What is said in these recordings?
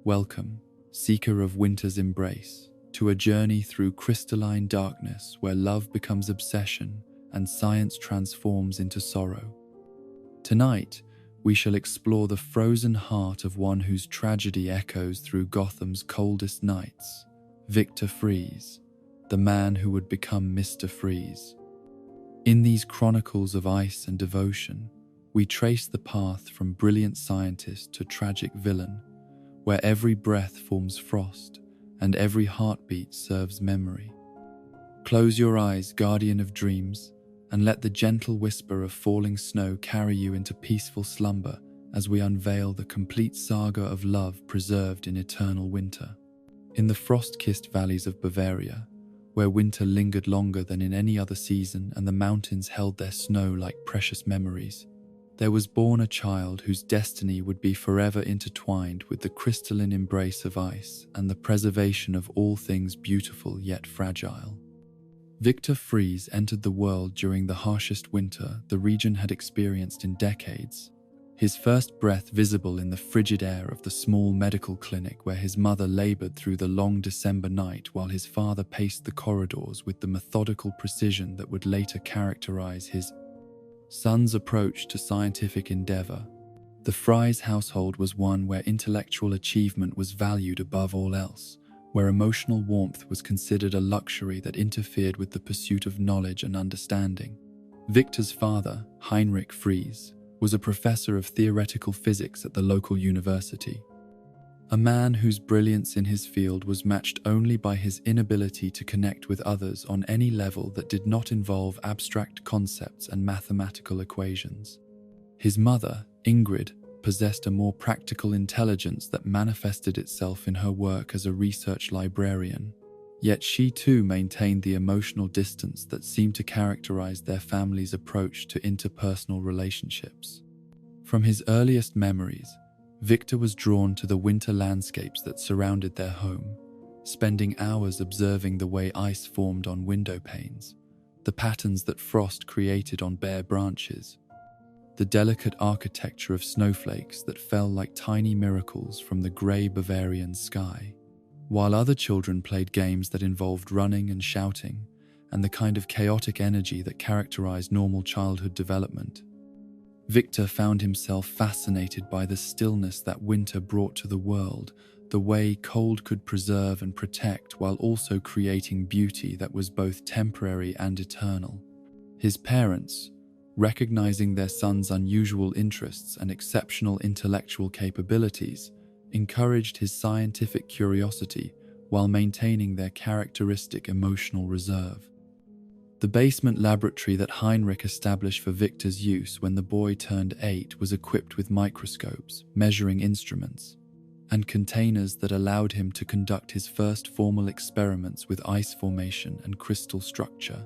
Welcome, seeker of winter's embrace, to a journey through crystalline darkness where love becomes obsession and science transforms into sorrow. Tonight, we shall explore the frozen heart of one whose tragedy echoes through Gotham's coldest nights, Victor Freeze, the man who would become Mr. Freeze. In these chronicles of ice and devotion, we trace the path from brilliant scientist to tragic villain, where every breath forms frost and every heartbeat serves memory. Close your eyes, guardian of dreams, and let the gentle whisper of falling snow carry you into peaceful slumber as we unveil the complete saga of love preserved in eternal winter. In the frost-kissed valleys of Bavaria, where winter lingered longer than in any other season and the mountains held their snow like precious memories, there was born a child whose destiny would be forever intertwined with the crystalline embrace of ice and the preservation of all things beautiful yet fragile. Victor Freeze entered the world during the harshest winter the region had experienced in decades, his first breath visible in the frigid air of the small medical clinic where his mother labored through the long December night while his father paced the corridors with the methodical precision that would later characterize his son's approach to scientific endeavor. The Freeze household was one where intellectual achievement was valued above all else, where emotional warmth was considered a luxury that interfered with the pursuit of knowledge and understanding. Victor's father, Heinrich Freeze, was a professor of theoretical physics at the local university, a man whose brilliance in his field was matched only by his inability to connect with others on any level that did not involve abstract concepts and mathematical equations. His mother, Ingrid, possessed a more practical intelligence that manifested itself in her work as a research librarian, yet she too maintained the emotional distance that seemed to characterize their family's approach to interpersonal relationships. From his earliest memories, Victor was drawn to the winter landscapes that surrounded their home, spending hours observing the way ice formed on window panes, the patterns that frost created on bare branches, the delicate architecture of snowflakes that fell like tiny miracles from the grey Bavarian sky, while other children played games that involved running and shouting and the kind of chaotic energy that characterized normal childhood development. Victor found himself fascinated by the stillness that winter brought to the world, the way cold could preserve and protect while also creating beauty that was both temporary and eternal. His parents, recognizing their son's unusual interests and exceptional intellectual capabilities, encouraged his scientific curiosity while maintaining their characteristic emotional reserve. The basement laboratory that Heinrich established for Victor's use when the boy turned 8 was equipped with microscopes, measuring instruments, and containers that allowed him to conduct his first formal experiments with ice formation and crystal structure.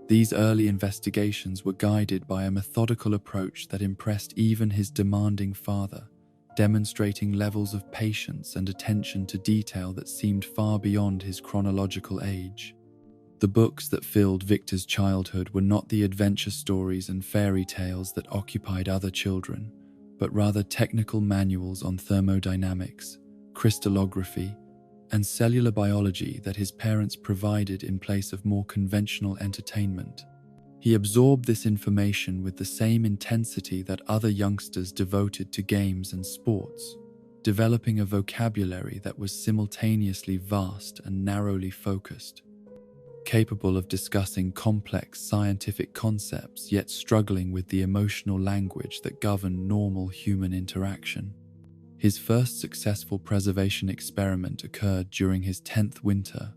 These early investigations were guided by a methodical approach that impressed even his demanding father, demonstrating levels of patience and attention to detail that seemed far beyond his chronological age. The books that filled Victor's childhood were not the adventure stories and fairy tales that occupied other children, but rather technical manuals on thermodynamics, crystallography, and cellular biology that his parents provided in place of more conventional entertainment. He absorbed this information with the same intensity that other youngsters devoted to games and sports, developing a vocabulary that was simultaneously vast and narrowly focused, capable of discussing complex scientific concepts yet struggling with the emotional language that governed normal human interaction. His first successful preservation experiment occurred during his 10th winter,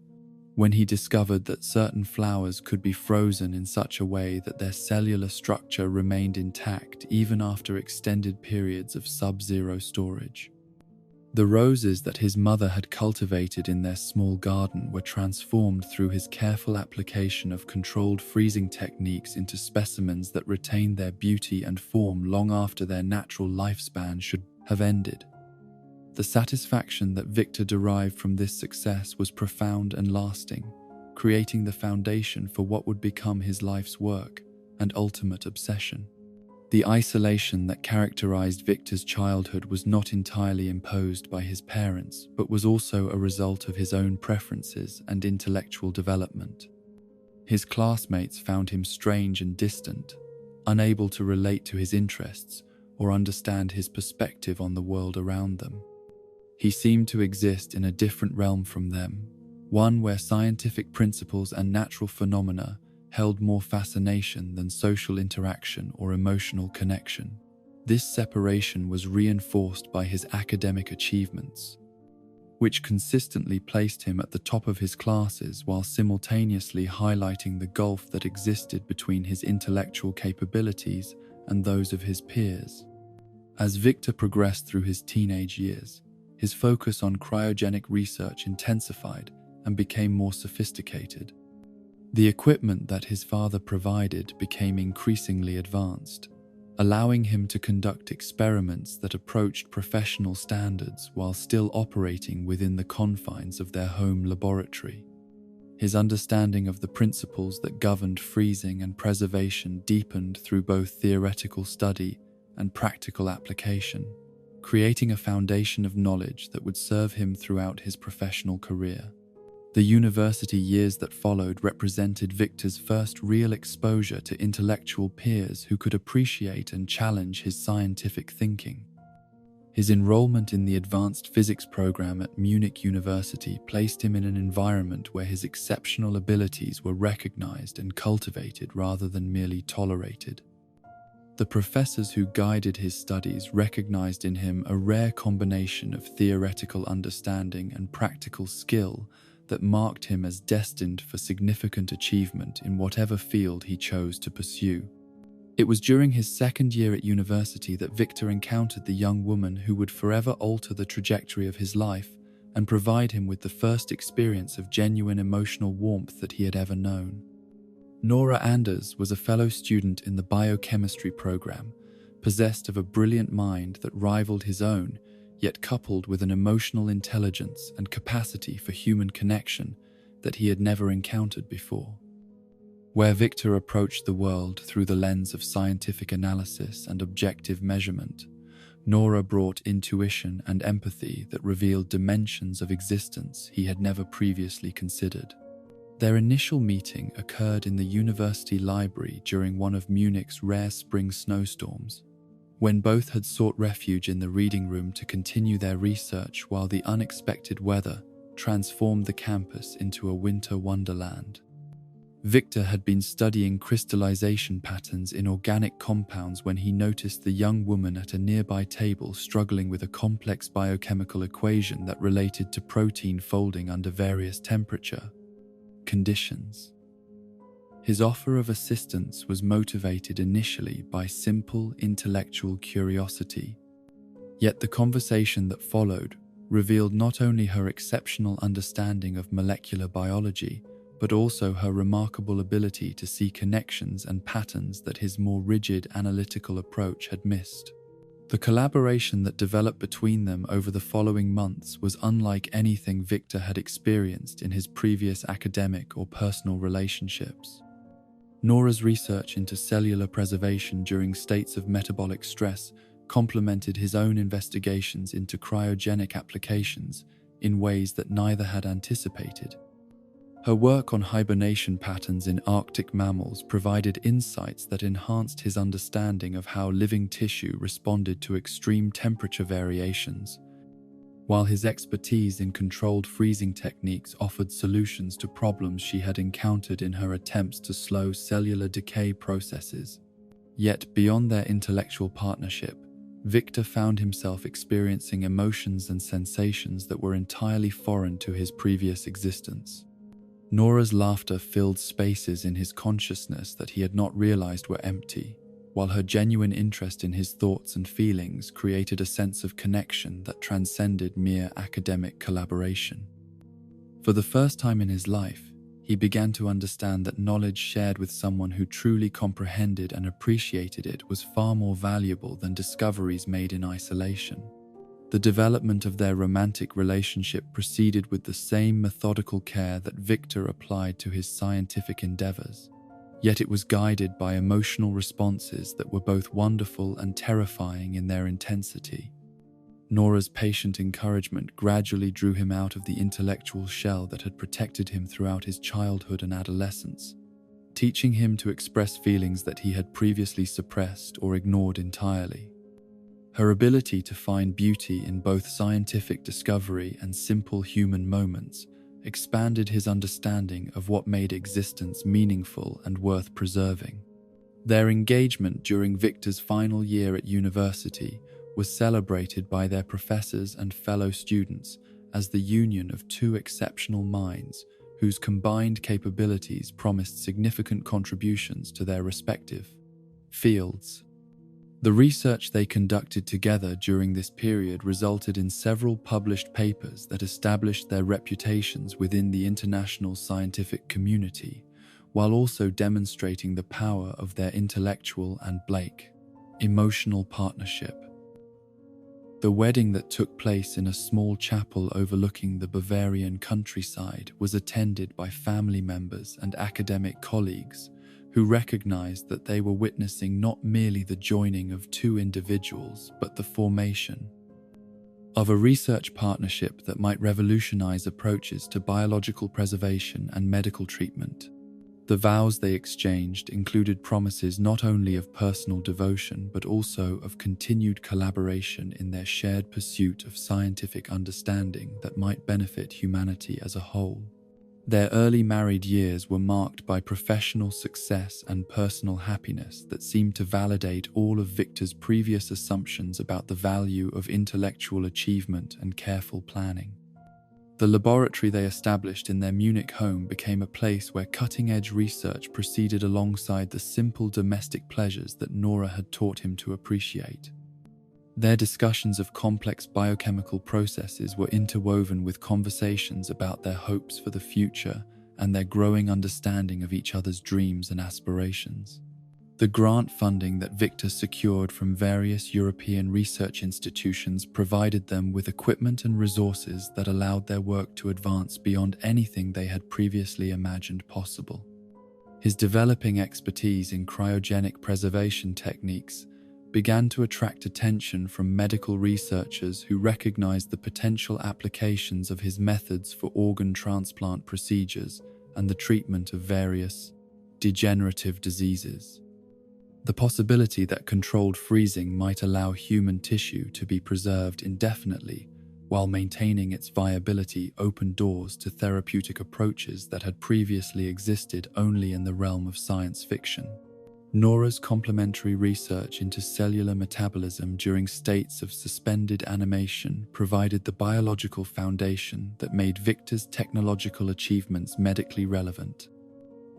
when he discovered that certain flowers could be frozen in such a way that their cellular structure remained intact even after extended periods of sub-zero storage. The roses that his mother had cultivated in their small garden were transformed through his careful application of controlled freezing techniques into specimens that retained their beauty and form long after their natural lifespan should have ended. The satisfaction that Victor derived from this success was profound and lasting, creating the foundation for what would become his life's work and ultimate obsession. The isolation that characterized Victor's childhood was not entirely imposed by his parents, but was also a result of his own preferences and intellectual development. His classmates found him strange and distant, unable to relate to his interests or understand his perspective on the world around them. He seemed to exist in a different realm from them, one where scientific principles and natural phenomena held more fascination than social interaction or emotional connection. This separation was reinforced by his academic achievements, which consistently placed him at the top of his classes while simultaneously highlighting the gulf that existed between his intellectual capabilities and those of his peers. As Victor progressed through his teenage years, his focus on cryogenic research intensified and became more sophisticated. The equipment that his father provided became increasingly advanced, allowing him to conduct experiments that approached professional standards while still operating within the confines of their home laboratory. His understanding of the principles that governed freezing and preservation deepened through both theoretical study and practical application, creating a foundation of knowledge that would serve him throughout his professional career. The university years that followed represented Victor's first real exposure to intellectual peers who could appreciate and challenge his scientific thinking. His enrollment in the advanced physics program at Munich University placed him in an environment where his exceptional abilities were recognized and cultivated rather than merely tolerated. The professors who guided his studies recognized in him a rare combination of theoretical understanding and practical skill that marked him as destined for significant achievement in whatever field he chose to pursue. It was during his second year at university that Victor encountered the young woman who would forever alter the trajectory of his life and provide him with the first experience of genuine emotional warmth that he had ever known. Nora Anders was a fellow student in the biochemistry program, possessed of a brilliant mind that rivaled his own, yet coupled with an emotional intelligence and capacity for human connection that he had never encountered before. Where Victor approached the world through the lens of scientific analysis and objective measurement, Nora brought intuition and empathy that revealed dimensions of existence he had never previously considered. Their initial meeting occurred in the university library during one of Munich's rare spring snowstorms, when both had sought refuge in the reading room to continue their research while the unexpected weather transformed the campus into a winter wonderland. Victor had been studying crystallization patterns in organic compounds when he noticed the young woman at a nearby table struggling with a complex biochemical equation that related to protein folding under various temperature conditions. His offer of assistance was motivated initially by simple intellectual curiosity. Yet the conversation that followed revealed not only her exceptional understanding of molecular biology, but also her remarkable ability to see connections and patterns that his more rigid analytical approach had missed. The collaboration that developed between them over the following months was unlike anything Victor had experienced in his previous academic or personal relationships. Nora's research into cellular preservation during states of metabolic stress complemented his own investigations into cryogenic applications in ways that neither had anticipated. Her work on hibernation patterns in Arctic mammals provided insights that enhanced his understanding of how living tissue responded to extreme temperature variations, while his expertise in controlled freezing techniques offered solutions to problems she had encountered in her attempts to slow cellular decay processes. Yet, beyond their intellectual partnership, Victor found himself experiencing emotions and sensations that were entirely foreign to his previous existence. Nora's laughter filled spaces in his consciousness that he had not realized were empty, while her genuine interest in his thoughts and feelings created a sense of connection that transcended mere academic collaboration. For the first time in his life, he began to understand that knowledge shared with someone who truly comprehended and appreciated it was far more valuable than discoveries made in isolation. The development of their romantic relationship proceeded with the same methodical care that Victor applied to his scientific endeavors. Yet it was guided by emotional responses that were both wonderful and terrifying in their intensity. Nora's patient encouragement gradually drew him out of the intellectual shell that had protected him throughout his childhood and adolescence, teaching him to express feelings that he had previously suppressed or ignored entirely. Her ability to find beauty in both scientific discovery and simple human moments expanded his understanding of what made existence meaningful and worth preserving. Their engagement during Victor's final year at university was celebrated by their professors and fellow students as the union of two exceptional minds whose combined capabilities promised significant contributions to their respective fields. The research they conducted together during this period resulted in several published papers that established their reputations within the international scientific community, while also demonstrating the power of their intellectual and emotional partnership. The wedding that took place in a small chapel overlooking the Bavarian countryside was attended by family members and academic colleagues who recognized that they were witnessing not merely the joining of two individuals, but the formation of a research partnership that might revolutionize approaches to biological preservation and medical treatment. The vows they exchanged included promises not only of personal devotion, but also of continued collaboration in their shared pursuit of scientific understanding that might benefit humanity as a whole. Their early married years were marked by professional success and personal happiness that seemed to validate all of Victor's previous assumptions about the value of intellectual achievement and careful planning. The laboratory they established in their Munich home became a place where cutting-edge research proceeded alongside the simple domestic pleasures that Nora had taught him to appreciate. Their discussions of complex biochemical processes were interwoven with conversations about their hopes for the future and their growing understanding of each other's dreams and aspirations. The grant funding that Victor secured from various European research institutions provided them with equipment and resources that allowed their work to advance beyond anything they had previously imagined possible. His developing expertise in cryogenic preservation techniques began to attract attention from medical researchers who recognized the potential applications of his methods for organ transplant procedures and the treatment of various degenerative diseases. The possibility that controlled freezing might allow human tissue to be preserved indefinitely while maintaining its viability opened doors to therapeutic approaches that had previously existed only in the realm of science fiction. Nora's complementary research into cellular metabolism during states of suspended animation provided the biological foundation that made Victor's technological achievements medically relevant.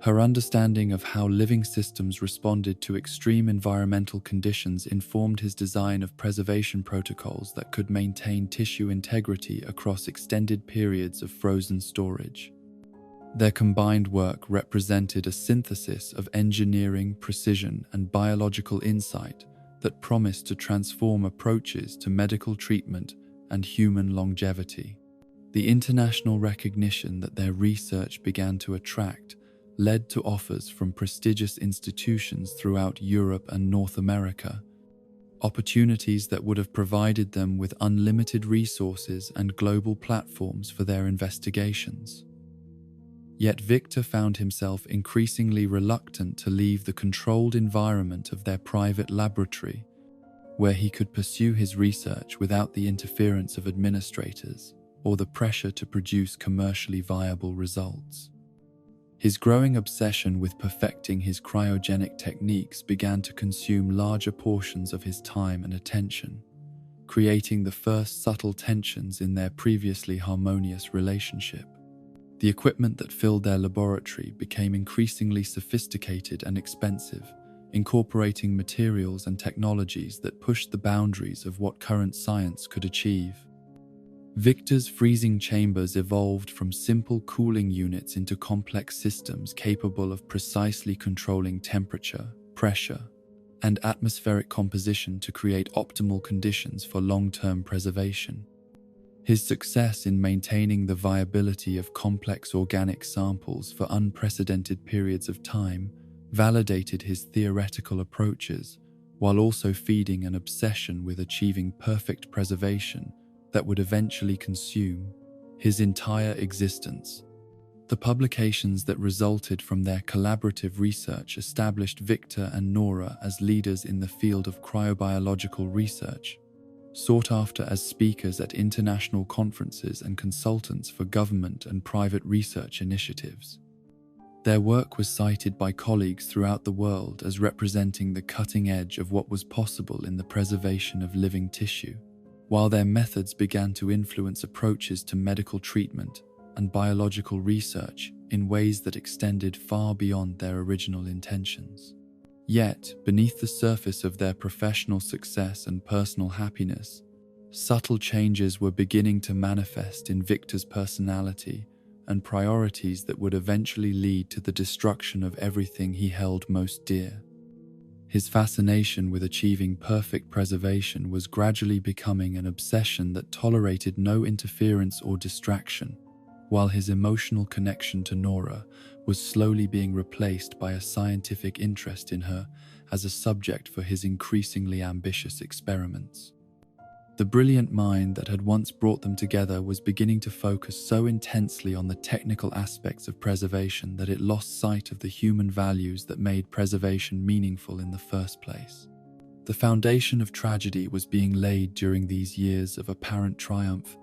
Her understanding of how living systems responded to extreme environmental conditions informed his design of preservation protocols that could maintain tissue integrity across extended periods of frozen storage. Their combined work represented a synthesis of engineering, precision, and biological insight that promised to transform approaches to medical treatment and human longevity. The international recognition that their research began to attract led to offers from prestigious institutions throughout Europe and North America, opportunities that would have provided them with unlimited resources and global platforms for their investigations. Yet Victor found himself increasingly reluctant to leave the controlled environment of their private laboratory, where he could pursue his research without the interference of administrators or the pressure to produce commercially viable results. His growing obsession with perfecting his cryogenic techniques began to consume larger portions of his time and attention, creating the first subtle tensions in their previously harmonious relationship. The equipment that filled their laboratory became increasingly sophisticated and expensive, incorporating materials and technologies that pushed the boundaries of what current science could achieve. Victor's freezing chambers evolved from simple cooling units into complex systems capable of precisely controlling temperature, pressure, and atmospheric composition to create optimal conditions for long-term preservation. His success in maintaining the viability of complex organic samples for unprecedented periods of time validated his theoretical approaches, while also feeding an obsession with achieving perfect preservation that would eventually consume his entire existence. The publications that resulted from their collaborative research established Victor and Nora as leaders in the field of cryobiological research, sought after as speakers at international conferences and consultants for government and private research initiatives. Their work was cited by colleagues throughout the world as representing the cutting edge of what was possible in the preservation of living tissue, while their methods began to influence approaches to medical treatment and biological research in ways that extended far beyond their original intentions. Yet, beneath the surface of their professional success and personal happiness, subtle changes were beginning to manifest in Victor's personality and priorities that would eventually lead to the destruction of everything he held most dear. His fascination with achieving perfect preservation was gradually becoming an obsession that tolerated no interference or distraction, while his emotional connection to Nora was slowly being replaced by a scientific interest in her as a subject for his increasingly ambitious experiments. The brilliant mind that had once brought them together was beginning to focus so intensely on the technical aspects of preservation that it lost sight of the human values that made preservation meaningful in the first place. The foundation of tragedy was being laid during these years of apparent triumph,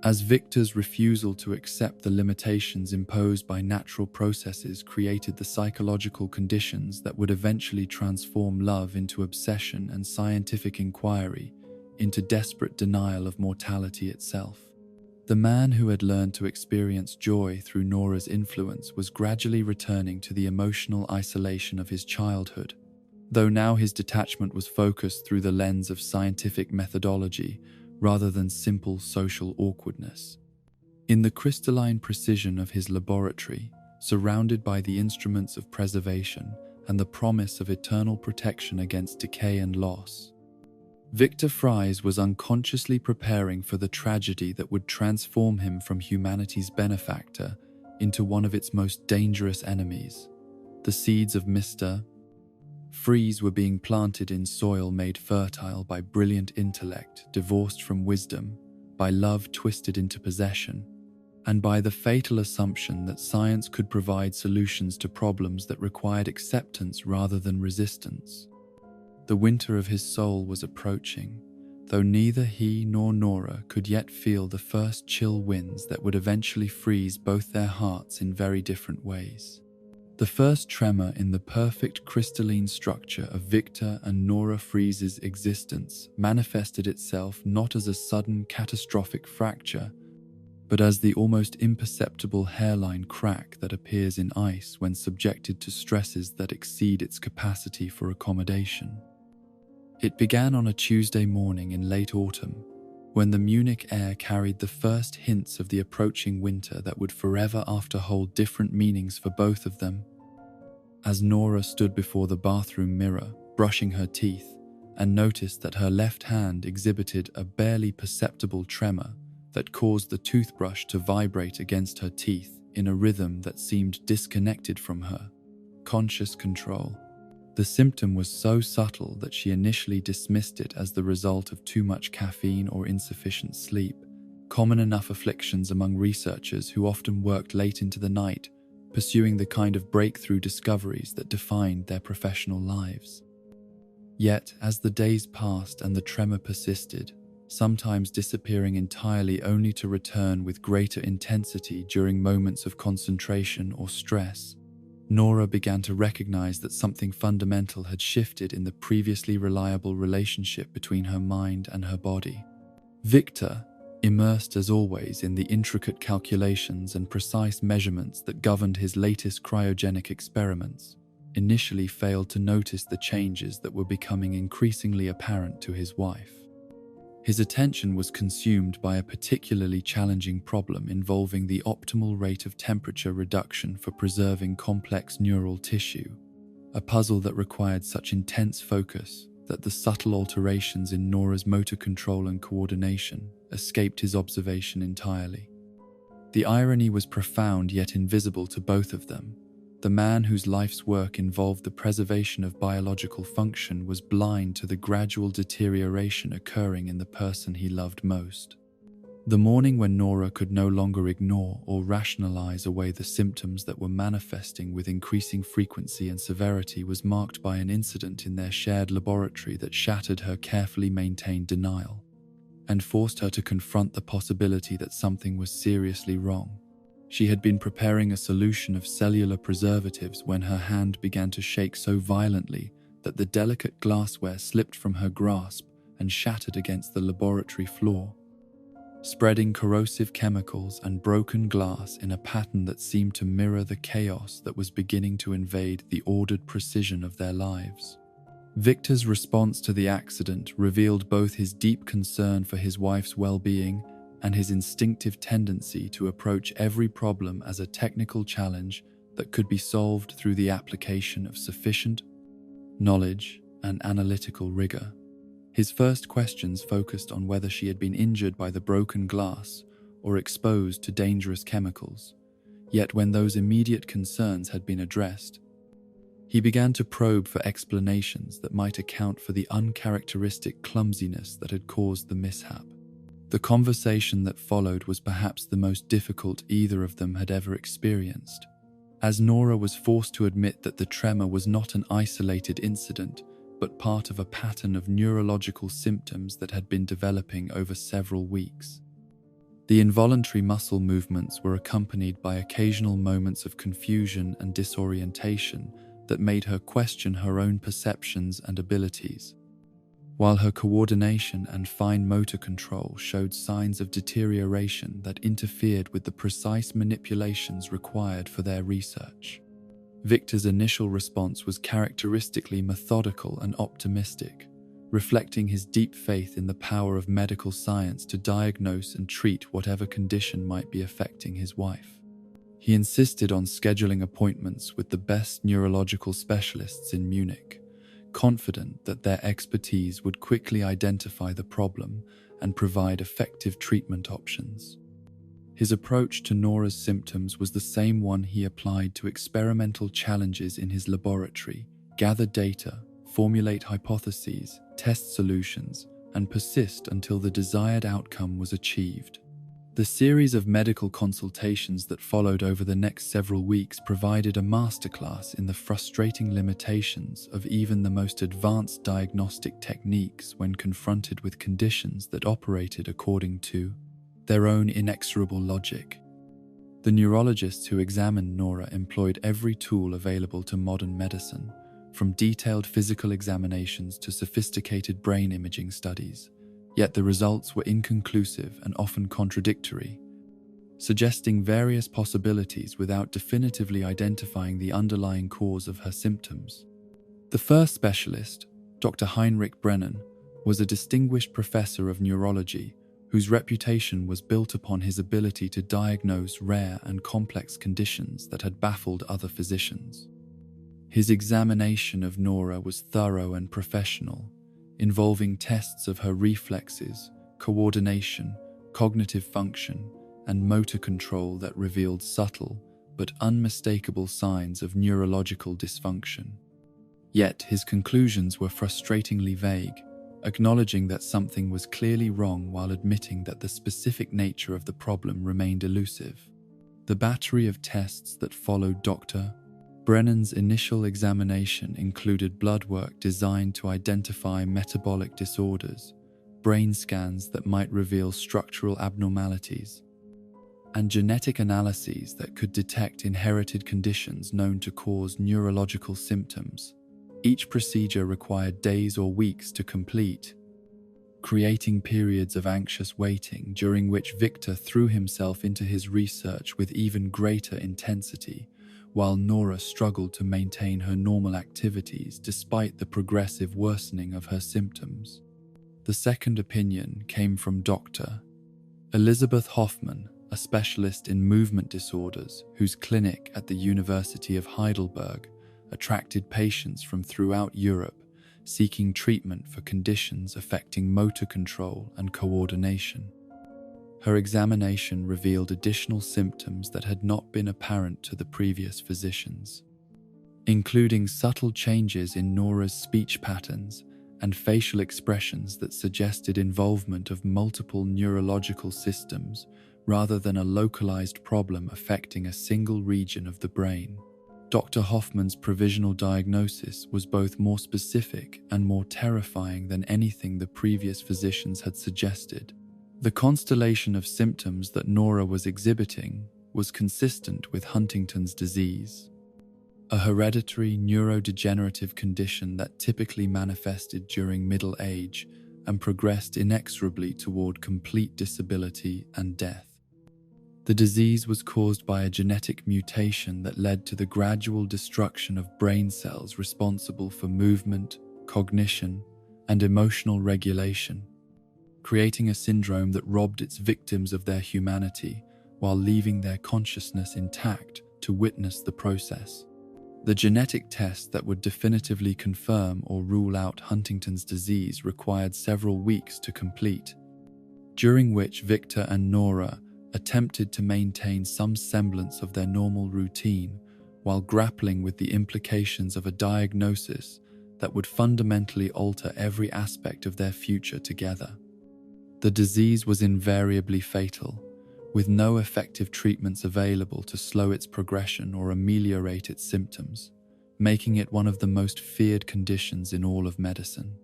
as Victor's refusal to accept the limitations imposed by natural processes created the psychological conditions that would eventually transform love into obsession and scientific inquiry into desperate denial of mortality itself. The man who had learned to experience joy through Nora's influence was gradually returning to the emotional isolation of his childhood, though now his detachment was focused through the lens of scientific methodology rather than simple social awkwardness. In the crystalline precision of his laboratory, surrounded by the instruments of preservation and the promise of eternal protection against decay and loss, Victor Fries was unconsciously preparing for the tragedy that would transform him from humanity's benefactor into one of its most dangerous enemies. The seeds of Mr. Freeze were being planted in soil made fertile by brilliant intellect divorced from wisdom, by love twisted into possession, and by the fatal assumption that science could provide solutions to problems that required acceptance rather than resistance. The winter of his soul was approaching, though neither he nor Nora could yet feel the first chill winds that would eventually freeze both their hearts in very different ways. The first tremor in the perfect crystalline structure of Victor and Nora Freeze's existence manifested itself not as a sudden catastrophic fracture, but as the almost imperceptible hairline crack that appears in ice when subjected to stresses that exceed its capacity for accommodation. It began on a Tuesday morning in late autumn, when the Munich air carried the first hints of the approaching winter that would forever after hold different meanings for both of them. As Nora stood before the bathroom mirror, brushing her teeth, and noticed that her left hand exhibited a barely perceptible tremor that caused the toothbrush to vibrate against her teeth in a rhythm that seemed disconnected from her conscious control. The symptom was so subtle that she initially dismissed it as the result of too much caffeine or insufficient sleep, common enough afflictions among researchers who often worked late into the night, pursuing the kind of breakthrough discoveries that defined their professional lives. Yet, as the days passed and the tremor persisted, sometimes disappearing entirely only to return with greater intensity during moments of concentration or stress, Nora began to recognize that something fundamental had shifted in the previously reliable relationship between her mind and her body. Victor, immersed as always in the intricate calculations and precise measurements that governed his latest cryogenic experiments, initially failed to notice the changes that were becoming increasingly apparent to his wife. His attention was consumed by a particularly challenging problem involving the optimal rate of temperature reduction for preserving complex neural tissue, a puzzle that required such intense focus that the subtle alterations in Nora's motor control and coordination escaped his observation entirely. The irony was profound yet invisible to both of them. the man whose life's work involved the preservation of biological function was blind to the gradual deterioration occurring in the person he loved most. The morning when Nora could no longer ignore or rationalize away the symptoms that were manifesting with increasing frequency and severity was marked by an incident in their shared laboratory that shattered her carefully maintained denial and forced her to confront the possibility that something was seriously wrong. She had been preparing a solution of cellular preservatives when her hand began to shake so violently that the delicate glassware slipped from her grasp and shattered against the laboratory floor, spreading corrosive chemicals and broken glass in a pattern that seemed to mirror the chaos that was beginning to invade the ordered precision of their lives. Victor's response to the accident revealed both his deep concern for his wife's well-being and his instinctive tendency to approach every problem as a technical challenge that could be solved through the application of sufficient knowledge and analytical rigor. His first questions focused on whether she had been injured by the broken glass or exposed to dangerous chemicals. Yet when those immediate concerns had been addressed, he began to probe for explanations that might account for the uncharacteristic clumsiness that had caused the mishap. The conversation that followed was perhaps the most difficult either of them had ever experienced, as Nora was forced to admit that the tremor was not an isolated incident, but part of a pattern of neurological symptoms that had been developing over several weeks. The involuntary muscle movements were accompanied by occasional moments of confusion and disorientation that made her question her own perceptions and abilities, while her coordination and fine motor control showed signs of deterioration that interfered with the precise manipulations required for their research. Victor's initial response was characteristically methodical and optimistic, reflecting his deep faith in the power of medical science to diagnose and treat whatever condition might be affecting his wife. He insisted on scheduling appointments with the best neurological specialists in Munich, confident that their expertise would quickly identify the problem and provide effective treatment options. His approach to Nora's symptoms was the same one he applied to experimental challenges in his laboratory: gather data, formulate hypotheses, test solutions, and persist until the desired outcome was achieved. The series of medical consultations that followed over the next several weeks provided a masterclass in the frustrating limitations of even the most advanced diagnostic techniques when confronted with conditions that operated according to their own inexorable logic. The neurologists who examined Nora employed every tool available to modern medicine, from detailed physical examinations to sophisticated brain imaging studies. Yet the results were inconclusive and often contradictory, suggesting various possibilities without definitively identifying the underlying cause of her symptoms. The first specialist, Dr. Heinrich Brennan, was a distinguished professor of neurology whose reputation was built upon his ability to diagnose rare and complex conditions that had baffled other physicians. His examination of Nora was thorough and professional, involving tests of her reflexes, coordination, cognitive function, and motor control that revealed subtle but unmistakable signs of neurological dysfunction. Yet his conclusions were frustratingly vague, acknowledging that something was clearly wrong while admitting that the specific nature of the problem remained elusive. The battery of tests that followed Dr. Brennan's initial examination included blood work designed to identify metabolic disorders, brain scans that might reveal structural abnormalities, and genetic analyses that could detect inherited conditions known to cause neurological symptoms. Each procedure required days or weeks to complete, creating periods of anxious waiting during which Victor threw himself into his research with even greater intensity, while Nora struggled to maintain her normal activities despite the progressive worsening of her symptoms. The second opinion came from Dr. Elizabeth Hoffman, a specialist in movement disorders whose clinic at the University of Heidelberg attracted patients from throughout Europe seeking treatment for conditions affecting motor control and coordination. Her examination revealed additional symptoms that had not been apparent to the previous physicians. including subtle changes in Nora's speech patterns and facial expressions that suggested involvement of multiple neurological systems rather than a localized problem affecting a single region of the brain. Dr. Hoffman's provisional diagnosis was both more specific and more terrifying than anything the previous physicians had suggested. The constellation of symptoms that Nora was exhibiting was consistent with Huntington's disease, a hereditary neurodegenerative condition that typically manifested during middle age and progressed inexorably toward complete disability and death. The disease was caused by a genetic mutation that led to the gradual destruction of brain cells responsible for movement, cognition, and emotional regulation, creating a syndrome that robbed its victims of their humanity while leaving their consciousness intact to witness the process. The genetic test that would definitively confirm or rule out Huntington's disease required several weeks to complete, during which Victor and Nora attempted to maintain some semblance of their normal routine while grappling with the implications of a diagnosis that would fundamentally alter every aspect of their future together. The disease was invariably fatal, with no effective treatments available to slow its progression or ameliorate its symptoms, making it one of the most feared conditions in all of medicine.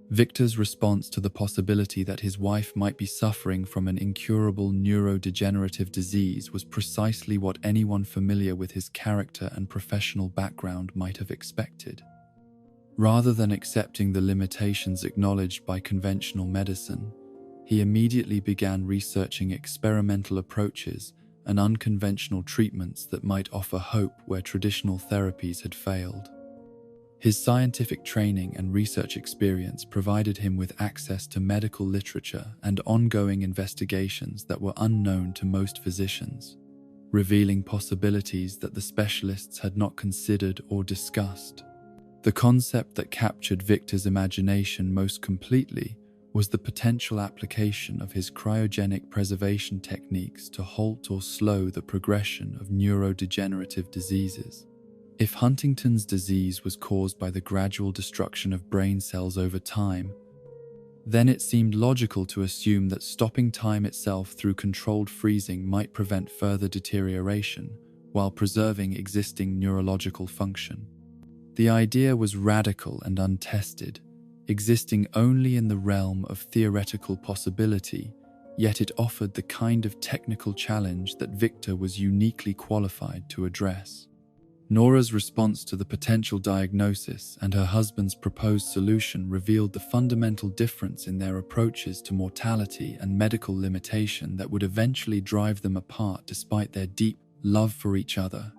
Victor's response to the possibility that his wife might be suffering from an incurable neurodegenerative disease was precisely what anyone familiar with his character and professional background might have expected. Rather than accepting the limitations acknowledged by conventional medicine, he immediately began researching experimental approaches and unconventional treatments that might offer hope where traditional therapies had failed. His scientific training and research experience provided him with access to medical literature and ongoing investigations that were unknown to most physicians, revealing possibilities that the specialists had not considered or discussed. The concept that captured Victor's imagination most completely was the potential application of his cryogenic preservation techniques to halt or slow the progression of neurodegenerative diseases. If Huntington's disease was caused by the gradual destruction of brain cells over time, then it seemed logical to assume that stopping time itself through controlled freezing might prevent further deterioration while preserving existing neurological function. The idea was radical and untested, existing only in the realm of theoretical possibility, yet it offered the kind of technical challenge that Victor was uniquely qualified to address. Nora's response to the potential diagnosis and her husband's proposed solution revealed the fundamental difference in their approaches to mortality and medical limitation that would eventually drive them apart despite their deep love for each other.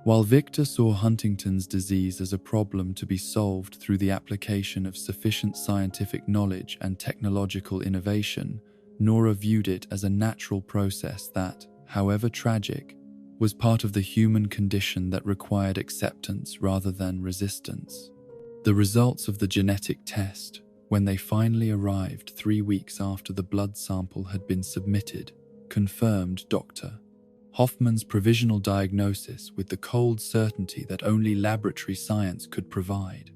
While Victor saw Huntington's disease as a problem to be solved through the application of sufficient scientific knowledge and technological innovation, Nora viewed it as a natural process that, however tragic, was part of the human condition that required acceptance rather than resistance. The results of the genetic test, when they finally arrived 3 weeks after the blood sample had been submitted, confirmed Dr. Hoffman's provisional diagnosis with the cold certainty that only laboratory science could provide.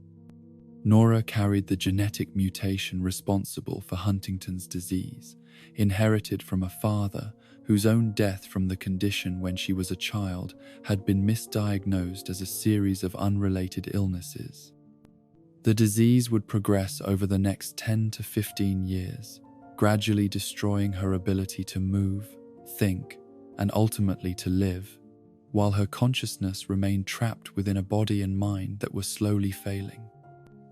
Nora carried the genetic mutation responsible for Huntington's disease, inherited from a father whose own death from the condition when she was a child had been misdiagnosed as a series of unrelated illnesses. The disease would progress over the next 10 to 15 years, gradually destroying her ability to move, think, and ultimately to live, while her consciousness remained trapped within a body and mind that were slowly failing.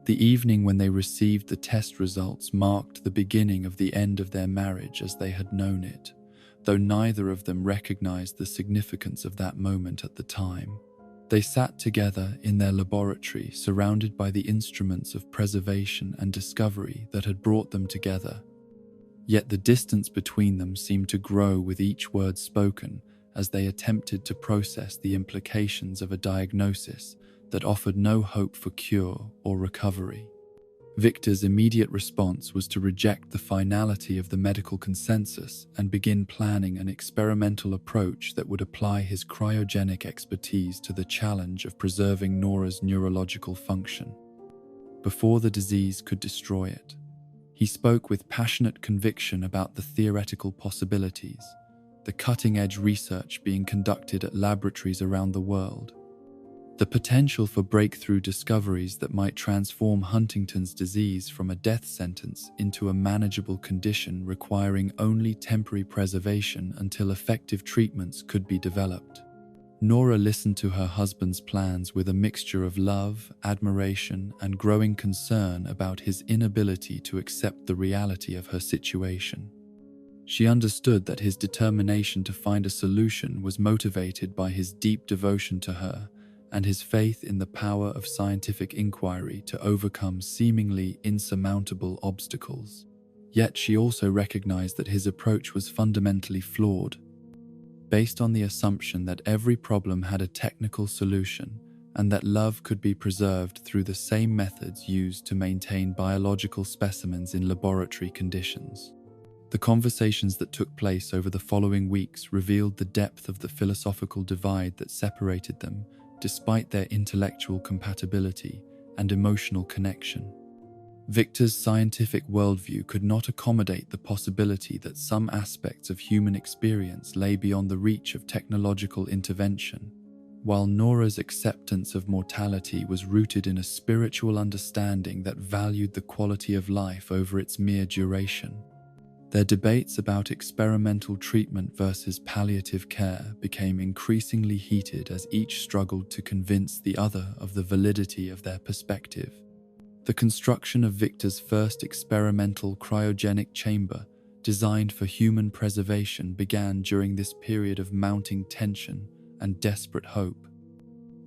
The evening when they received the test results marked the beginning of the end of their marriage as they had known it, though neither of them recognized the significance of that moment at the time. They sat together in their laboratory, surrounded by the instruments of preservation and discovery that had brought them together. Yet the distance between them seemed to grow with each word spoken as they attempted to process the implications of a diagnosis that offered no hope for cure or recovery. Victor's immediate response was to reject the finality of the medical consensus and begin planning an experimental approach that would apply his cryogenic expertise to the challenge of preserving Nora's neurological function. Before the disease could destroy it, he spoke with passionate conviction about the theoretical possibilities, the cutting-edge research being conducted at laboratories around the world, the potential for breakthrough discoveries that might transform Huntington's disease from a death sentence into a manageable condition requiring only temporary preservation until effective treatments could be developed. Nora listened to her husband's plans with a mixture of love, admiration, and growing concern about his inability to accept the reality of her situation. She understood that his determination to find a solution was motivated by his deep devotion to her and his faith in the power of scientific inquiry to overcome seemingly insurmountable obstacles. Yet she also recognized that his approach was fundamentally flawed, based on the assumption that every problem had a technical solution and that love could be preserved through the same methods used to maintain biological specimens in laboratory conditions. The conversations that took place over the following weeks revealed the depth of the philosophical divide that separated them, despite their intellectual compatibility and emotional connection. Victor's scientific worldview could not accommodate the possibility that some aspects of human experience lay beyond the reach of technological intervention, while Nora's acceptance of mortality was rooted in a spiritual understanding that valued the quality of life over its mere duration. Their debates about experimental treatment versus palliative care became increasingly heated as each struggled to convince the other of the validity of their perspective. The construction of Victor's first experimental cryogenic chamber, designed for human preservation, began during this period of mounting tension and desperate hope.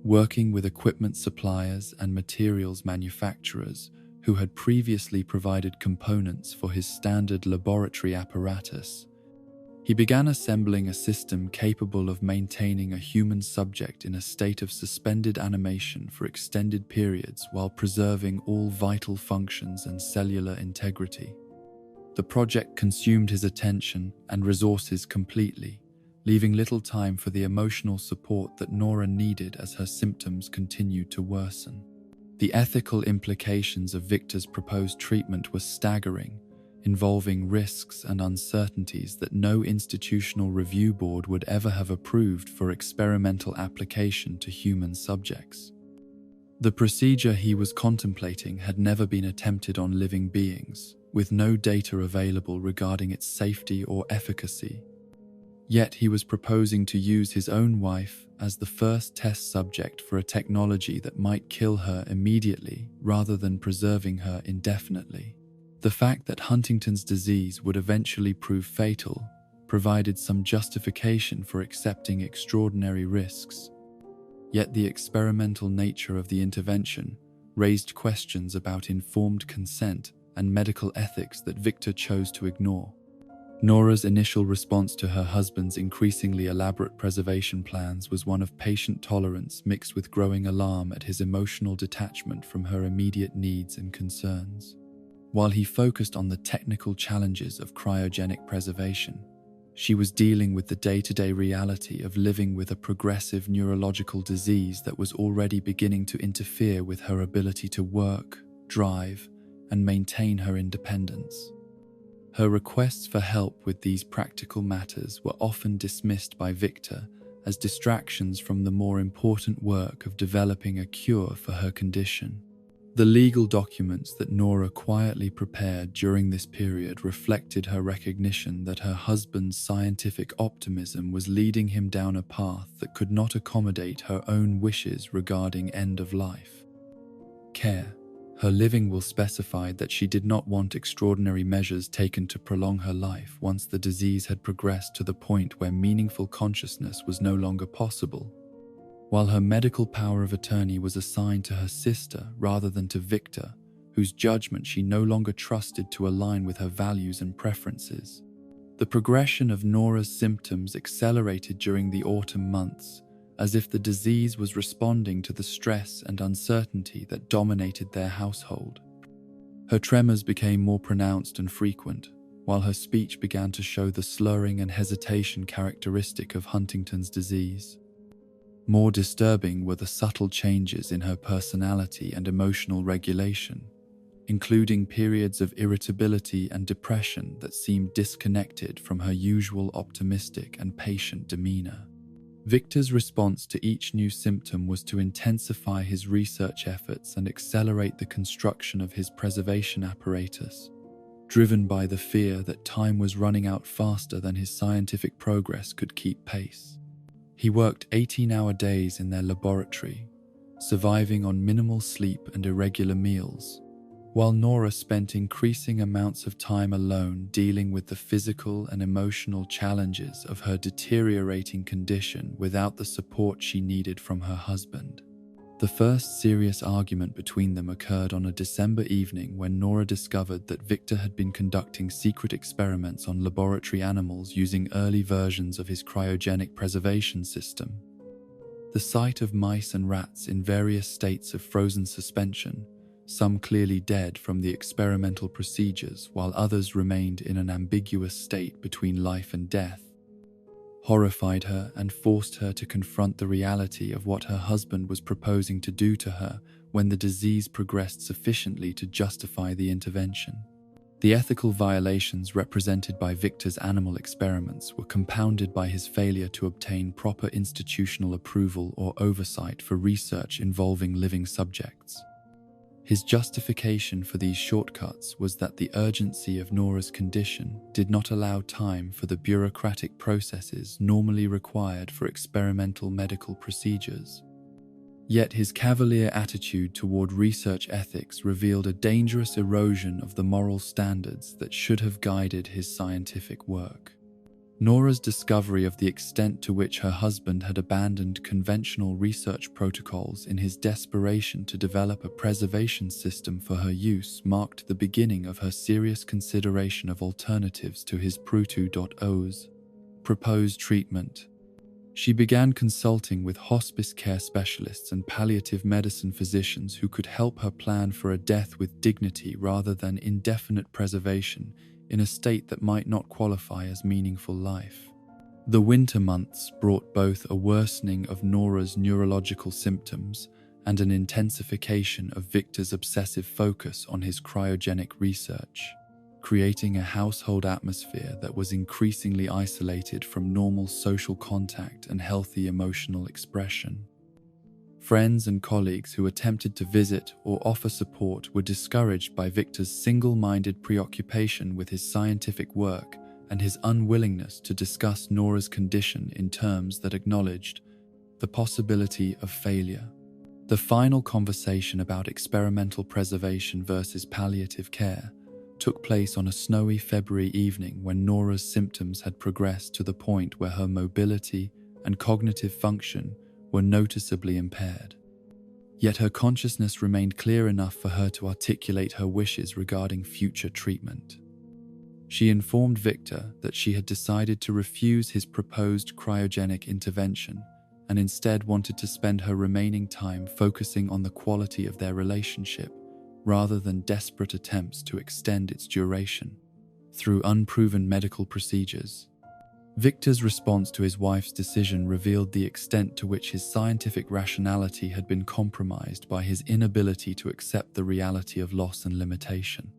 Working with equipment suppliers and materials manufacturers who had previously provided components for his standard laboratory apparatus, he began assembling a system capable of maintaining a human subject in a state of suspended animation for extended periods while preserving all vital functions and cellular integrity. The project consumed his attention and resources completely, leaving little time for the emotional support that Nora needed as her symptoms continued to worsen. The ethical implications of Victor's proposed treatment were staggering, involving risks and uncertainties that no institutional review board would ever have approved for experimental application to human subjects. The procedure he was contemplating had never been attempted on living beings, with no data available regarding its safety or efficacy. Yet he was proposing to use his own wife as the first test subject for a technology that might kill her immediately rather than preserving her indefinitely. The fact that Huntington's disease would eventually prove fatal provided some justification for accepting extraordinary risks. Yet the experimental nature of the intervention raised questions about informed consent and medical ethics that Victor chose to ignore. Nora's initial response to her husband's increasingly elaborate preservation plans was one of patient tolerance mixed with growing alarm at his emotional detachment from her immediate needs and concerns. While he focused on the technical challenges of cryogenic preservation, she was dealing with the day-to-day reality of living with a progressive neurological disease that was already beginning to interfere with her ability to work, drive, and maintain her independence. Her requests for help with these practical matters were often dismissed by Victor as distractions from the more important work of developing a cure for her condition. The legal documents that Nora quietly prepared during this period reflected her recognition that her husband's scientific optimism was leading him down a path that could not accommodate her own wishes regarding end-of-life care. Her living will specified that she did not want extraordinary measures taken to prolong her life once the disease had progressed to the point where meaningful consciousness was no longer possible. While her medical power of attorney was assigned to her sister rather than to Victor, whose judgment she no longer trusted to align with her values and preferences. The progression of Nora's symptoms accelerated during the autumn months, as if the disease was responding to the stress and uncertainty that dominated their household. Her tremors became more pronounced and frequent, while her speech began to show the slurring and hesitation characteristic of Huntington's disease. More disturbing were the subtle changes in her personality and emotional regulation, including periods of irritability and depression that seemed disconnected from her usual optimistic and patient demeanor. Victor's response to each new symptom was to intensify his research efforts and accelerate the construction of his preservation apparatus, driven by the fear that time was running out faster than his scientific progress could keep pace. He worked 18-hour days in their laboratory, surviving on minimal sleep and irregular meals, while Nora spent increasing amounts of time alone dealing with the physical and emotional challenges of her deteriorating condition without the support she needed from her husband. The first serious argument between them occurred on a December evening when Nora discovered that Victor had been conducting secret experiments on laboratory animals using early versions of his cryogenic preservation system. The sight of mice and rats in various states of frozen suspension, some clearly dead from the experimental procedures while others remained in an ambiguous state between life and death, horrified her and forced her to confront the reality of what her husband was proposing to do to her when the disease progressed sufficiently to justify the intervention. The ethical violations represented by Victor's animal experiments were compounded by his failure to obtain proper institutional approval or oversight for research involving living subjects. His justification for these shortcuts was that the urgency of Nora's condition did not allow time for the bureaucratic processes normally required for experimental medical procedures. Yet his cavalier attitude toward research ethics revealed a dangerous erosion of the moral standards that should have guided his scientific work. Nora's discovery of the extent to which her husband had abandoned conventional research protocols in his desperation to develop a preservation system for her use marked the beginning of her serious consideration of alternatives to his Pru2.0's proposed treatment. She began consulting with hospice care specialists and palliative medicine physicians who could help her plan for a death with dignity rather than indefinite preservation in a state that might not qualify as meaningful life. The winter months brought both a worsening of Nora's neurological symptoms and an intensification of Victor's obsessive focus on his cryogenic research, creating a household atmosphere that was increasingly isolated from normal social contact and healthy emotional expression. Friends and colleagues who attempted to visit or offer support were discouraged by Victor's single-minded preoccupation with his scientific work and his unwillingness to discuss Nora's condition in terms that acknowledged the possibility of failure. The final conversation about experimental preservation versus palliative care took place on a snowy February evening when Nora's symptoms had progressed to the point where her mobility and cognitive function were noticeably impaired. Yet her consciousness remained clear enough for her to articulate her wishes regarding future treatment. She informed Victor that she had decided to refuse his proposed cryogenic intervention and instead wanted to spend her remaining time focusing on the quality of their relationship rather than desperate attempts to extend its duration through unproven medical procedures. Victor's response to his wife's decision revealed the extent to which his scientific rationality had been compromised by his inability to accept the reality of loss and limitation.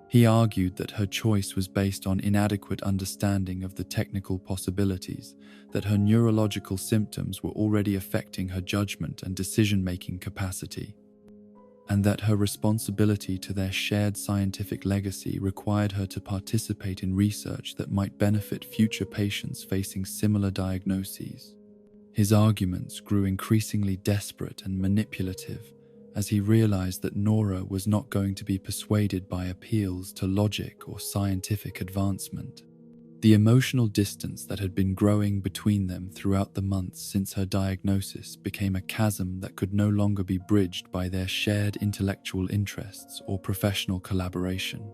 He argued that her choice was based on inadequate understanding of the technical possibilities, that her neurological symptoms were already affecting her judgment and decision-making capacity, and that her responsibility to their shared scientific legacy required her to participate in research that might benefit future patients facing similar diagnoses. His arguments grew increasingly desperate and manipulative as he realized that Nora was not going to be persuaded by appeals to logic or scientific advancement. The emotional distance that had been growing between them throughout the months since her diagnosis became a chasm that could no longer be bridged by their shared intellectual interests or professional collaboration.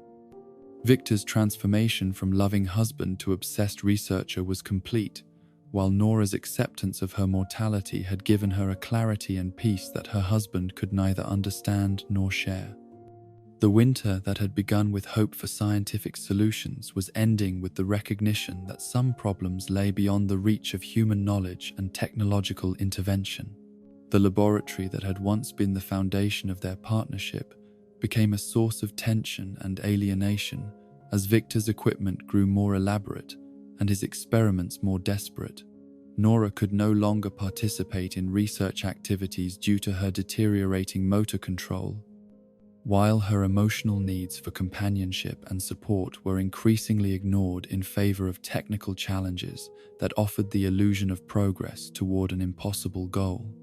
Victor's transformation from loving husband to obsessed researcher was complete, while Nora's acceptance of her mortality had given her a clarity and peace that her husband could neither understand nor share. The winter that had begun with hope for scientific solutions was ending with the recognition that some problems lay beyond the reach of human knowledge and technological intervention. The laboratory that had once been the foundation of their partnership became a source of tension and alienation as Victor's equipment grew more elaborate and his experiments more desperate. Nora could no longer participate in research activities due to her deteriorating motor control, while her emotional needs for companionship and support were increasingly ignored in favor of technical challenges that offered the illusion of progress toward an impossible goal.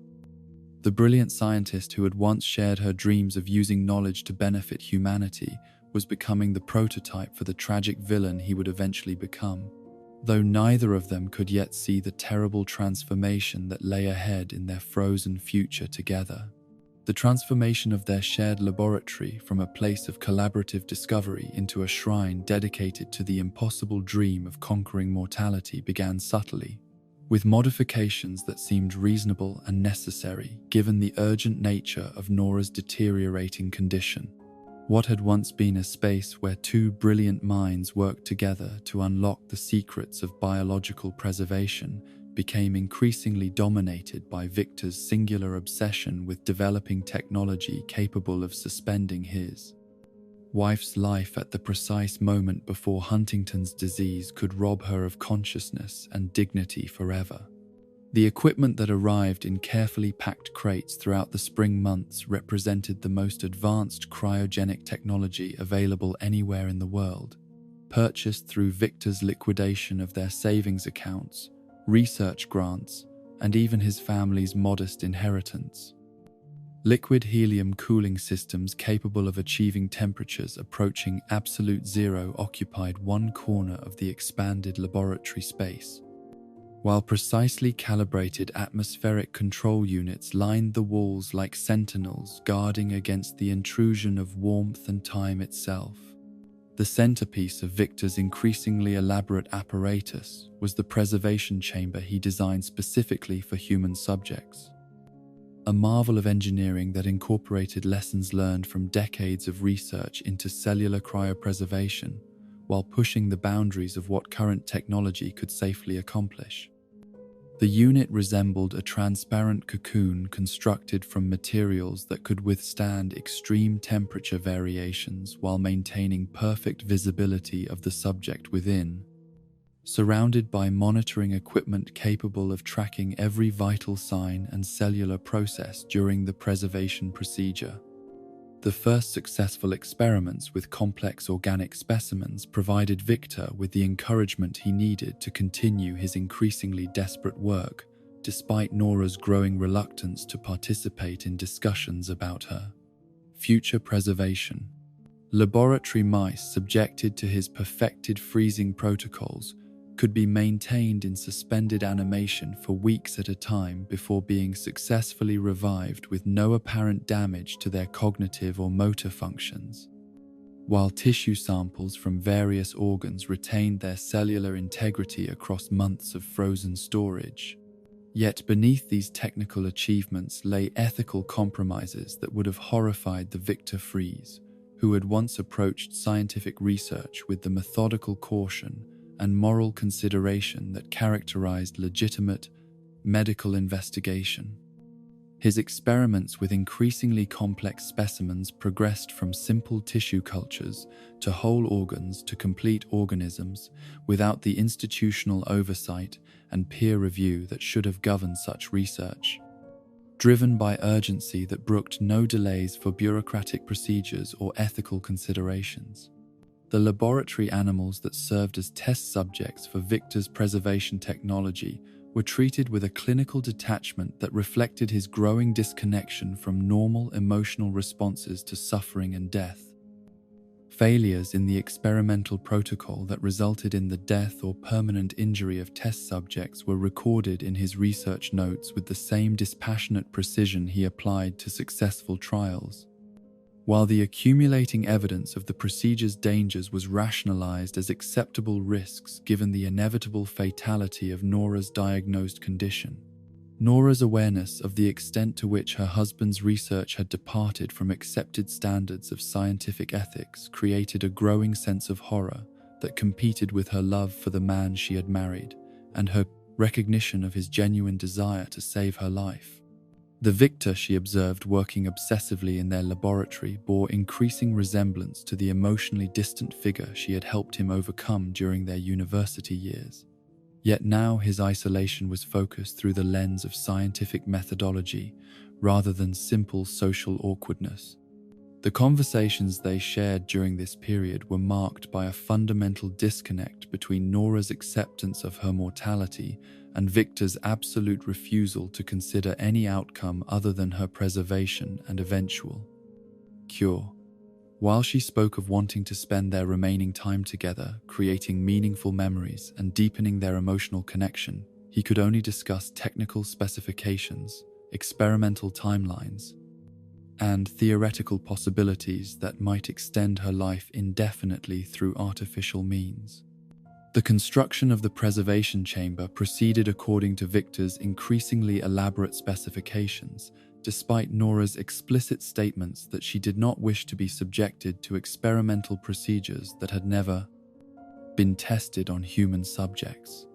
The brilliant scientist who had once shared her dreams of using knowledge to benefit humanity was becoming the prototype for the tragic villain he would eventually become, though neither of them could yet see the terrible transformation that lay ahead in their frozen future together. The transformation of their shared laboratory from a place of collaborative discovery into a shrine dedicated to the impossible dream of conquering mortality began subtly, with modifications that seemed reasonable and necessary given the urgent nature of Nora's deteriorating condition. What had once been a space where two brilliant minds worked together to unlock the secrets of biological preservation became increasingly dominated by Victor's singular obsession with developing technology capable of suspending his wife's life at the precise moment before Huntington's disease could rob her of consciousness and dignity forever. The equipment that arrived in carefully packed crates throughout the spring months represented the most advanced cryogenic technology available anywhere in the world, purchased through Victor's liquidation of their savings accounts, research grants, and even his family's modest inheritance. Liquid helium cooling systems capable of achieving temperatures approaching absolute zero occupied one corner of the expanded laboratory space, while precisely calibrated atmospheric control units lined the walls like sentinels guarding against the intrusion of warmth and time itself. The centerpiece of Victor's increasingly elaborate apparatus was the preservation chamber he designed specifically for human subjects. A marvel of engineering that incorporated lessons learned from decades of research into cellular cryopreservation, while pushing the boundaries of what current technology could safely accomplish. The unit resembled a transparent cocoon constructed from materials that could withstand extreme temperature variations while maintaining perfect visibility of the subject within, surrounded by monitoring equipment capable of tracking every vital sign and cellular process during the preservation procedure. The first successful experiments with complex organic specimens provided Victor with the encouragement he needed to continue his increasingly desperate work, despite Nora's growing reluctance to participate in discussions about her future preservation. Laboratory mice subjected to his perfected freezing protocols could be maintained in suspended animation for weeks at a time before being successfully revived with no apparent damage to their cognitive or motor functions, while tissue samples from various organs retained their cellular integrity across months of frozen storage. Yet beneath these technical achievements lay ethical compromises that would have horrified the Victor Fries, who had once approached scientific research with the methodical caution and moral consideration that characterized legitimate medical investigation. His experiments with increasingly complex specimens progressed from simple tissue cultures to whole organs to complete organisms without the institutional oversight and peer review that should have governed such research. Driven by urgency that brooked no delays for bureaucratic procedures or ethical considerations, the laboratory animals that served as test subjects for Victor's preservation technology were treated with a clinical detachment that reflected his growing disconnection from normal emotional responses to suffering and death. Failures in the experimental protocol that resulted in the death or permanent injury of test subjects were recorded in his research notes with the same dispassionate precision he applied to successful trials, while the accumulating evidence of the procedure's dangers was rationalized as acceptable risks given the inevitable fatality of Nora's diagnosed condition. Nora's awareness of the extent to which her husband's research had departed from accepted standards of scientific ethics created a growing sense of horror that competed with her love for the man she had married and her recognition of his genuine desire to save her life. The Victor she observed working obsessively in their laboratory bore increasing resemblance to the emotionally distant figure she had helped him overcome during their university years. Yet now his isolation was focused through the lens of scientific methodology rather than simple social awkwardness. The conversations they shared during this period were marked by a fundamental disconnect between Nora's acceptance of her mortality and Victor's absolute refusal to consider any outcome other than her preservation and eventual cure. While she spoke of wanting to spend their remaining time together, creating meaningful memories and deepening their emotional connection, he could only discuss technical specifications, experimental timelines, and theoretical possibilities that might extend her life indefinitely through artificial means. The construction of the preservation chamber proceeded according to Victor's increasingly elaborate specifications, despite Nora's explicit statements that she did not wish to be subjected to experimental procedures that had never been tested on human subjects.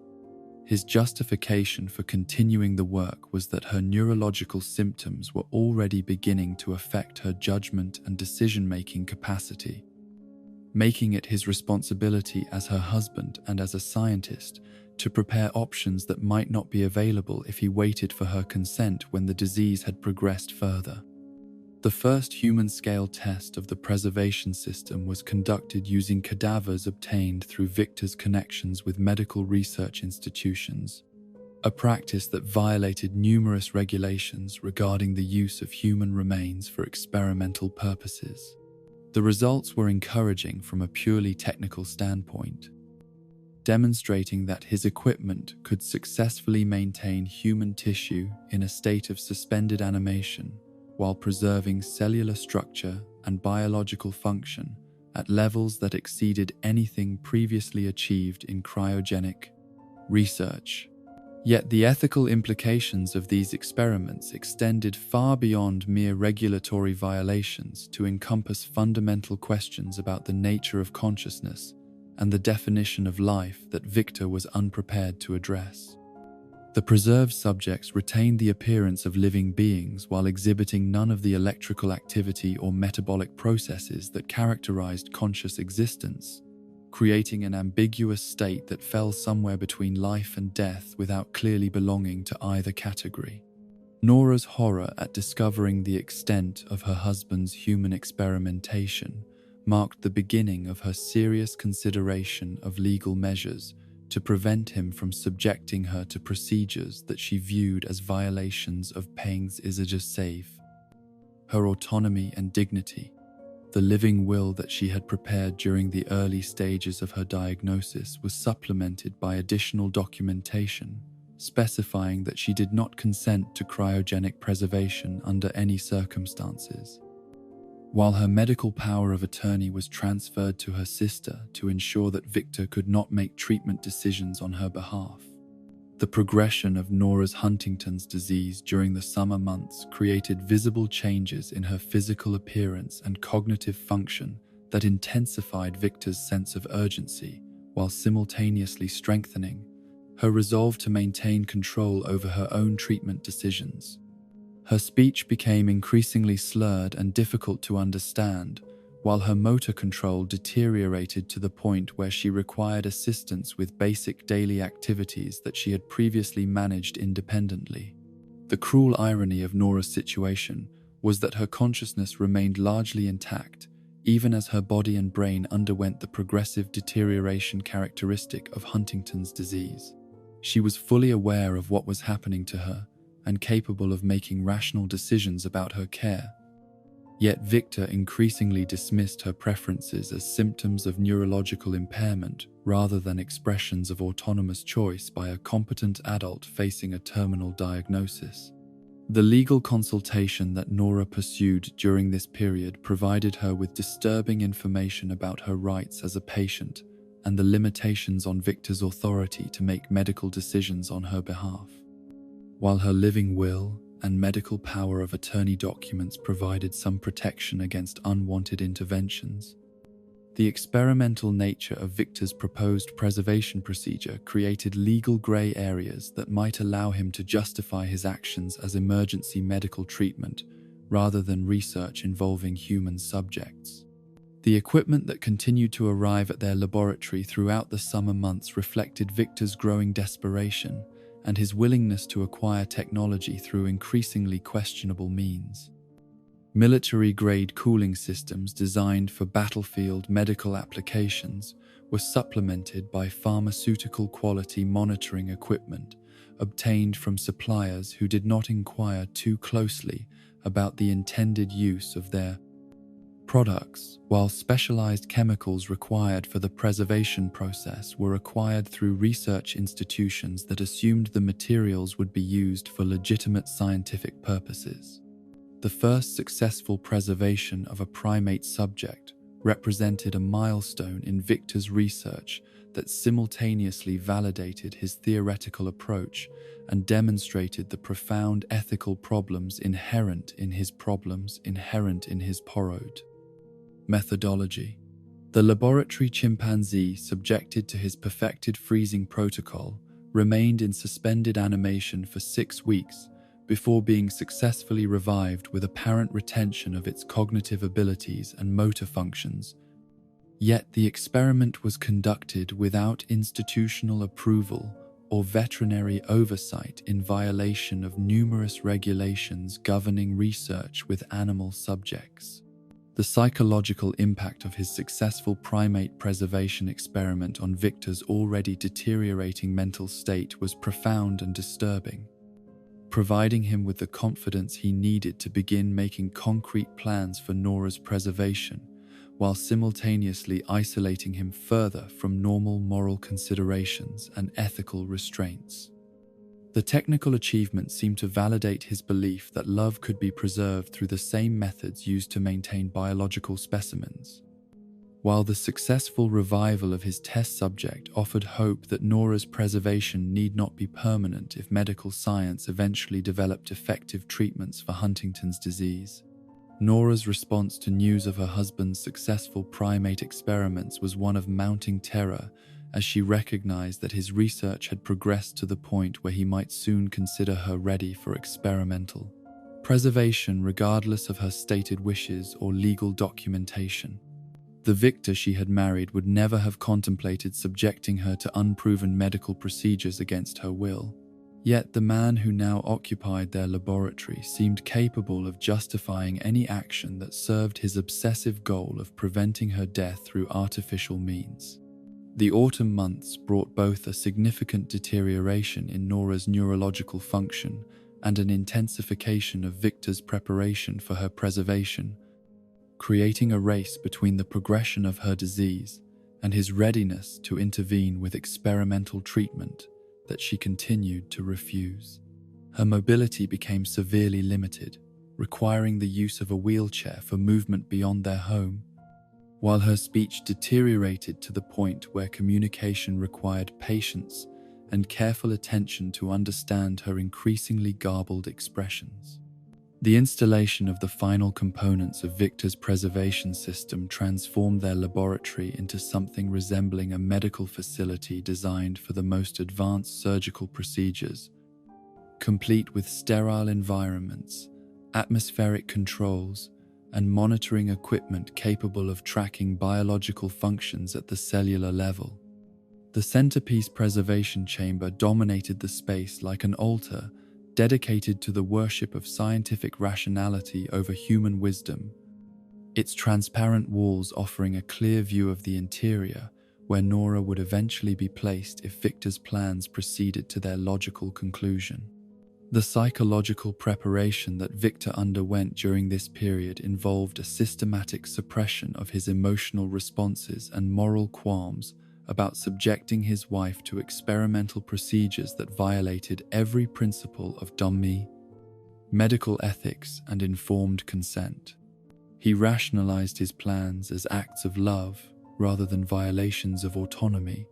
His justification for continuing the work was that her neurological symptoms were already beginning to affect her judgment and decision-making capacity, making it his responsibility as her husband and as a scientist to prepare options that might not be available if he waited for her consent when the disease had progressed further. The first human-scale test of the preservation system was conducted using cadavers obtained through Victor's connections with medical research institutions, a practice that violated numerous regulations regarding the use of human remains for experimental purposes. The results were encouraging from a purely technical standpoint, demonstrating that his equipment could successfully maintain human tissue in a state of suspended animation while preserving cellular structure and biological function at levels that exceeded anything previously achieved in cryogenic research. Yet the ethical implications of these experiments extended far beyond mere regulatory violations to encompass fundamental questions about the nature of consciousness and the definition of life that Victor was unprepared to address. The preserved subjects retained the appearance of living beings while exhibiting none of the electrical activity or metabolic processes that characterized conscious existence, creating an ambiguous state that fell somewhere between life and death without clearly belonging to either category. Nora's horror at discovering the extent of her husband's human experimentation marked the beginning of her serious consideration of legal measures to prevent him from subjecting her to procedures that she viewed as violations of Peng's safe. Her autonomy and dignity, the living will that she had prepared during the early stages of her diagnosis, was supplemented by additional documentation specifying that she did not consent to cryogenic preservation under any circumstances. While her medical power of attorney was transferred to her sister to ensure that Victor could not make treatment decisions on her behalf. The progression of Nora's Huntington's disease during the summer months created visible changes in her physical appearance and cognitive function that intensified Victor's sense of urgency while simultaneously strengthening her resolve to maintain control over her own treatment decisions. Her speech became increasingly slurred and difficult to understand, while her motor control deteriorated to the point where she required assistance with basic daily activities that she had previously managed independently. The cruel irony of Nora's situation was that her consciousness remained largely intact, even as her body and brain underwent the progressive deterioration characteristic of Huntington's disease. She was fully aware of what was happening to her and capable of making rational decisions about her care. Yet Victor increasingly dismissed her preferences as symptoms of neurological impairment rather than expressions of autonomous choice by a competent adult facing a terminal diagnosis. The legal consultation that Nora pursued during this period provided her with disturbing information about her rights as a patient and the limitations on Victor's authority to make medical decisions on her behalf. While her living will and medical power of attorney documents provided some protection against unwanted interventions, the experimental nature of Victor's proposed preservation procedure created legal gray areas that might allow him to justify his actions as emergency medical treatment rather than research involving human subjects. The equipment that continued to arrive at their laboratory throughout the summer months reflected Victor's growing desperation and his willingness to acquire technology through increasingly questionable means. Military-grade cooling systems designed for battlefield medical applications were supplemented by pharmaceutical-quality monitoring equipment obtained from suppliers who did not inquire too closely about the intended use of their products, while specialized chemicals required for the preservation process were acquired through research institutions that assumed the materials would be used for legitimate scientific purposes. The first successful preservation of a primate subject represented a milestone in Victor's research that simultaneously validated his theoretical approach and demonstrated the profound ethical problems inherent in his borrowed methodology. The laboratory chimpanzee, subjected to his perfected freezing protocol, remained in suspended animation for 6 weeks before being successfully revived with apparent retention of its cognitive abilities and motor functions. Yet the experiment was conducted without institutional approval or veterinary oversight, in violation of numerous regulations governing research with animal subjects. The psychological impact of his successful primate preservation experiment on Victor's already deteriorating mental state was profound and disturbing, providing him with the confidence he needed to begin making concrete plans for Nora's preservation, while simultaneously isolating him further from normal moral considerations and ethical restraints. The technical achievement seemed to validate his belief that love could be preserved through the same methods used to maintain biological specimens. While the successful revival of his test subject offered hope that Nora's preservation need not be permanent if medical science eventually developed effective treatments for Huntington's disease, Nora's response to news of her husband's successful primate experiments was one of mounting terror, as she recognized that his research had progressed to the point where he might soon consider her ready for experimental preservation regardless of her stated wishes or legal documentation. The Victor she had married would never have contemplated subjecting her to unproven medical procedures against her will. Yet the man who now occupied their laboratory seemed capable of justifying any action that served his obsessive goal of preventing her death through artificial means. The autumn months brought both a significant deterioration in Nora's neurological function and an intensification of Victor's preparation for her preservation, creating a race between the progression of her disease and his readiness to intervene with experimental treatment that she continued to refuse. Her mobility became severely limited, requiring the use of a wheelchair for movement beyond their home, while her speech deteriorated to the point where communication required patience and careful attention to understand her increasingly garbled expressions. The installation of the final components of Victor's preservation system transformed their laboratory into something resembling a medical facility designed for the most advanced surgical procedures, complete with sterile environments, atmospheric controls, and monitoring equipment capable of tracking biological functions at the cellular level. The centerpiece preservation chamber dominated the space like an altar dedicated to the worship of scientific rationality over human wisdom, its transparent walls offering a clear view of the interior, where Nora would eventually be placed if Victor's plans proceeded to their logical conclusion. The psychological preparation that Victor underwent during this period involved a systematic suppression of his emotional responses and moral qualms about subjecting his wife to experimental procedures that violated every principle of domi, medical ethics, and informed consent. He rationalized his plans as acts of love rather than violations of autonomy,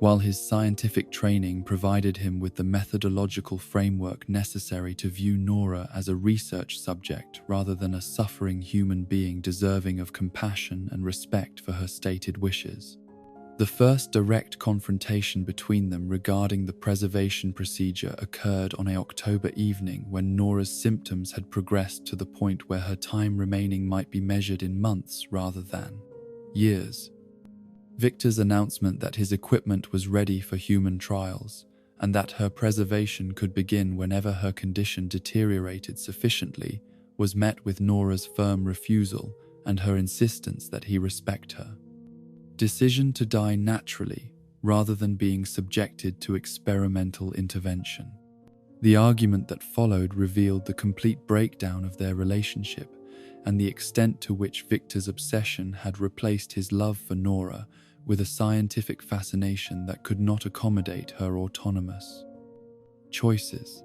While his scientific training provided him with the methodological framework necessary to view Nora as a research subject rather than a suffering human being deserving of compassion and respect for her stated wishes. The first direct confrontation between them regarding the preservation procedure occurred on an October evening when Nora's symptoms had progressed to the point where her time remaining might be measured in months rather than years. Victor's announcement that his equipment was ready for human trials and that her preservation could begin whenever her condition deteriorated sufficiently was met with Nora's firm refusal and her insistence that he respect her decision to die naturally rather than being subjected to experimental intervention. The argument that followed revealed the complete breakdown of their relationship and the extent to which Victor's obsession had replaced his love for Nora with a scientific fascination that could not accommodate her autonomous choices.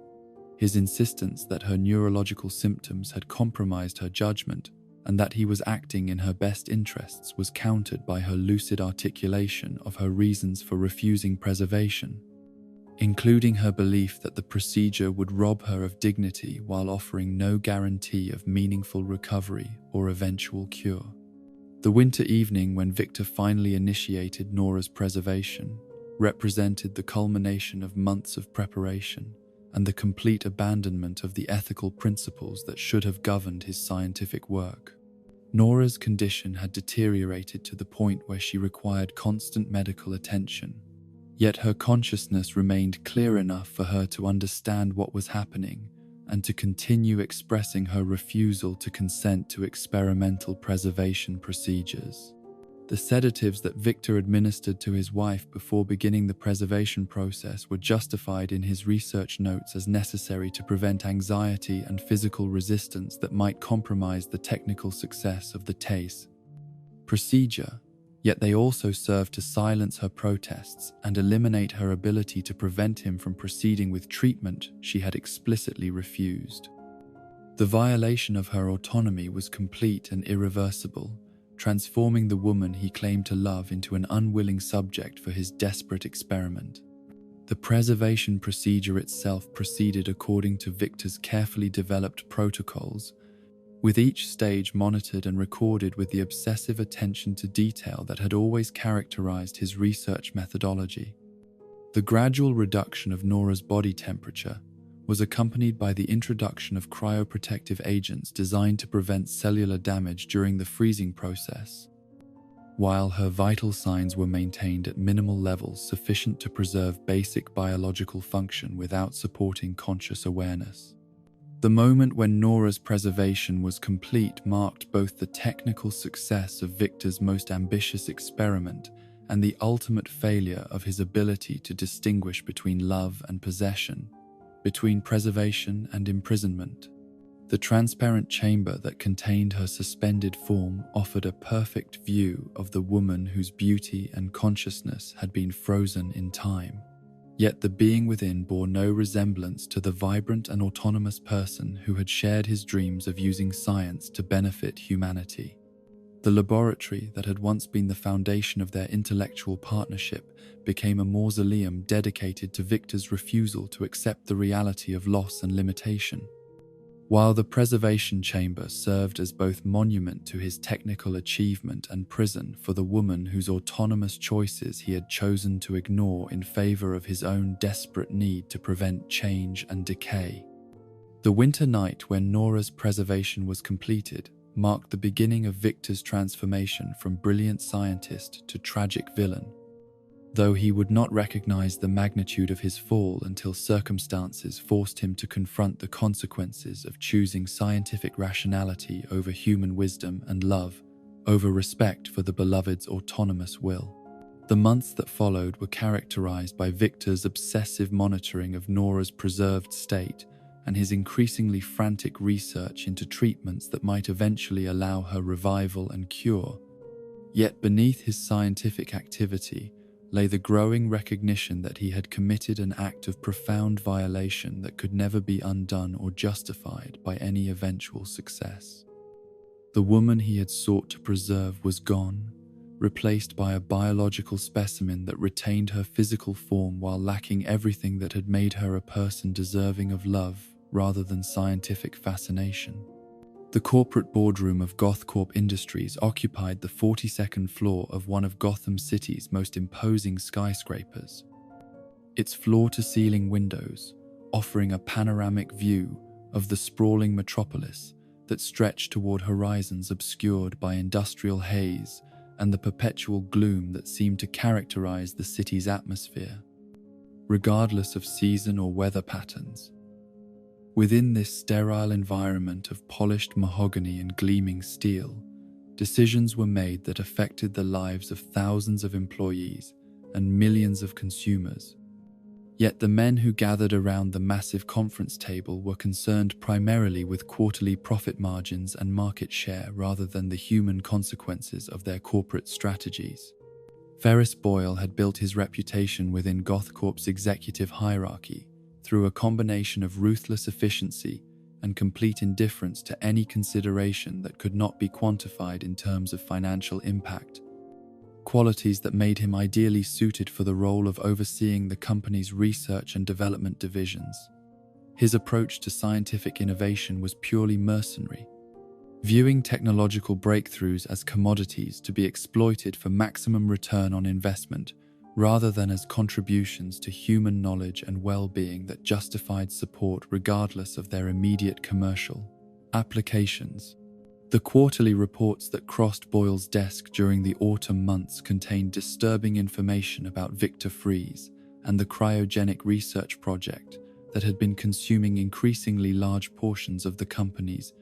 His insistence that her neurological symptoms had compromised her judgment and that he was acting in her best interests was countered by her lucid articulation of her reasons for refusing preservation, including her belief that the procedure would rob her of dignity while offering no guarantee of meaningful recovery or eventual cure. The winter evening when Victor finally initiated Nora's preservation represented the culmination of months of preparation and the complete abandonment of the ethical principles that should have governed his scientific work. Nora's condition had deteriorated to the point where she required constant medical attention, yet her consciousness remained clear enough for her to understand what was happening and to continue expressing her refusal to consent to experimental preservation procedures. The sedatives that Victor administered to his wife before beginning the preservation process were justified in his research notes as necessary to prevent anxiety and physical resistance that might compromise the technical success of the TACE procedure, yet they also served to silence her protests and eliminate her ability to prevent him from proceeding with treatment she had explicitly refused. The violation of her autonomy was complete and irreversible, transforming the woman he claimed to love into an unwilling subject for his desperate experiment. The preservation procedure itself proceeded according to Victor's carefully developed protocols, with each stage monitored and recorded with the obsessive attention to detail that had always characterized his research methodology. The gradual reduction of Nora's body temperature was accompanied by the introduction of cryoprotective agents designed to prevent cellular damage during the freezing process, while her vital signs were maintained at minimal levels sufficient to preserve basic biological function without supporting conscious awareness. The moment when Nora's preservation was complete marked both the technical success of Victor's most ambitious experiment and the ultimate failure of his ability to distinguish between love and possession, between preservation and imprisonment. The transparent chamber that contained her suspended form offered a perfect view of the woman whose beauty and consciousness had been frozen in time. Yet the being within bore no resemblance to the vibrant and autonomous person who had shared his dreams of using science to benefit humanity. The laboratory that had once been the foundation of their intellectual partnership became a mausoleum dedicated to Victor's refusal to accept the reality of loss and limitation. While the preservation chamber served as both monument to his technical achievement and prison for the woman whose autonomous choices he had chosen to ignore in favor of his own desperate need to prevent change and decay. The winter night when Nora's preservation was completed marked the beginning of Victor's transformation from brilliant scientist to tragic villain, though he would not recognize the magnitude of his fall until circumstances forced him to confront the consequences of choosing scientific rationality over human wisdom and love over respect for the beloved's autonomous will. The months that followed were characterized by Victor's obsessive monitoring of Nora's preserved state and his increasingly frantic research into treatments that might eventually allow her revival and cure. Yet beneath his scientific activity lay the growing recognition that he had committed an act of profound violation that could never be undone or justified by any eventual success. The woman he had sought to preserve was gone, replaced by a biological specimen that retained her physical form while lacking everything that had made her a person deserving of love rather than scientific fascination. The corporate boardroom of Gothcorp Industries occupied the 42nd floor of one of Gotham City's most imposing skyscrapers. Its floor-to-ceiling windows, offering a panoramic view of the sprawling metropolis that stretched toward horizons obscured by industrial haze and the perpetual gloom that seemed to characterize the city's atmosphere, regardless of season or weather patterns. Within this sterile environment of polished mahogany and gleaming steel, decisions were made that affected the lives of thousands of employees and millions of consumers. Yet the men who gathered around the massive conference table were concerned primarily with quarterly profit margins and market share rather than the human consequences of their corporate strategies. Ferris Boyle had built his reputation within Gothcorp's executive hierarchy through a combination of ruthless efficiency and complete indifference to any consideration that could not be quantified in terms of financial impact, qualities that made him ideally suited for the role of overseeing the company's research and development divisions. His approach to scientific innovation was purely mercenary, viewing technological breakthroughs as commodities to be exploited for maximum return on investment, rather than as contributions to human knowledge and well-being that justified support regardless of their immediate commercial applications. The quarterly reports that crossed Boyle's desk during the autumn months contained disturbing information about Victor Freeze and the cryogenic research project that had been consuming increasingly large portions of the company's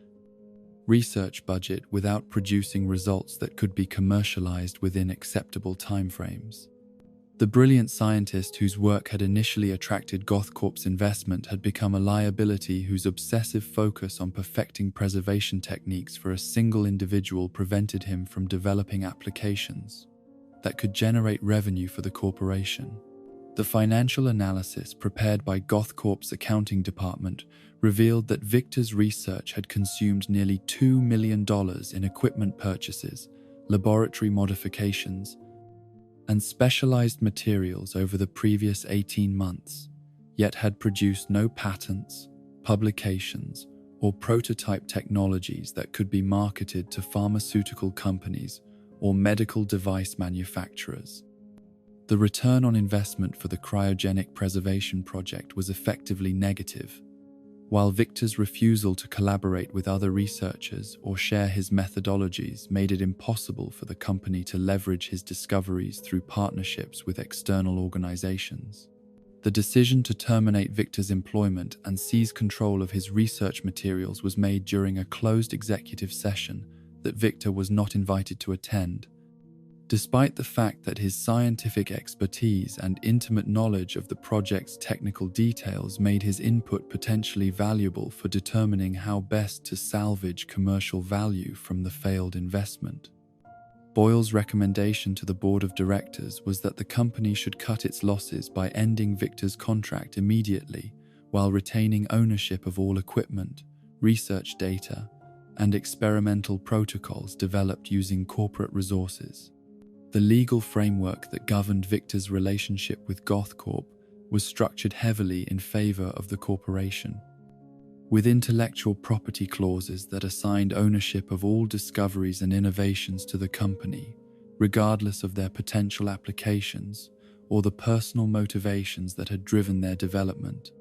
research budget without producing results that could be commercialized within acceptable timeframes. The brilliant scientist whose work had initially attracted Gothcorp's investment had become a liability whose obsessive focus on perfecting preservation techniques for a single individual prevented him from developing applications that could generate revenue for the corporation. The financial analysis prepared by Gothcorp's accounting department revealed that Victor's research had consumed nearly $2 million in equipment purchases, laboratory modifications, and specialized materials over the previous 18 months, yet had produced no patents, publications, or prototype technologies that could be marketed to pharmaceutical companies or medical device manufacturers. The return on investment for the cryogenic preservation project was effectively negative, while Victor's refusal to collaborate with other researchers or share his methodologies made it impossible for the company to leverage his discoveries through partnerships with external organizations. The decision to terminate Victor's employment and seize control of his research materials was made during a closed executive session that Victor was not invited to attend. Despite the fact that his scientific expertise and intimate knowledge of the project's technical details made his input potentially valuable for determining how best to salvage commercial value from the failed investment. Boyle's recommendation to the board of directors was that the company should cut its losses by ending Victor's contract immediately while retaining ownership of all equipment, research data, and experimental protocols developed using corporate resources. The legal framework that governed Victor's relationship with Gothcorp was structured heavily in favor of the corporation, with intellectual property clauses that assigned ownership of all discoveries and innovations to the company, regardless of their potential applications or the personal motivations that had driven their development.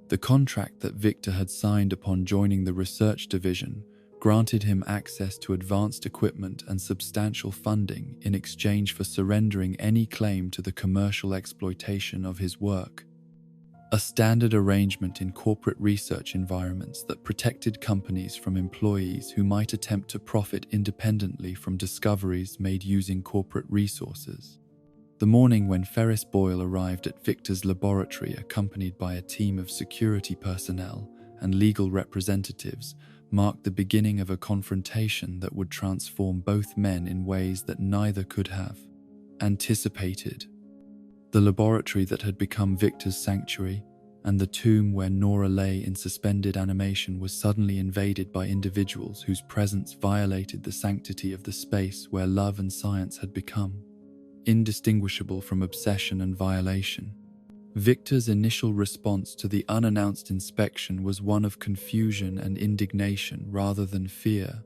The contract that Victor had signed upon joining the research division granted him access to advanced equipment and substantial funding in exchange for surrendering any claim to the commercial exploitation of his work. A standard arrangement in corporate research environments that protected companies from employees who might attempt to profit independently from discoveries made using corporate resources. The morning when Ferris Boyle arrived at Victor's laboratory accompanied by a team of security personnel and legal representatives marked the beginning of a confrontation that would transform both men in ways that neither could have anticipated. The laboratory that had become Victor's sanctuary, and the tomb where Nora lay in suspended animation was suddenly invaded by individuals whose presence violated the sanctity of the space where love and science had become indistinguishable from obsession and violation. Victor's initial response to the unannounced inspection was one of confusion and indignation rather than fear,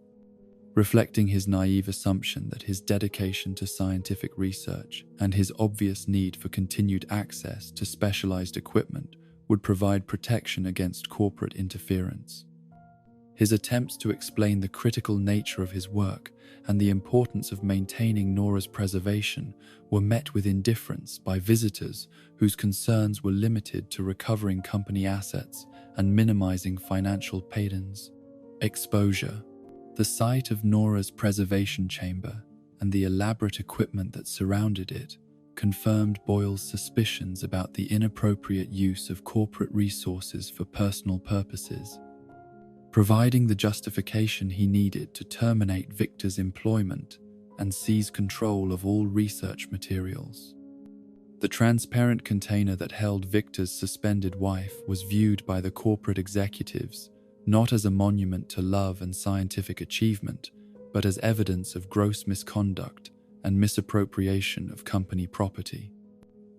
reflecting his naive assumption that his dedication to scientific research and his obvious need for continued access to specialized equipment would provide protection against corporate interference. His attempts to explain the critical nature of his work and the importance of maintaining Nora's preservation were met with indifference by visitors whose concerns were limited to recovering company assets and minimizing financial paydowns. Exposure. The sight of Nora's preservation chamber and the elaborate equipment that surrounded it confirmed Boyle's suspicions about the inappropriate use of corporate resources for personal purposes, providing the justification he needed to terminate Victor's employment and seize control of all research materials. The transparent container that held Victor's suspended wife was viewed by the corporate executives not as a monument to love and scientific achievement, but as evidence of gross misconduct and misappropriation of company property.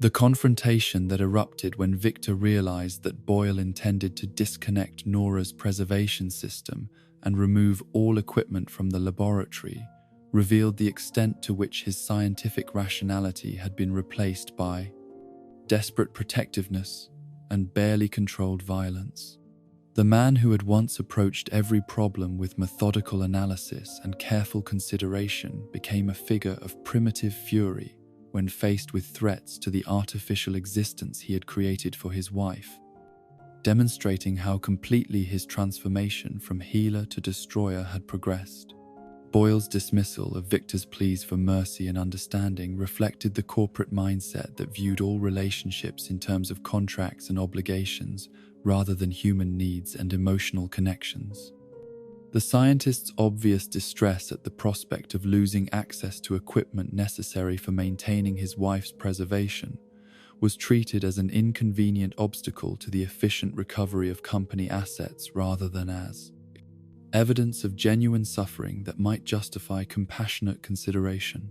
The confrontation that erupted when Victor realized that Boyle intended to disconnect Nora's preservation system and remove all equipment from the laboratory revealed the extent to which his scientific rationality had been replaced by desperate protectiveness and barely controlled violence. The man who had once approached every problem with methodical analysis and careful consideration became a figure of primitive fury when faced with threats to the artificial existence he had created for his wife, demonstrating how completely his transformation from healer to destroyer had progressed. Boyle's dismissal of Victor's pleas for mercy and understanding reflected the corporate mindset that viewed all relationships in terms of contracts and obligations rather than human needs and emotional connections. The scientist's obvious distress at the prospect of losing access to equipment necessary for maintaining his wife's preservation was treated as an inconvenient obstacle to the efficient recovery of company assets rather than as evidence of genuine suffering that might justify compassionate consideration.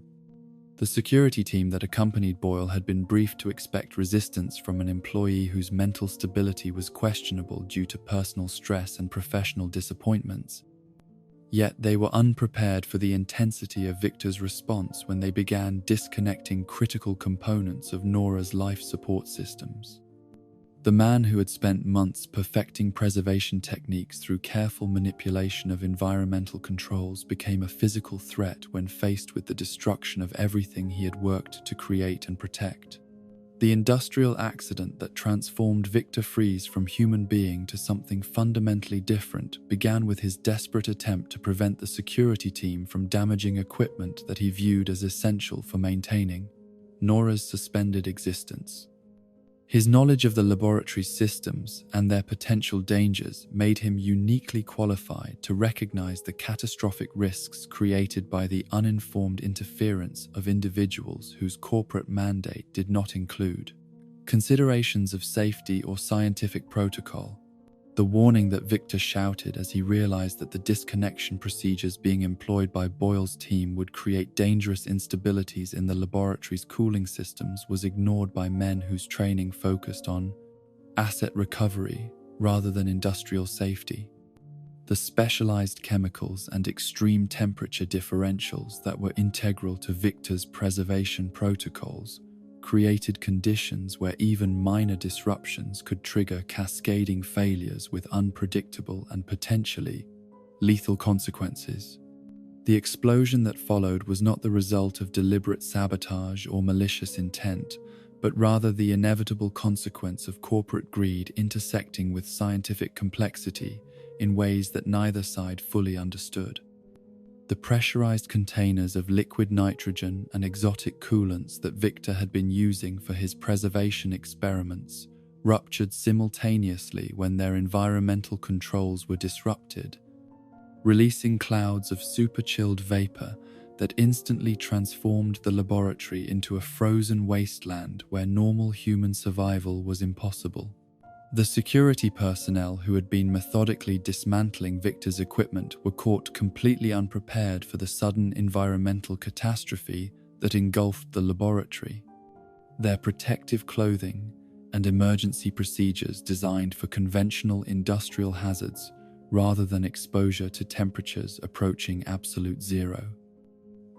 The security team that accompanied Boyle had been briefed to expect resistance from an employee whose mental stability was questionable due to personal stress and professional disappointments. Yet they were unprepared for the intensity of Victor's response when they began disconnecting critical components of Nora's life support systems. The man who had spent months perfecting preservation techniques through careful manipulation of environmental controls became a physical threat when faced with the destruction of everything he had worked to create and protect. The industrial accident that transformed Victor Fries from human being to something fundamentally different began with his desperate attempt to prevent the security team from damaging equipment that he viewed as essential for maintaining Nora's suspended existence. His knowledge of the laboratory's systems and their potential dangers made him uniquely qualified to recognize the catastrophic risks created by the uninformed interference of individuals whose corporate mandate did not include considerations of safety or scientific protocol. The warning that Victor shouted as he realized that the disconnection procedures being employed by Boyle's team would create dangerous instabilities in the laboratory's cooling systems was ignored by men whose training focused on asset recovery rather than industrial safety. The specialized chemicals and extreme temperature differentials that were integral to Victor's preservation protocols created conditions where even minor disruptions could trigger cascading failures with unpredictable and potentially lethal consequences. The explosion that followed was not the result of deliberate sabotage or malicious intent, but rather the inevitable consequence of corporate greed intersecting with scientific complexity in ways that neither side fully understood. The pressurized containers of liquid nitrogen and exotic coolants that Victor had been using for his preservation experiments ruptured simultaneously when their environmental controls were disrupted, releasing clouds of super-chilled vapor that instantly transformed the laboratory into a frozen wasteland where normal human survival was impossible. The security personnel who had been methodically dismantling Victor's equipment were caught completely unprepared for the sudden environmental catastrophe that engulfed the laboratory. Their protective clothing and emergency procedures designed for conventional industrial hazards rather than exposure to temperatures approaching absolute zero.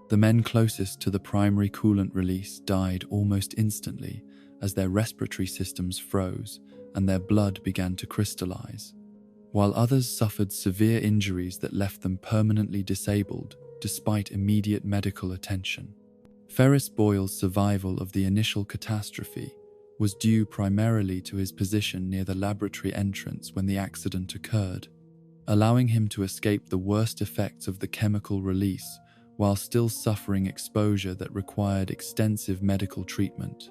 The men closest to the primary coolant release died almost instantly as their respiratory systems froze and their blood began to crystallize, while others suffered severe injuries that left them permanently disabled despite immediate medical attention. Ferris Boyle's survival of the initial catastrophe was due primarily to his position near the laboratory entrance when the accident occurred, allowing him to escape the worst effects of the chemical release while still suffering exposure that required extensive medical treatment.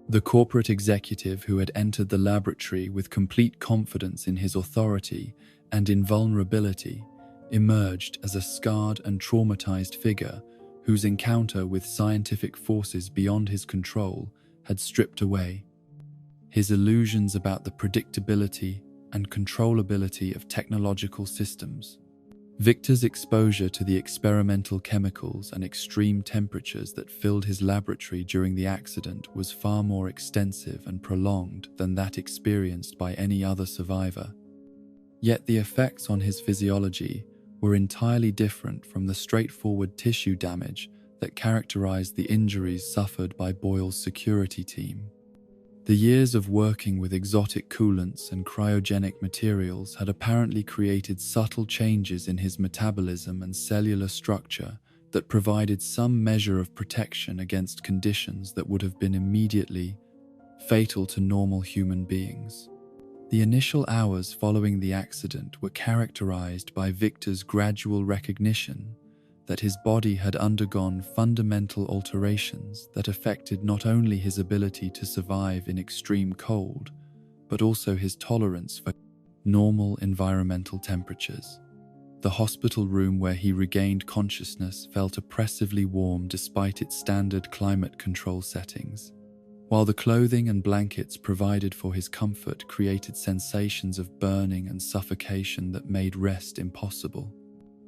The corporate executive who had entered the laboratory with complete confidence in his authority and invulnerability emerged as a scarred and traumatized figure whose encounter with scientific forces beyond his control had stripped away his illusions about the predictability and controllability of technological systems. Victor's exposure to the experimental chemicals and extreme temperatures that filled his laboratory during the accident was far more extensive and prolonged than that experienced by any other survivor. Yet the effects on his physiology were entirely different from the straightforward tissue damage that characterized the injuries suffered by Boyle's security team. The years of working with exotic coolants and cryogenic materials had apparently created subtle changes in his metabolism and cellular structure that provided some measure of protection against conditions that would have been immediately fatal to normal human beings. The initial hours following the accident were characterized by Victor's gradual recognition that his body had undergone fundamental alterations that affected not only his ability to survive in extreme cold, but also his tolerance for normal environmental temperatures. The hospital room where he regained consciousness felt oppressively warm despite its standard climate control settings, while the clothing and blankets provided for his comfort created sensations of burning and suffocation that made rest impossible.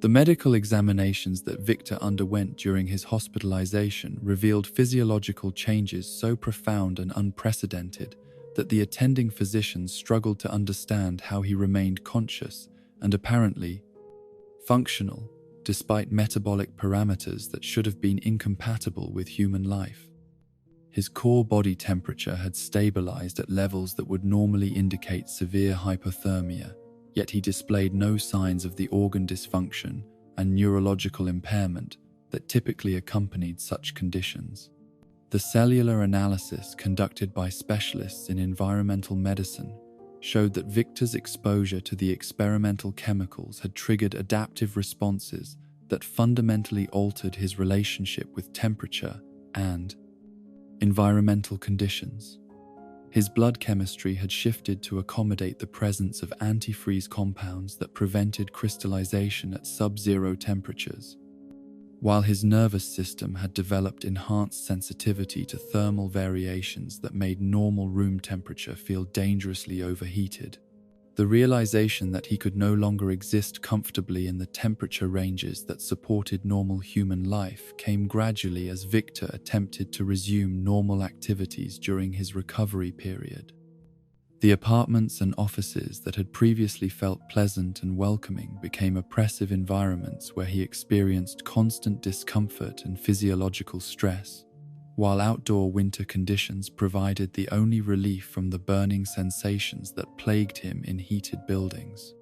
The medical examinations that Victor underwent during his hospitalization revealed physiological changes so profound and unprecedented that the attending physicians struggled to understand how he remained conscious and apparently functional, despite metabolic parameters that should have been incompatible with human life. His core body temperature had stabilized at levels that would normally indicate severe hypothermia, yet he displayed no signs of the organ dysfunction and neurological impairment that typically accompanied such conditions. The cellular analysis conducted by specialists in environmental medicine showed that Victor's exposure to the experimental chemicals had triggered adaptive responses that fundamentally altered his relationship with temperature and environmental conditions. His blood chemistry had shifted to accommodate the presence of antifreeze compounds that prevented crystallization at sub-zero temperatures, while his nervous system had developed enhanced sensitivity to thermal variations that made normal room temperature feel dangerously overheated. The realization that he could no longer exist comfortably in the temperature ranges that supported normal human life came gradually as Victor attempted to resume normal activities during his recovery period. The apartments and offices that had previously felt pleasant and welcoming became oppressive environments where he experienced constant discomfort and physiological stress, while outdoor winter conditions provided the only relief from the burning sensations that plagued him in heated buildings.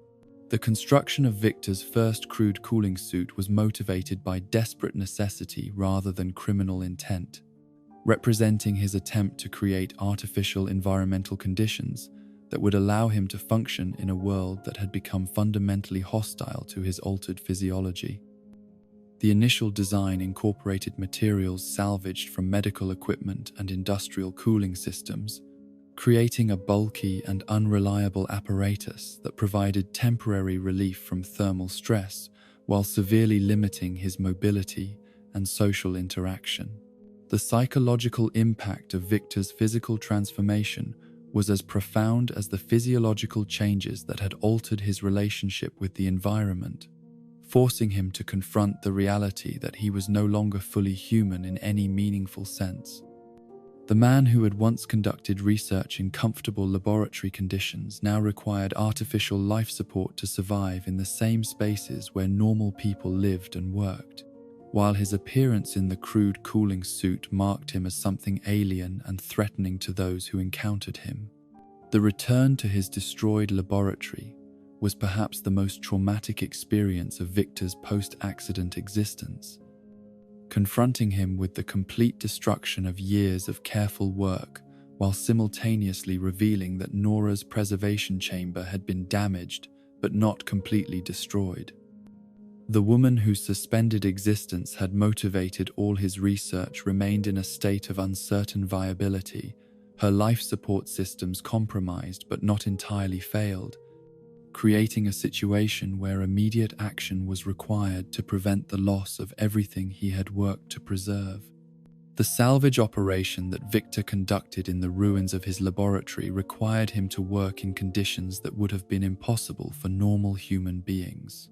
The construction of Victor's first crude cooling suit was motivated by desperate necessity rather than criminal intent, representing his attempt to create artificial environmental conditions that would allow him to function in a world that had become fundamentally hostile to his altered physiology. The initial design incorporated materials salvaged from medical equipment and industrial cooling systems, creating a bulky and unreliable apparatus that provided temporary relief from thermal stress while severely limiting his mobility and social interaction. The psychological impact of Victor's physical transformation was as profound as the physiological changes that had altered his relationship with the environment, forcing him to confront the reality that he was no longer fully human in any meaningful sense. The man who had once conducted research in comfortable laboratory conditions now required artificial life support to survive in the same spaces where normal people lived and worked, while his appearance in the crude cooling suit marked him as something alien and threatening to those who encountered him. The return to his destroyed laboratory was perhaps the most traumatic experience of Victor's post-accident existence, confronting him with the complete destruction of years of careful work while simultaneously revealing that Nora's preservation chamber had been damaged but not completely destroyed. The woman whose suspended existence had motivated all his research remained in a state of uncertain viability, her life support systems compromised but not entirely failed, creating a situation where immediate action was required to prevent the loss of everything he had worked to preserve. The salvage operation that Victor conducted in the ruins of his laboratory required him to work in conditions that would have been impossible for normal human beings.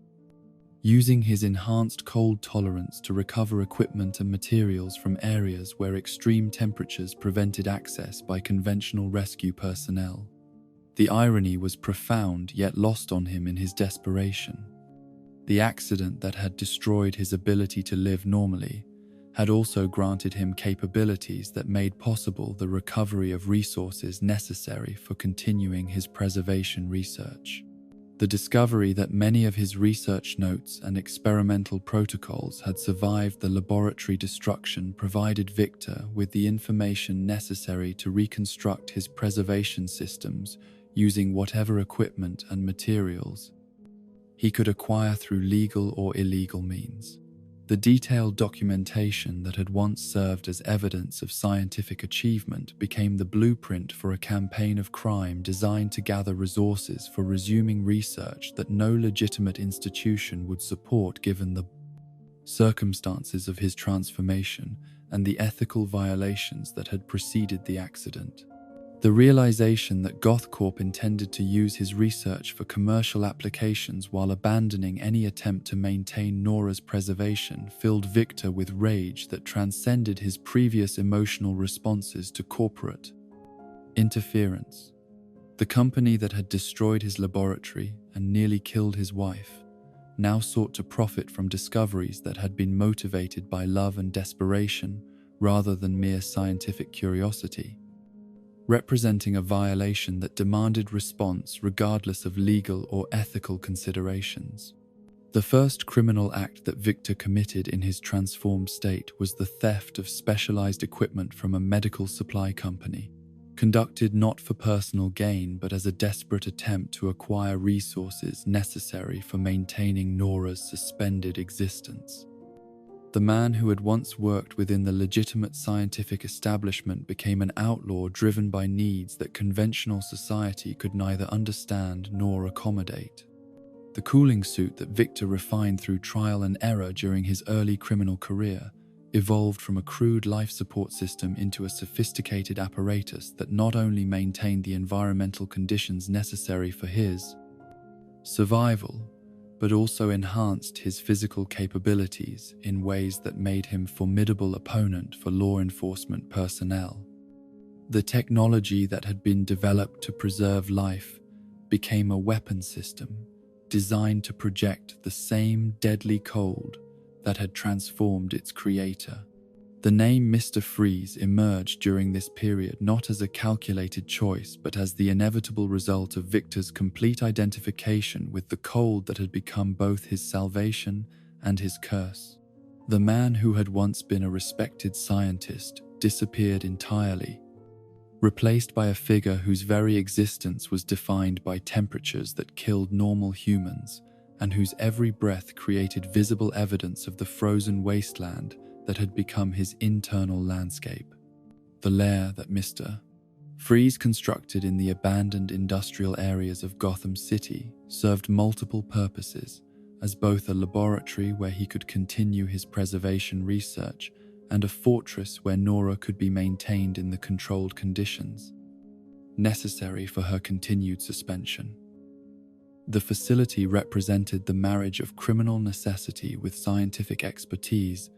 Using his enhanced cold tolerance to recover equipment and materials from areas where extreme temperatures prevented access by conventional rescue personnel. The irony was profound yet lost on him in his desperation. The accident that had destroyed his ability to live normally had also granted him capabilities that made possible the recovery of resources necessary for continuing his preservation research. The discovery that many of his research notes and experimental protocols had survived the laboratory destruction provided Victor with the information necessary to reconstruct his preservation systems using whatever equipment and materials he could acquire through legal or illegal means. The detailed documentation that had once served as evidence of scientific achievement became the blueprint for a campaign of crime designed to gather resources for resuming research that no legitimate institution would support given the circumstances of his transformation and the ethical violations that had preceded the accident. The realization that GothCorp intended to use his research for commercial applications while abandoning any attempt to maintain Nora's preservation filled Victor with rage that transcended his previous emotional responses to corporate interference. The company that had destroyed his laboratory and nearly killed his wife now sought to profit from discoveries that had been motivated by love and desperation rather than mere scientific curiosity, representing a violation that demanded response regardless of legal or ethical considerations. The first criminal act that Victor committed in his transformed state was the theft of specialized equipment from a medical supply company, conducted not for personal gain but as a desperate attempt to acquire resources necessary for maintaining Nora's suspended existence. The man who had once worked within the legitimate scientific establishment became an outlaw driven by needs that conventional society could neither understand nor accommodate. The cooling suit that Victor refined through trial and error during his early criminal career evolved from a crude life support system into a sophisticated apparatus that not only maintained the environmental conditions necessary for his survival, but also enhanced his physical capabilities in ways that made him a formidable opponent for law enforcement personnel. The technology that had been developed to preserve life became a weapon system designed to project the same deadly cold that had transformed its creator. The name Mr. Freeze emerged during this period not as a calculated choice but as the inevitable result of Victor's complete identification with the cold that had become both his salvation and his curse. The man who had once been a respected scientist disappeared entirely, replaced by a figure whose very existence was defined by temperatures that killed normal humans and whose every breath created visible evidence of the frozen wasteland that had become his internal landscape. The lair that Mr. Freeze constructed in the abandoned industrial areas of Gotham City served multiple purposes as both a laboratory where he could continue his preservation research and a fortress where Nora could be maintained in the controlled conditions necessary for her continued suspension. The facility represented the marriage of criminal necessity with scientific expertise,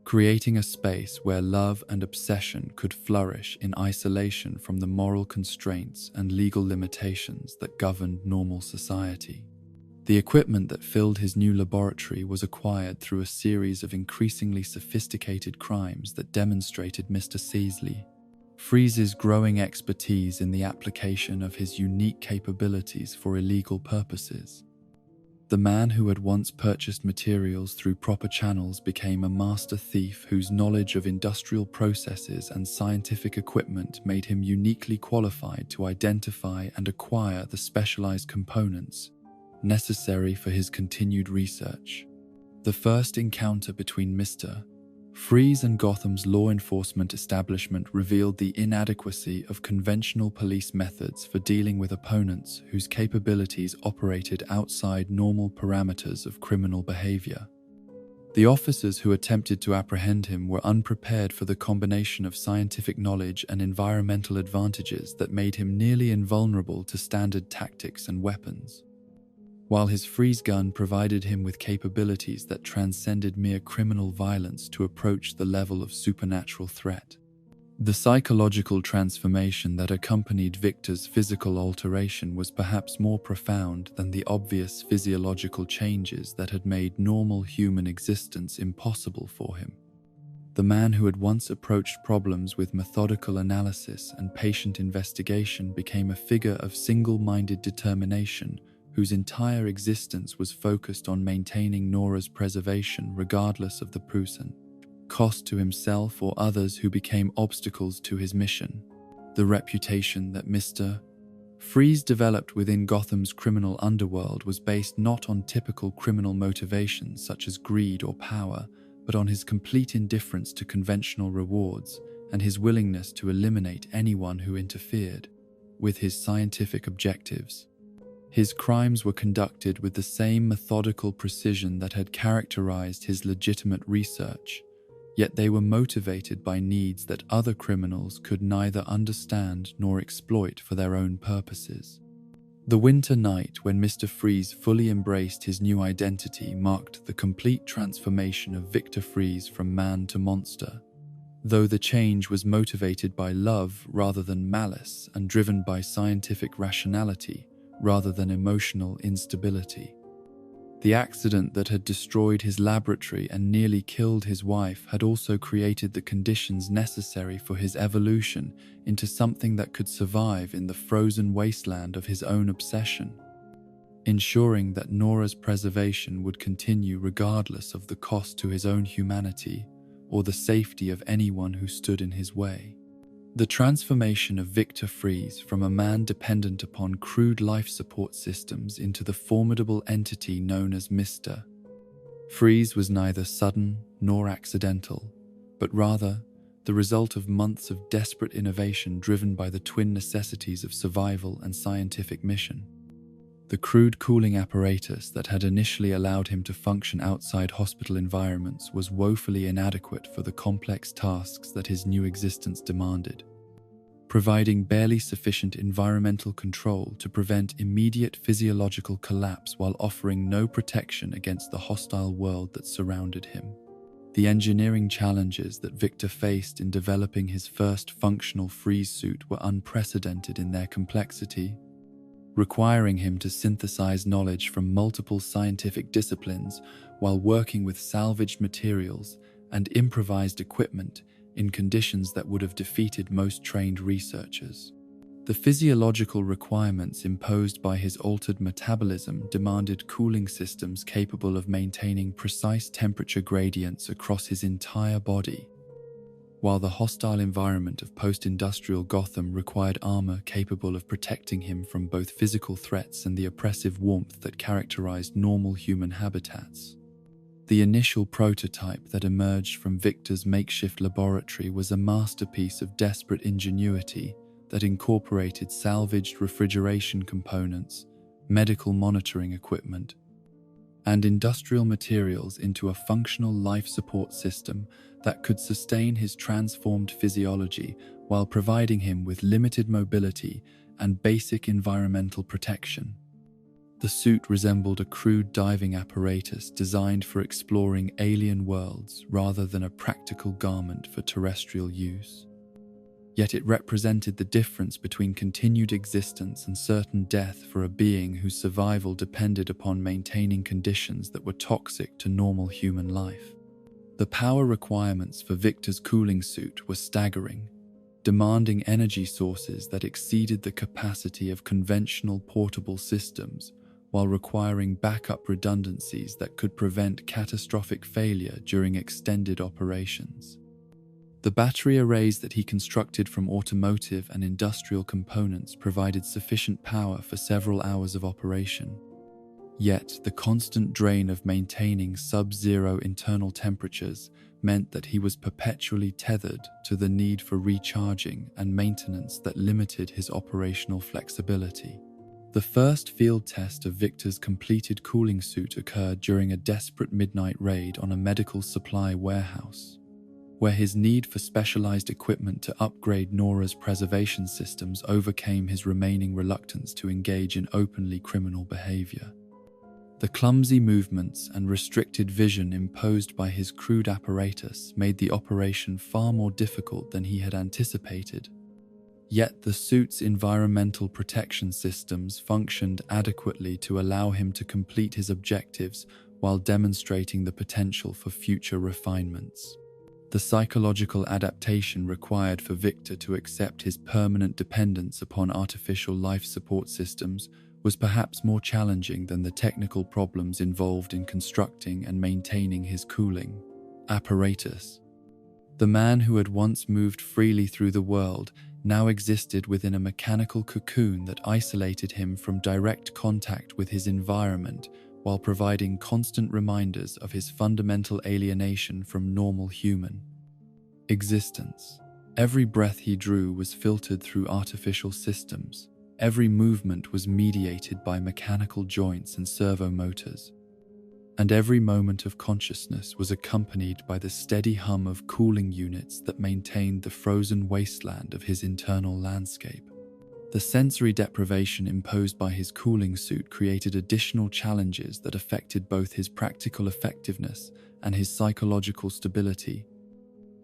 creating a space where love and obsession could flourish in isolation from the moral constraints and legal limitations that governed normal society. The equipment that filled his new laboratory was acquired through a series of increasingly sophisticated crimes that demonstrated Mr. Freeze's growing expertise in the application of his unique capabilities for illegal purposes. The man who had once purchased materials through proper channels became a master thief whose knowledge of industrial processes and scientific equipment made him uniquely qualified to identify and acquire the specialized components necessary for his continued research. The first encounter between Mr. Freeze and Gotham's law enforcement establishment revealed the inadequacy of conventional police methods for dealing with opponents whose capabilities operated outside normal parameters of criminal behavior. The officers who attempted to apprehend him were unprepared for the combination of scientific knowledge and environmental advantages that made him nearly invulnerable to standard tactics and weapons. While his freeze gun provided him with capabilities that transcended mere criminal violence to approach the level of supernatural threat. The psychological transformation that accompanied Victor's physical alteration was perhaps more profound than the obvious physiological changes that had made normal human existence impossible for him. The man who had once approached problems with methodical analysis and patient investigation became a figure of single-minded determination whose entire existence was focused on maintaining Nora's preservation regardless of the present cost to himself or others who became obstacles to his mission. The reputation that Mr. Freeze developed within Gotham's criminal underworld was based not on typical criminal motivations such as greed or power, but on his complete indifference to conventional rewards and his willingness to eliminate anyone who interfered with his scientific objectives. His crimes were conducted with the same methodical precision that had characterized his legitimate research, yet they were motivated by needs that other criminals could neither understand nor exploit for their own purposes. The winter night when Mr. Freeze fully embraced his new identity marked the complete transformation of Victor Freeze from man to monster. Though the change was motivated by love rather than malice and driven by scientific rationality, rather than emotional instability. The accident that had destroyed his laboratory and nearly killed his wife had also created the conditions necessary for his evolution into something that could survive in the frozen wasteland of his own obsession, ensuring that Nora's preservation would continue regardless of the cost to his own humanity or the safety of anyone who stood in his way. The transformation of Victor Freeze from a man dependent upon crude life support systems into the formidable entity known as Mr. Freeze was neither sudden nor accidental, but rather the result of months of desperate innovation driven by the twin necessities of survival and scientific mission. The crude cooling apparatus that had initially allowed him to function outside hospital environments was woefully inadequate for the complex tasks that his new existence demanded, providing barely sufficient environmental control to prevent immediate physiological collapse while offering no protection against the hostile world that surrounded him. The engineering challenges that Victor faced in developing his first functional freeze suit were unprecedented in their complexity, requiring him to synthesize knowledge from multiple scientific disciplines while working with salvaged materials and improvised equipment in conditions that would have defeated most trained researchers. The physiological requirements imposed by his altered metabolism demanded cooling systems capable of maintaining precise temperature gradients across his entire body, while the hostile environment of post-industrial Gotham required armor capable of protecting him from both physical threats and the oppressive warmth that characterized normal human habitats. The initial prototype that emerged from Victor's makeshift laboratory was a masterpiece of desperate ingenuity that incorporated salvaged refrigeration components, medical monitoring equipment, and industrial materials into a functional life support system that could sustain his transformed physiology while providing him with limited mobility and basic environmental protection. The suit resembled a crude diving apparatus designed for exploring alien worlds rather than a practical garment for terrestrial use. Yet it represented the difference between continued existence and certain death for a being whose survival depended upon maintaining conditions that were toxic to normal human life. The power requirements for Victor's cooling suit were staggering, demanding energy sources that exceeded the capacity of conventional portable systems, while requiring backup redundancies that could prevent catastrophic failure during extended operations. The battery arrays that he constructed from automotive and industrial components provided sufficient power for several hours of operation. Yet, the constant drain of maintaining sub-zero internal temperatures meant that he was perpetually tethered to the need for recharging and maintenance that limited his operational flexibility. The first field test of Victor's completed cooling suit occurred during a desperate midnight raid on a medical supply warehouse, where his need for specialized equipment to upgrade Nora's preservation systems overcame his remaining reluctance to engage in openly criminal behavior. The clumsy movements and restricted vision imposed by his crude apparatus made the operation far more difficult than he had anticipated. Yet the suit's environmental protection systems functioned adequately to allow him to complete his objectives while demonstrating the potential for future refinements. The psychological adaptation required for Victor to accept his permanent dependence upon artificial life support systems was perhaps more challenging than the technical problems involved in constructing and maintaining his cooling apparatus. The man who had once moved freely through the world now existed within a mechanical cocoon that isolated him from direct contact with his environment while providing constant reminders of his fundamental alienation from normal human existence. Every breath he drew was filtered through artificial systems. Every movement was mediated by mechanical joints and servo motors. And every moment of consciousness was accompanied by the steady hum of cooling units that maintained the frozen wasteland of his internal landscape. The sensory deprivation imposed by his cooling suit created additional challenges that affected both his practical effectiveness and his psychological stability,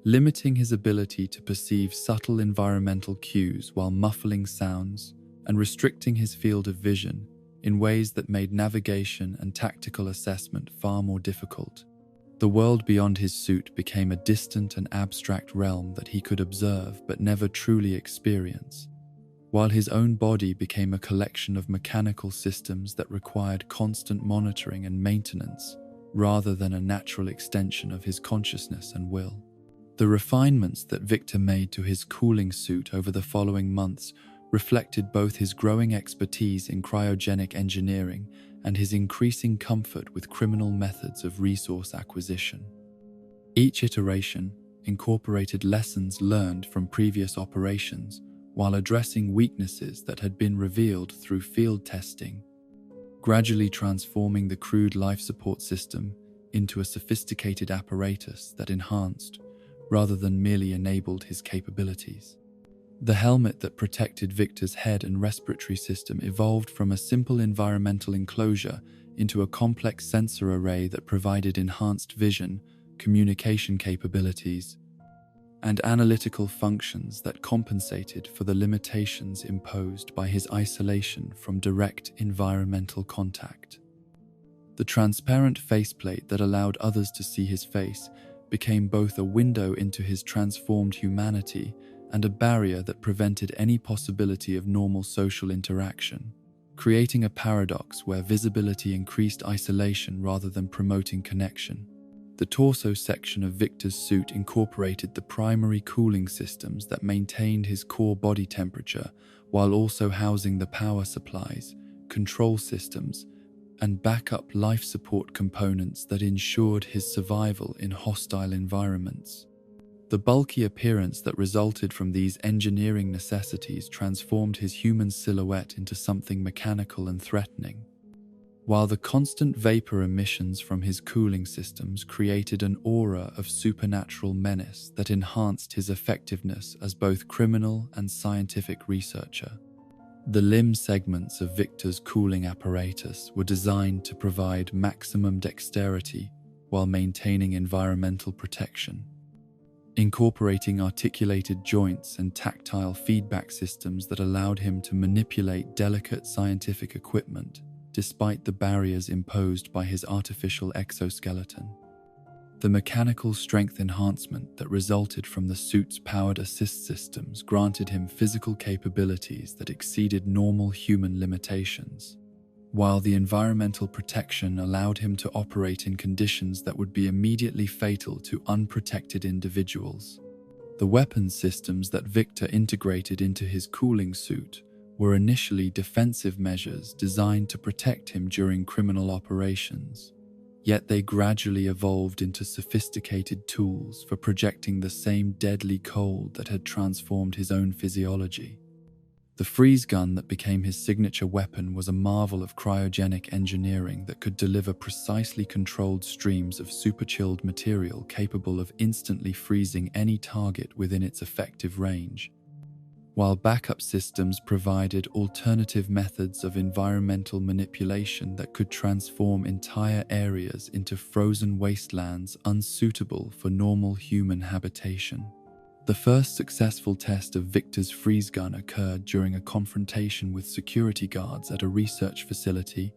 limiting his ability to perceive subtle environmental cues while muffling sounds and restricting his field of vision in ways that made navigation and tactical assessment far more difficult. The world beyond his suit became a distant and abstract realm that he could observe but never truly experience, while his own body became a collection of mechanical systems that required constant monitoring and maintenance rather than a natural extension of his consciousness and will. The refinements that Victor made to his cooling suit over the following months reflected both his growing expertise in cryogenic engineering and his increasing comfort with criminal methods of resource acquisition. Each iteration incorporated lessons learned from previous operations while addressing weaknesses that had been revealed through field testing, gradually transforming the crude life support system into a sophisticated apparatus that enhanced rather than merely enabled his capabilities. The helmet that protected Victor's head and respiratory system evolved from a simple environmental enclosure into a complex sensor array that provided enhanced vision, communication capabilities, and analytical functions that compensated for the limitations imposed by his isolation from direct environmental contact. The transparent faceplate that allowed others to see his face became both a window into his transformed humanity and a barrier that prevented any possibility of normal social interaction, creating a paradox where visibility increased isolation rather than promoting connection. The torso section of Victor's suit incorporated the primary cooling systems that maintained his core body temperature while also housing the power supplies, control systems, and backup life support components that ensured his survival in hostile environments. The bulky appearance that resulted from these engineering necessities transformed his human silhouette into something mechanical and threatening. while the constant vapor emissions from his cooling systems created an aura of supernatural menace that enhanced his effectiveness as both criminal and scientific researcher. The limb segments of Victor's cooling apparatus were designed to provide maximum dexterity while maintaining environmental protection. Incorporating articulated joints and tactile feedback systems that allowed him to manipulate delicate scientific equipment despite the barriers imposed by his artificial exoskeleton. The mechanical strength enhancement that resulted from the suit's powered assist systems granted him physical capabilities that exceeded normal human limitations, while the environmental protection allowed him to operate in conditions that would be immediately fatal to unprotected individuals. The weapons systems that Victor integrated into his cooling suit were initially defensive measures designed to protect him during criminal operations, yet they gradually evolved into sophisticated tools for projecting the same deadly cold that had transformed his own physiology. The freeze gun that became his signature weapon was a marvel of cryogenic engineering that could deliver precisely controlled streams of super-chilled material capable of instantly freezing any target within its effective range, while backup systems provided alternative methods of environmental manipulation that could transform entire areas into frozen wastelands unsuitable for normal human habitation. The first successful test of Victor's freeze gun occurred during a confrontation with security guards at a research facility,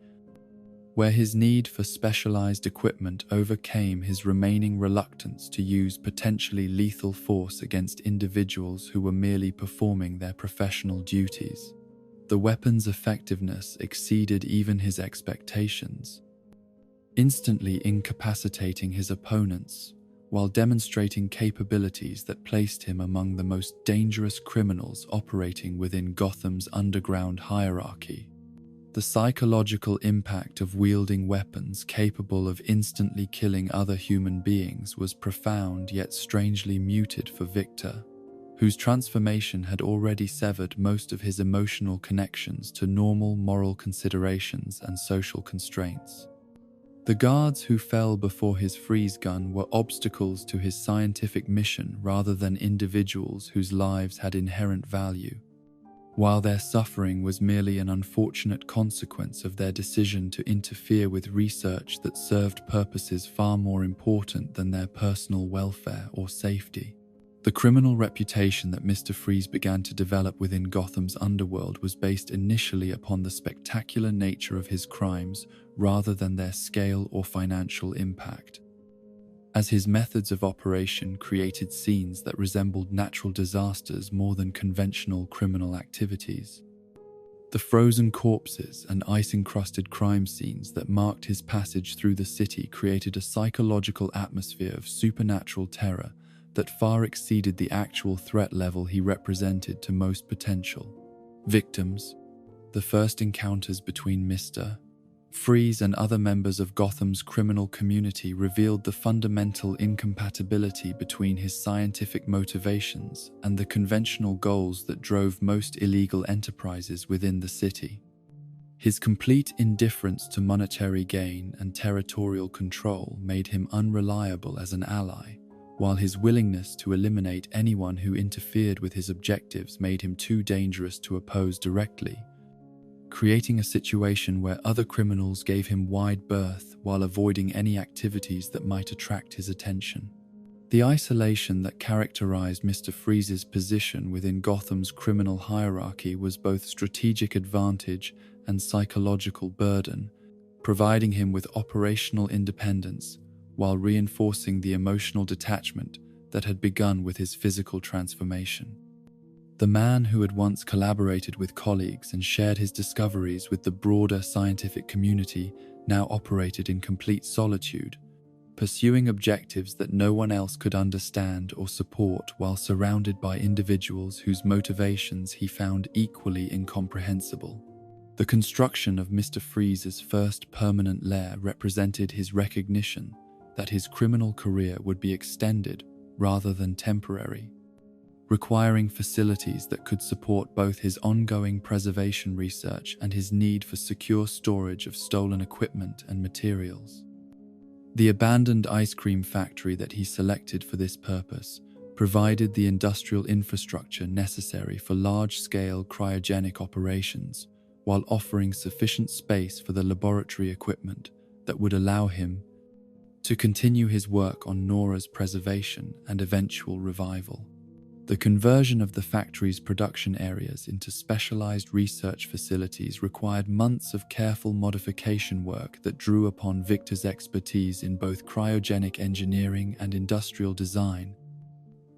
where his need for specialized equipment overcame his remaining reluctance to use potentially lethal force against individuals who were merely performing their professional duties. The weapon's effectiveness exceeded even his expectations, instantly incapacitating his opponents, while demonstrating capabilities that placed him among the most dangerous criminals operating within Gotham's underground hierarchy. The psychological impact of wielding weapons capable of instantly killing other human beings was profound yet strangely muted for Victor, whose transformation had already severed most of his emotional connections to normal moral considerations and social constraints. The guards who fell before his freeze gun were obstacles to his scientific mission rather than individuals whose lives had inherent value, while their suffering was merely an unfortunate consequence of their decision to interfere with research that served purposes far more important than their personal welfare or safety. The criminal reputation that Mr. Freeze began to develop within Gotham's underworld was based initially upon the spectacular nature of his crimes rather than their scale or financial impact, as his methods of operation created scenes that resembled natural disasters more than conventional criminal activities. The frozen corpses and ice-encrusted crime scenes that marked his passage through the city created a psychological atmosphere of supernatural terror that far exceeded the actual threat level he represented to most potential victims. The first encounters between Mr. Freeze and other members of Gotham's criminal community revealed the fundamental incompatibility between his scientific motivations and the conventional goals that drove most illegal enterprises within the city. His complete indifference to monetary gain and territorial control made him unreliable as an ally, while his willingness to eliminate anyone who interfered with his objectives made him too dangerous to oppose directly, creating a situation where other criminals gave him wide berth while avoiding any activities that might attract his attention. The isolation that characterized Mr. Freeze's position within Gotham's criminal hierarchy was both strategic advantage and psychological burden, providing him with operational independence while reinforcing the emotional detachment that had begun with his physical transformation. The man who had once collaborated with colleagues and shared his discoveries with the broader scientific community now operated in complete solitude, pursuing objectives that no one else could understand or support while surrounded by individuals whose motivations he found equally incomprehensible. The construction of Mr. Freeze's first permanent lair represented his recognition that his criminal career would be extended rather than temporary. requiring facilities that could support both his ongoing preservation research and his need for secure storage of stolen equipment and materials. The abandoned ice cream factory that he selected for this purpose provided the industrial infrastructure necessary for large-scale cryogenic operations, while offering sufficient space for the laboratory equipment that would allow him to continue his work on Nora's preservation and eventual revival. The conversion of the factory's production areas into specialized research facilities required months of careful modification work that drew upon Victor's expertise in both cryogenic engineering and industrial design,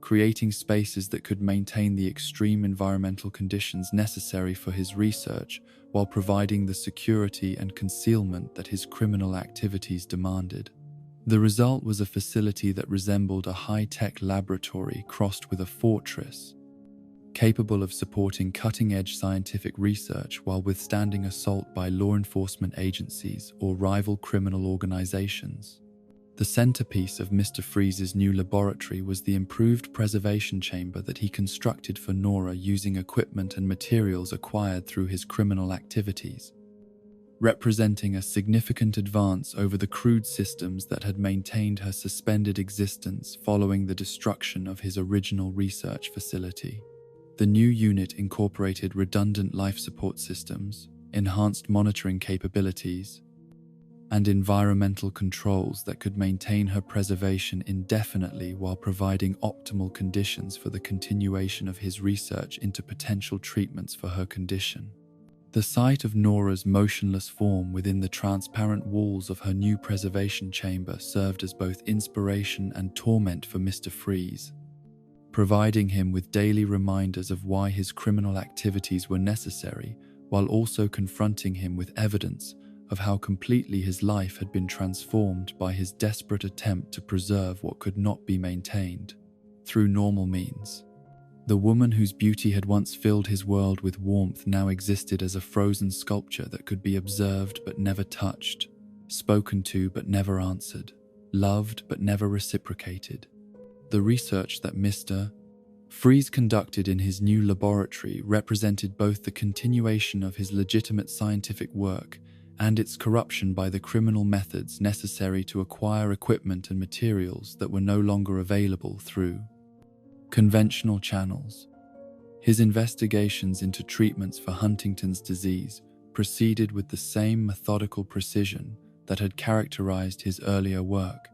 creating spaces that could maintain the extreme environmental conditions necessary for his research while providing the security and concealment that his criminal activities demanded. The result was a facility that resembled a high-tech laboratory crossed with a fortress, capable of supporting cutting-edge scientific research while withstanding assault by law enforcement agencies or rival criminal organizations. The centerpiece of Mr. Freeze's new laboratory was the improved preservation chamber that he constructed for Nora using equipment and materials acquired through his criminal activities, representing a significant advance over the crude systems that had maintained her suspended existence following the destruction of his original research facility. The new unit incorporated redundant life support systems, enhanced monitoring capabilities, and environmental controls that could maintain her preservation indefinitely while providing optimal conditions for the continuation of his research into potential treatments for her condition. The sight of Nora's motionless form within the transparent walls of her new preservation chamber served as both inspiration and torment for Mr. Freeze, providing him with daily reminders of why his criminal activities were necessary, while also confronting him with evidence of how completely his life had been transformed by his desperate attempt to preserve what could not be maintained through normal means. The woman whose beauty had once filled his world with warmth now existed as a frozen sculpture that could be observed but never touched, spoken to but never answered, loved but never reciprocated. The research that Mr. Freeze conducted in his new laboratory represented both the continuation of his legitimate scientific work and its corruption by the criminal methods necessary to acquire equipment and materials that were no longer available through conventional channels. His investigations into treatments for Huntington's disease proceeded with the same methodical precision that had characterized his earlier work.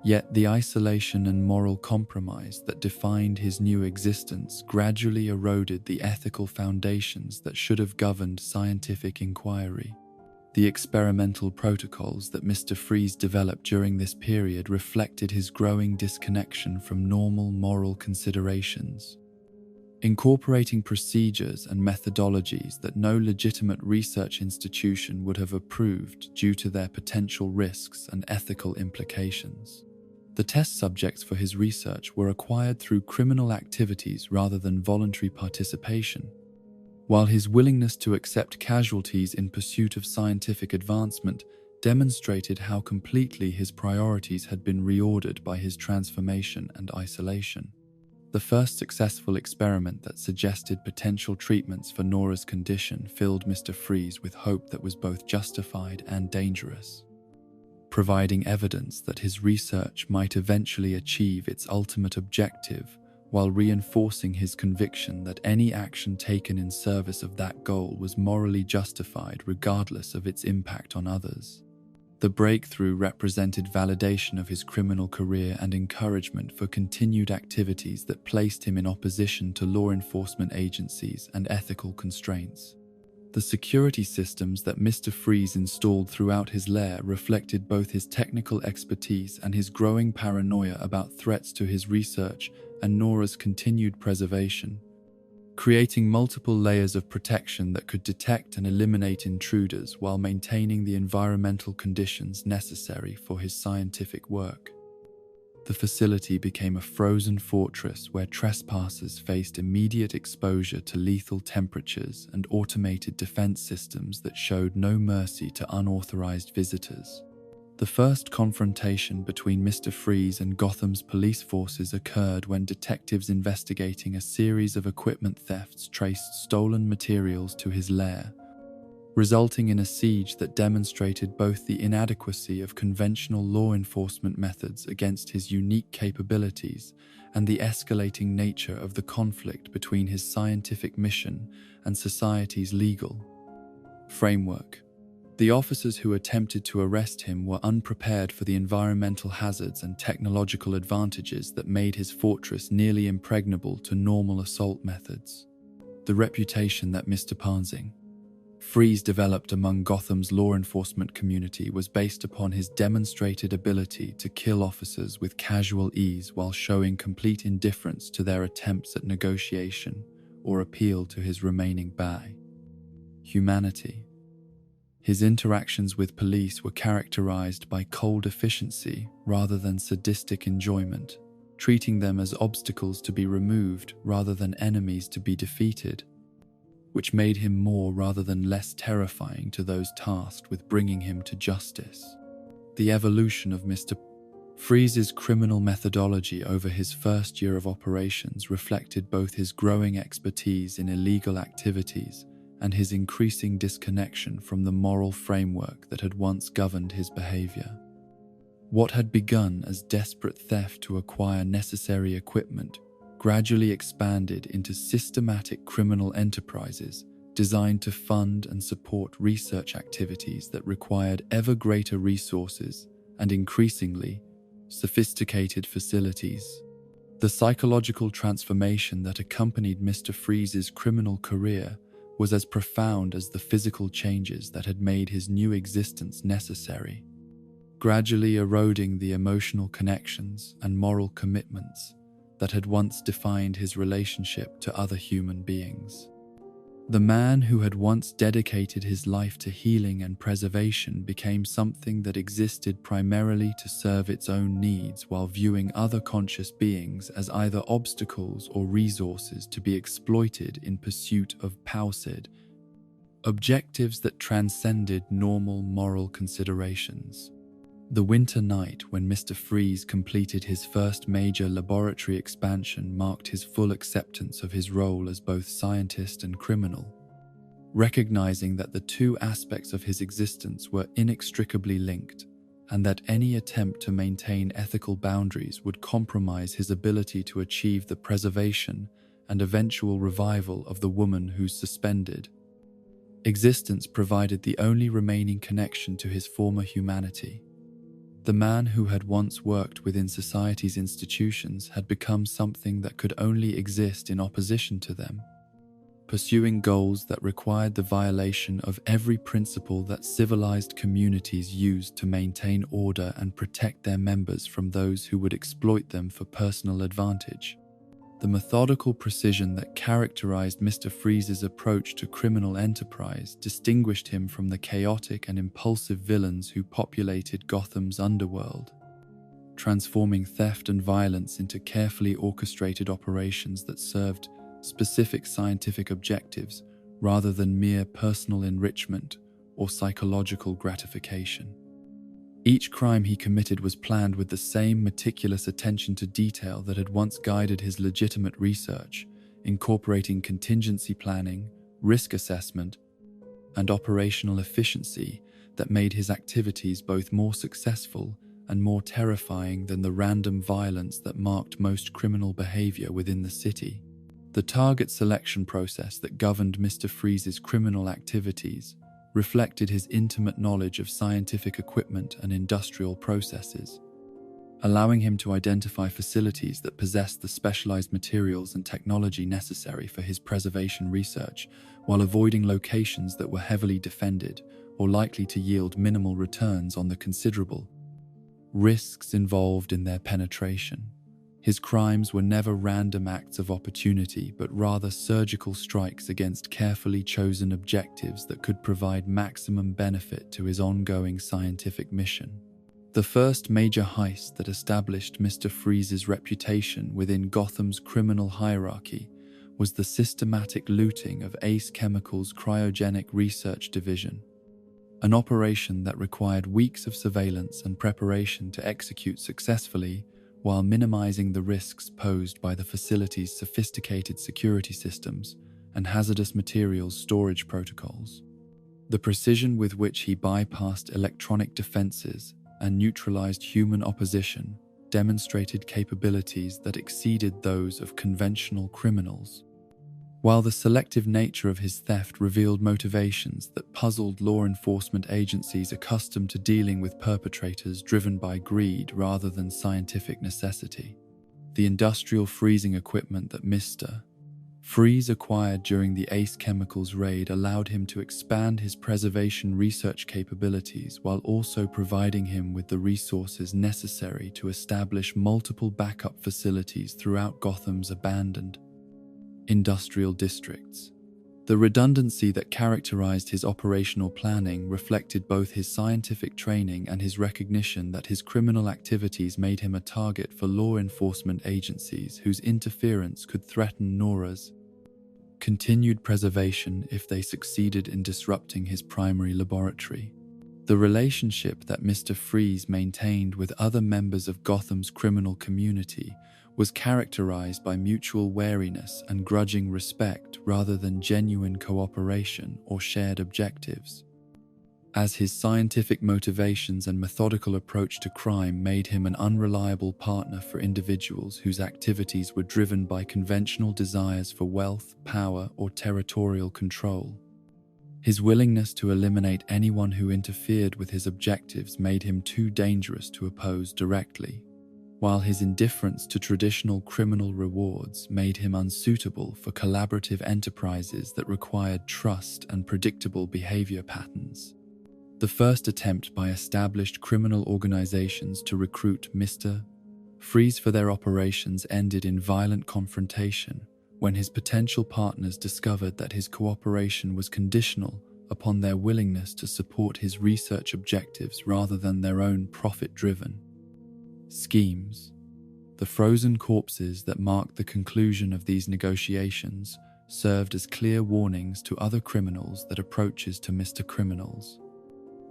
Yet the isolation and moral compromise that defined his new existence gradually eroded the ethical foundations that should have governed scientific inquiry. The experimental protocols that Mr. Freeze developed during this period reflected his growing disconnection from normal moral considerations, incorporating procedures and methodologies that no legitimate research institution would have approved due to their potential risks and ethical implications. The test subjects for his research were acquired through criminal activities rather than voluntary participation, while his willingness to accept casualties in pursuit of scientific advancement demonstrated how completely his priorities had been reordered by his transformation and isolation. The first successful experiment that suggested potential treatments for Nora's condition filled Mr. Freeze with hope that was both justified and dangerous, providing evidence that his research might eventually achieve its ultimate objective, while reinforcing his conviction that any action taken in service of that goal was morally justified regardless of its impact on others. The breakthrough represented validation of his criminal career and encouragement for continued activities that placed him in opposition to law enforcement agencies and ethical constraints. The security systems that Mr. Freeze installed throughout his lair reflected both his technical expertise and his growing paranoia about threats to his research and Nora's continued preservation, creating multiple layers of protection that could detect and eliminate intruders while maintaining the environmental conditions necessary for his scientific work. The facility became a frozen fortress where trespassers faced immediate exposure to lethal temperatures and automated defense systems that showed no mercy to unauthorized visitors. The first confrontation between Mr. Freeze and Gotham's police forces occurred when detectives investigating a series of equipment thefts traced stolen materials to his lair, resulting in a siege that demonstrated both the inadequacy of conventional law enforcement methods against his unique capabilities and the escalating nature of the conflict between his scientific mission and society's legal framework. The officers who attempted to arrest him were unprepared for the environmental hazards and technological advantages that made his fortress nearly impregnable to normal assault methods. The reputation that Mr. Freeze developed among Gotham's law enforcement community was based upon his demonstrated ability to kill officers with casual ease while showing complete indifference to their attempts at negotiation or appeal to his remaining humanity. His interactions with police were characterized by cold efficiency rather than sadistic enjoyment, treating them as obstacles to be removed rather than enemies to be defeated, which made him more rather than less terrifying to those tasked with bringing him to justice. The evolution of Mr. Freeze's criminal methodology over his first year of operations reflected both his growing expertise in illegal activities and his increasing disconnection from the moral framework that had once governed his behavior. What had begun as desperate theft to acquire necessary equipment gradually expanded into systematic criminal enterprises designed to fund and support research activities that required ever greater resources and increasingly sophisticated facilities. The psychological transformation that accompanied Mr. Freeze's criminal career was as profound as the physical changes that had made his new existence necessary, gradually eroding the emotional connections and moral commitments that had once defined his relationship to other human beings. The man who had once dedicated his life to healing and preservation became something that existed primarily to serve its own needs while viewing other conscious beings as either obstacles or resources to be exploited in pursuit of objectives that transcended normal moral considerations. The winter night when Mr. Freeze completed his first major laboratory expansion marked his full acceptance of his role as both scientist and criminal, recognizing that the two aspects of his existence were inextricably linked and that any attempt to maintain ethical boundaries would compromise his ability to achieve the preservation and eventual revival of the woman whose suspended existence provided the only remaining connection to his former humanity. The man who had once worked within society's institutions had become something that could only exist in opposition to them, pursuing goals that required the violation of every principle that civilized communities used to maintain order and protect their members from those who would exploit them for personal advantage. The methodical precision that characterized Mr. Freeze's approach to criminal enterprise distinguished him from the chaotic and impulsive villains who populated Gotham's underworld, transforming theft and violence into carefully orchestrated operations that served specific scientific objectives rather than mere personal enrichment or psychological gratification. Each crime he committed was planned with the same meticulous attention to detail that had once guided his legitimate research, incorporating contingency planning, risk assessment, and operational efficiency that made his activities both more successful and more terrifying than the random violence that marked most criminal behavior within the city. The target selection process that governed Mr. Freeze's criminal activities reflected his intimate knowledge of scientific equipment and industrial processes, allowing him to identify facilities that possessed the specialized materials and technology necessary for his preservation research, while avoiding locations that were heavily defended or likely to yield minimal returns on the considerable risks involved in their penetration. His crimes were never random acts of opportunity, but rather surgical strikes against carefully chosen objectives that could provide maximum benefit to his ongoing scientific mission. The first major heist that established Mr. Freeze's reputation within Gotham's criminal hierarchy was the systematic looting of Ace Chemical's cryogenic research division, an operation that required weeks of surveillance and preparation to execute successfully while minimizing the risks posed by the facility's sophisticated security systems and hazardous materials storage protocols. The precision with which he bypassed electronic defenses and neutralized human opposition demonstrated capabilities that exceeded those of conventional criminals, while the selective nature of his theft revealed motivations that puzzled law enforcement agencies accustomed to dealing with perpetrators driven by greed rather than scientific necessity. The industrial freezing equipment that Mr. Freeze acquired during the Ace Chemicals raid allowed him to expand his preservation research capabilities while also providing him with the resources necessary to establish multiple backup facilities throughout Gotham's abandoned industrial districts. The redundancy that characterized his operational planning reflected both his scientific training and his recognition that his criminal activities made him a target for law enforcement agencies whose interference could threaten Nora's continued preservation if they succeeded in disrupting his primary laboratory. The relationship that Mr. Freeze maintained with other members of Gotham's criminal community was characterized by mutual wariness and grudging respect rather than genuine cooperation or shared objectives. As his scientific motivations and methodical approach to crime made him an unreliable partner for individuals whose activities were driven by conventional desires for wealth, power, or territorial control. His willingness to eliminate anyone who interfered with his objectives made him too dangerous to oppose directly, while his indifference to traditional criminal rewards made him unsuitable for collaborative enterprises that required trust and predictable behavior patterns. The first attempt by established criminal organizations to recruit Mr. Freeze for their operations ended in violent confrontation when his potential partners discovered that his cooperation was conditional upon their willingness to support his research objectives rather than their own profit-driven schemes. The frozen corpses that marked the conclusion of these negotiations served as clear warnings to other criminals that approaches to Mr. Criminals.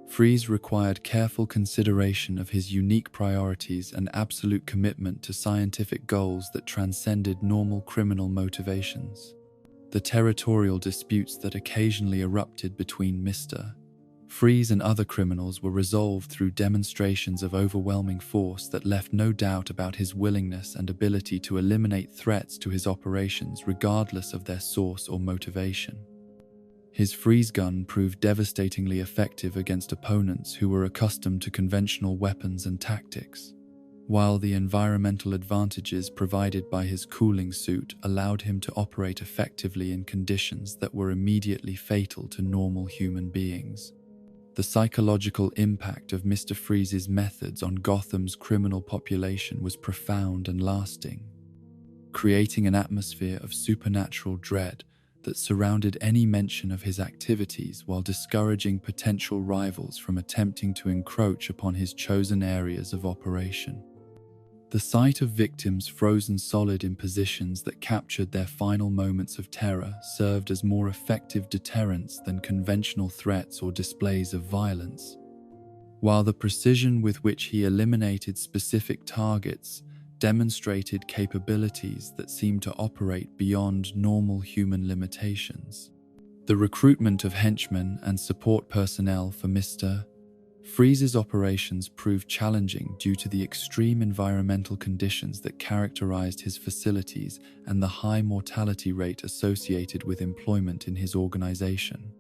Freeze required careful consideration of his unique priorities and absolute commitment to scientific goals that transcended normal criminal motivations. The territorial disputes that occasionally erupted between Mr. Freeze and other criminals were resolved through demonstrations of overwhelming force that left no doubt about his willingness and ability to eliminate threats to his operations regardless of their source or motivation. His freeze gun proved devastatingly effective against opponents who were accustomed to conventional weapons and tactics, while the environmental advantages provided by his cooling suit allowed him to operate effectively in conditions that were immediately fatal to normal human beings. The psychological impact of Mr. Freeze's methods on Gotham's criminal population was profound and lasting, creating an atmosphere of supernatural dread that surrounded any mention of his activities while discouraging potential rivals from attempting to encroach upon his chosen areas of operation. The sight of victims frozen solid in positions that captured their final moments of terror served as more effective deterrents than conventional threats or displays of violence, while the precision with which he eliminated specific targets demonstrated capabilities that seemed to operate beyond normal human limitations. The recruitment of henchmen and support personnel for Mr. Freeze's operations proved challenging due to the extreme environmental conditions that characterized his facilities and the high mortality rate associated with employment in his organization.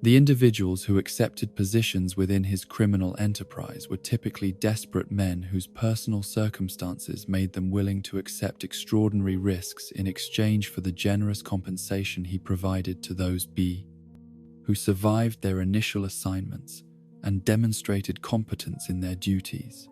The individuals who accepted positions within his criminal enterprise were typically desperate men whose personal circumstances made them willing to accept extraordinary risks in exchange for the generous compensation he provided to those who survived their initial assignments and demonstrated competence in their duties.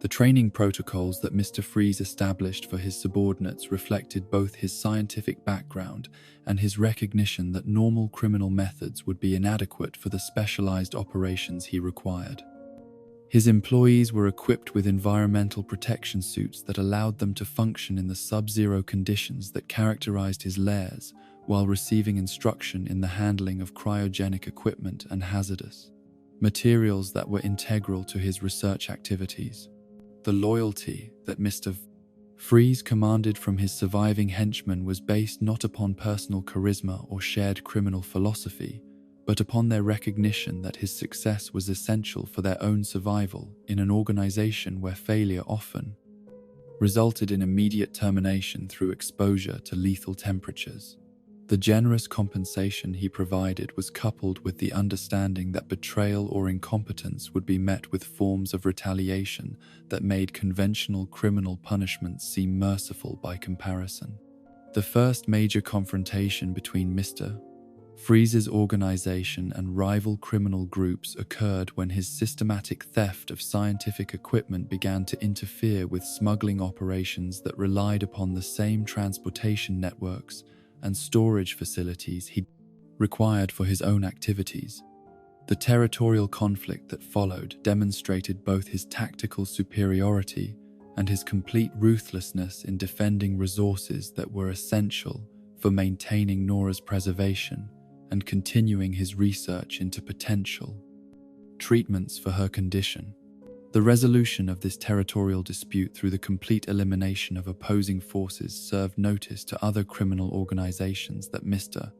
The training protocols that Mr. Freeze established for his subordinates reflected both his scientific background and his recognition that normal criminal methods would be inadequate for the specialized operations he required. His employees were equipped with environmental protection suits that allowed them to function in the sub-zero conditions that characterized his lairs while receiving instruction in the handling of cryogenic equipment and hazardous materials that were integral to his research activities. The loyalty that Mr. Freeze commanded from his surviving henchmen was based not upon personal charisma or shared criminal philosophy, but upon their recognition that his success was essential for their own survival in an organization where failure often resulted in immediate termination through exposure to lethal temperatures. The generous compensation he provided was coupled with the understanding that betrayal or incompetence would be met with forms of retaliation that made conventional criminal punishments seem merciful by comparison. The first major confrontation between Mr. Freeze's organization and rival criminal groups occurred when his systematic theft of scientific equipment began to interfere with smuggling operations that relied upon the same transportation networks and storage facilities he required for his own activities. The territorial conflict that followed demonstrated both his tactical superiority and his complete ruthlessness in defending resources that were essential for maintaining Nora's preservation and continuing his research into potential treatments for her condition. The resolution of this territorial dispute through the complete elimination of opposing forces served notice to other criminal organizations that Mr.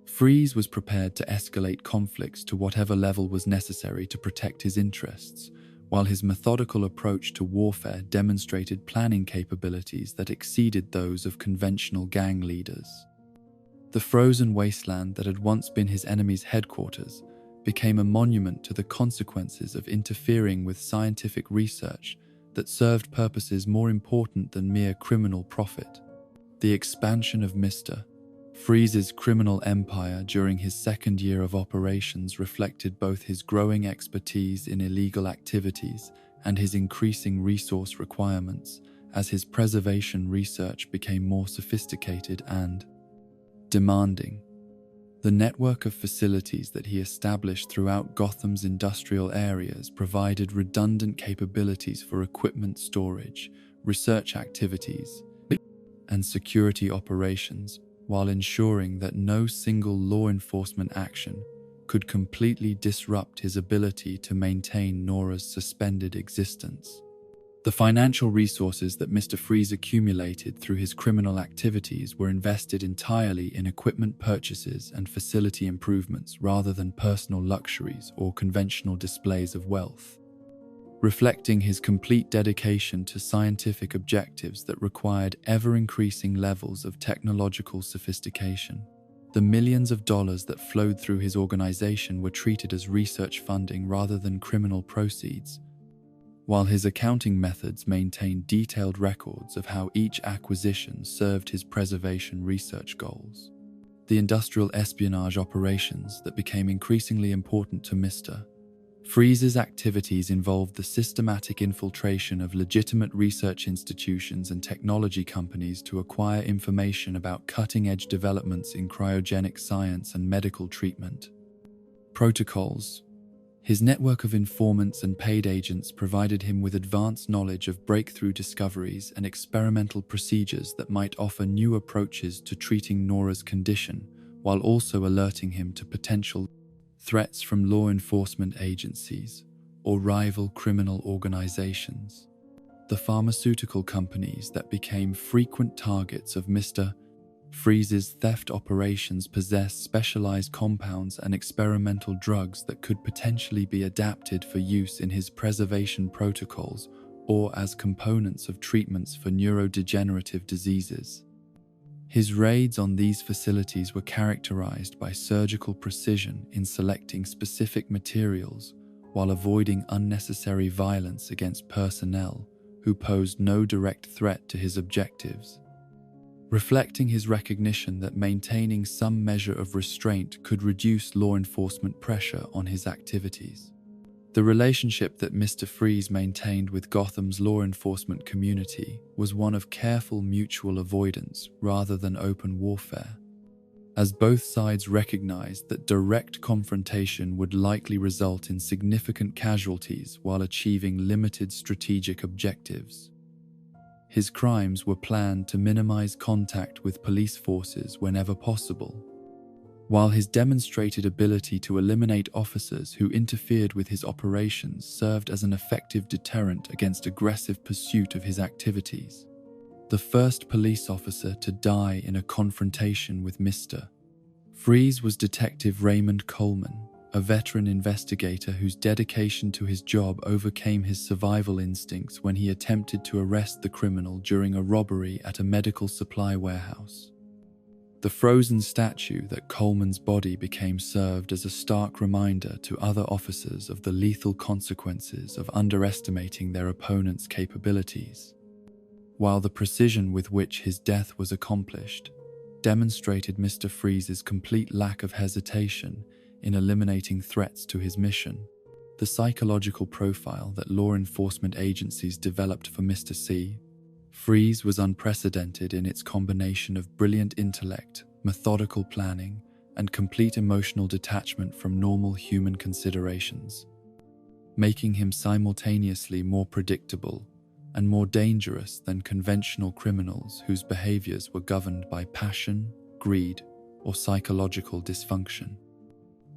Freeze was prepared to escalate conflicts to whatever level was necessary to protect his interests, while his methodical approach to warfare demonstrated planning capabilities that exceeded those of conventional gang leaders. The frozen wasteland that had once been his enemy's headquarters became a monument to the consequences of interfering with scientific research that served purposes more important than mere criminal profit. The expansion of Mr. Freeze's criminal empire during his second year of operations reflected both his growing expertise in illegal activities and his increasing resource requirements as his preservation research became more sophisticated and demanding. The network of facilities that he established throughout Gotham's industrial areas provided redundant capabilities for equipment storage, research activities, and security operations, while ensuring that no single law enforcement action could completely disrupt his ability to maintain Nora's suspended existence. The financial resources that Mr. Freeze accumulated through his criminal activities were invested entirely in equipment purchases and facility improvements rather than personal luxuries or conventional displays of wealth, reflecting his complete dedication to scientific objectives that required ever-increasing levels of technological sophistication. The millions of dollars that flowed through his organization were treated as research funding rather than criminal proceeds, while his accounting methods maintained detailed records of how each acquisition served his preservation research goals. The industrial espionage operations that became increasingly important to Mr. Freeze's activities involved the systematic infiltration of legitimate research institutions and technology companies to acquire information about cutting-edge developments in cryogenic science and medical treatment protocols. His network of informants and paid agents provided him with advanced knowledge of breakthrough discoveries and experimental procedures that might offer new approaches to treating Nora's condition, while also alerting him to potential threats from law enforcement agencies or rival criminal organizations. The pharmaceutical companies that became frequent targets of Mr. Freeze's theft operations possessed specialized compounds and experimental drugs that could potentially be adapted for use in his preservation protocols or as components of treatments for neurodegenerative diseases. His raids on these facilities were characterized by surgical precision in selecting specific materials while avoiding unnecessary violence against personnel who posed no direct threat to his objectives, reflecting his recognition that maintaining some measure of restraint could reduce law enforcement pressure on his activities. The relationship that Mr. Freeze maintained with Gotham's law enforcement community was one of careful mutual avoidance rather than open warfare, as both sides recognized that direct confrontation would likely result in significant casualties while achieving limited strategic objectives. His crimes were planned to minimize contact with police forces whenever possible, while his demonstrated ability to eliminate officers who interfered with his operations served as an effective deterrent against aggressive pursuit of his activities. The first police officer to die in a confrontation with Mr. Freeze was Detective Raymond Coleman, a veteran investigator whose dedication to his job overcame his survival instincts when he attempted to arrest the criminal during a robbery at a medical supply warehouse. The frozen statue that Coleman's body became served as a stark reminder to other officers of the lethal consequences of underestimating their opponent's capabilities, while the precision with which his death was accomplished demonstrated Mr. Freeze's complete lack of hesitation in eliminating threats to his mission. The psychological profile that law enforcement agencies developed for Mr. Freeze was unprecedented in its combination of brilliant intellect, methodical planning, and complete emotional detachment from normal human considerations, making him simultaneously more predictable and more dangerous than conventional criminals whose behaviors were governed by passion, greed, or psychological dysfunction.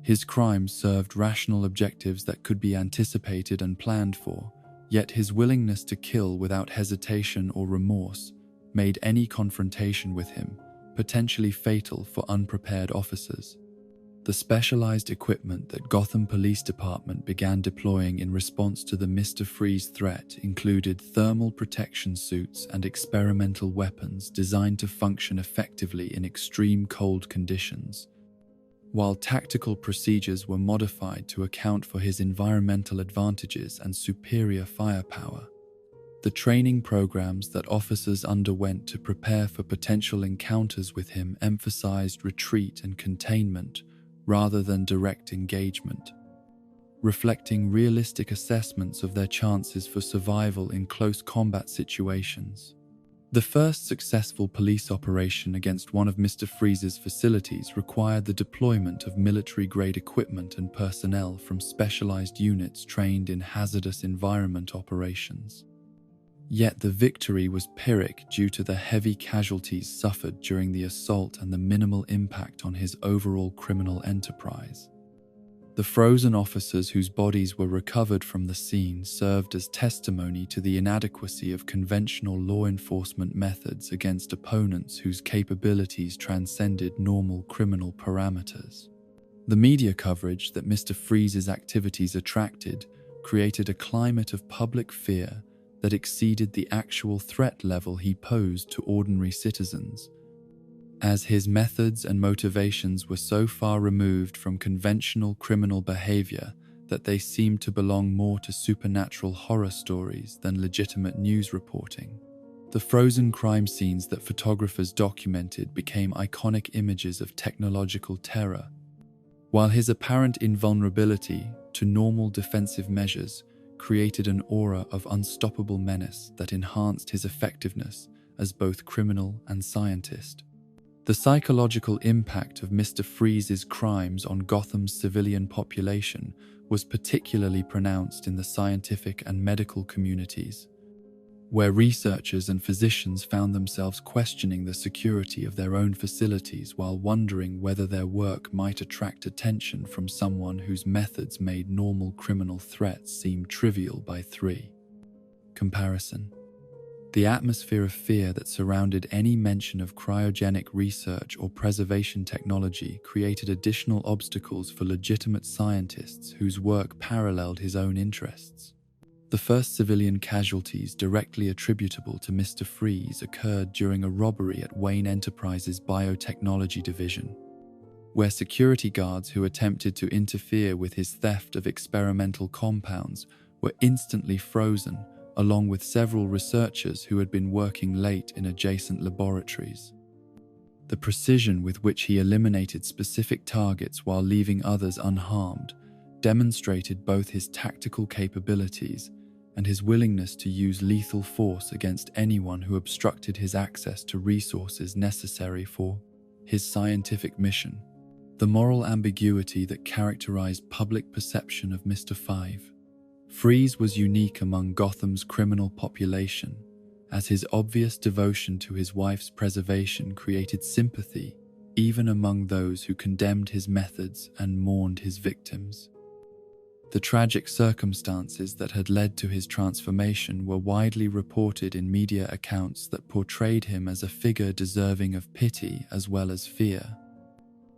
His crimes served rational objectives that could be anticipated and planned for, yet his willingness to kill without hesitation or remorse made any confrontation with him potentially fatal for unprepared officers. The specialized equipment that Gotham Police Department began deploying in response to the Mr. Freeze threat included thermal protection suits and experimental weapons designed to function effectively in extreme cold conditions, while tactical procedures were modified to account for his environmental advantages and superior firepower. The training programs that officers underwent to prepare for potential encounters with him emphasized retreat and containment rather than direct engagement, reflecting realistic assessments of their chances for survival in close combat situations. The first successful police operation against one of Mr. Freeze's facilities required the deployment of military-grade equipment and personnel from specialized units trained in hazardous environment operations. Yet the victory was Pyrrhic due to the heavy casualties suffered during the assault and the minimal impact on his overall criminal enterprise. The frozen officers whose bodies were recovered from the scene served as testimony to the inadequacy of conventional law enforcement methods against opponents whose capabilities transcended normal criminal parameters. The media coverage that Mr. Freeze's activities attracted created a climate of public fear that exceeded the actual threat level he posed to ordinary citizens, as his methods and motivations were so far removed from conventional criminal behavior that they seemed to belong more to supernatural horror stories than legitimate news reporting. The frozen crime scenes that photographers documented became iconic images of technological terror, while his apparent invulnerability to normal defensive measures created an aura of unstoppable menace that enhanced his effectiveness as both criminal and scientist. The psychological impact of Mr. Freeze's crimes on Gotham's civilian population was particularly pronounced in the scientific and medical communities, where researchers and physicians found themselves questioning the security of their own facilities while wondering whether their work might attract attention from someone whose methods made normal criminal threats seem trivial by comparison. The atmosphere of fear that surrounded any mention of cryogenic research or preservation technology created additional obstacles for legitimate scientists whose work paralleled his own interests. The first civilian casualties directly attributable to Mr. Freeze occurred during a robbery at Wayne Enterprises' biotechnology division, where security guards who attempted to interfere with his theft of experimental compounds were instantly frozen, along with several researchers who had been working late in adjacent laboratories. The precision with which he eliminated specific targets while leaving others unharmed demonstrated both his tactical capabilities and his willingness to use lethal force against anyone who obstructed his access to resources necessary for his scientific mission. The moral ambiguity that characterized public perception of Mr. Freeze was unique among Gotham's criminal population, as his obvious devotion to his wife's preservation created sympathy even among those who condemned his methods and mourned his victims. The tragic circumstances that had led to his transformation were widely reported in media accounts that portrayed him as a figure deserving of pity as well as fear.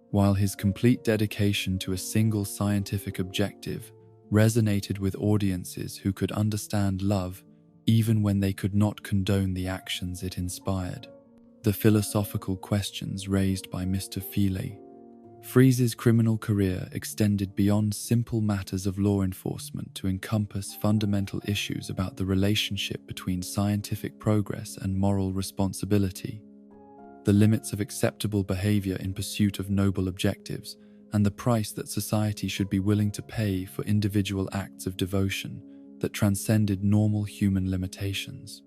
While his complete dedication to a single scientific objective resonated with audiences who could understand love even when they could not condone the actions it inspired. The philosophical questions raised by Mr. Freeze's criminal career extended beyond simple matters of law enforcement to encompass fundamental issues about the relationship between scientific progress and moral responsibility, the limits of acceptable behavior in pursuit of noble objectives, and the price that society should be willing to pay for individual acts of devotion that transcended normal human limitations.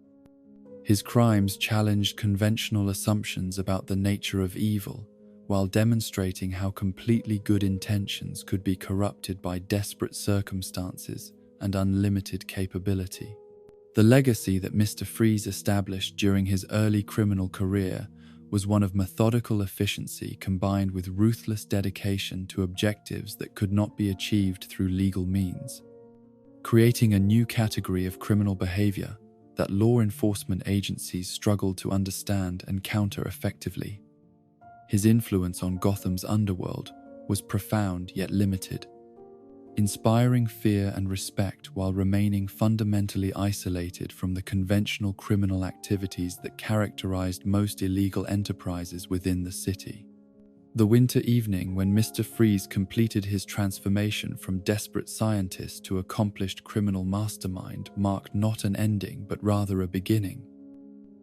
His crimes challenged conventional assumptions about the nature of evil, while demonstrating how completely good intentions could be corrupted by desperate circumstances and unlimited capability. The legacy that Mr. Freeze established during his early criminal career was one of methodical efficiency combined with ruthless dedication to objectives that could not be achieved through legal means, creating a new category of criminal behavior that law enforcement agencies struggled to understand and counter effectively. His influence on Gotham's underworld was profound yet limited, inspiring fear and respect while remaining fundamentally isolated from the conventional criminal activities that characterized most illegal enterprises within the city. The winter evening when Mr. Freeze completed his transformation from desperate scientist to accomplished criminal mastermind marked not an ending but rather a beginning,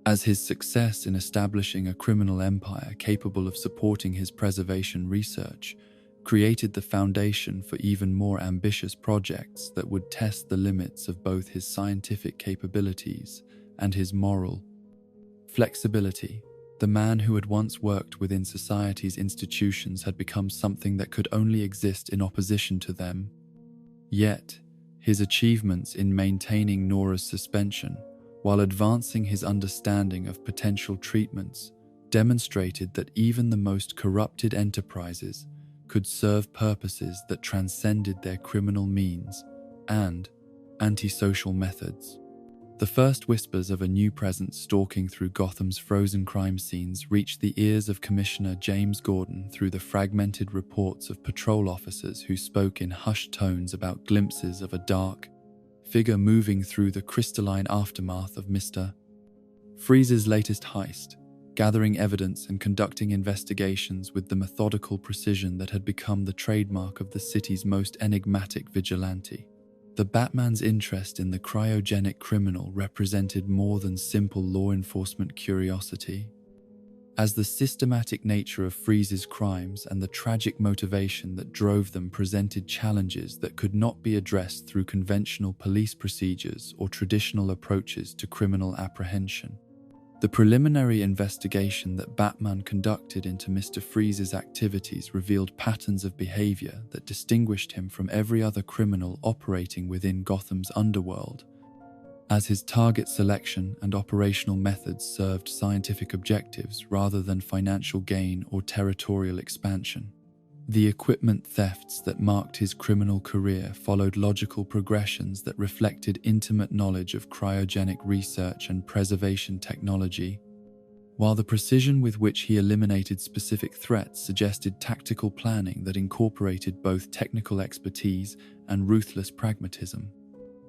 as his success in establishing a criminal empire capable of supporting his preservation research created the foundation for even more ambitious projects that would test the limits of both his scientific capabilities and his moral flexibility. The man who had once worked within society's institutions had become something that could only exist in opposition to them. Yet, his achievements in maintaining Nora's suspension, while advancing his understanding of potential treatments, demonstrated that even the most corrupted enterprises could serve purposes that transcended their criminal means and antisocial methods. The first whispers of a new presence stalking through Gotham's frozen crime scenes reached the ears of Commissioner James Gordon through the fragmented reports of patrol officers who spoke in hushed tones about glimpses of a dark figure moving through the crystalline aftermath of Mr. Freeze's latest heist, gathering evidence and conducting investigations with the methodical precision that had become the trademark of the city's most enigmatic vigilante. The Batman's interest in the cryogenic criminal represented more than simple law enforcement curiosity, as the systematic nature of Freeze's crimes and the tragic motivation that drove them presented challenges that could not be addressed through conventional police procedures or traditional approaches to criminal apprehension. The preliminary investigation that Batman conducted into Mr. Freeze's activities revealed patterns of behavior that distinguished him from every other criminal operating within Gotham's underworld, as his target selection and operational methods served scientific objectives rather than financial gain or territorial expansion. The equipment thefts that marked his criminal career followed logical progressions that reflected intimate knowledge of cryogenic research and preservation technology, while the precision with which he eliminated specific threats suggested tactical planning that incorporated both technical expertise and ruthless pragmatism.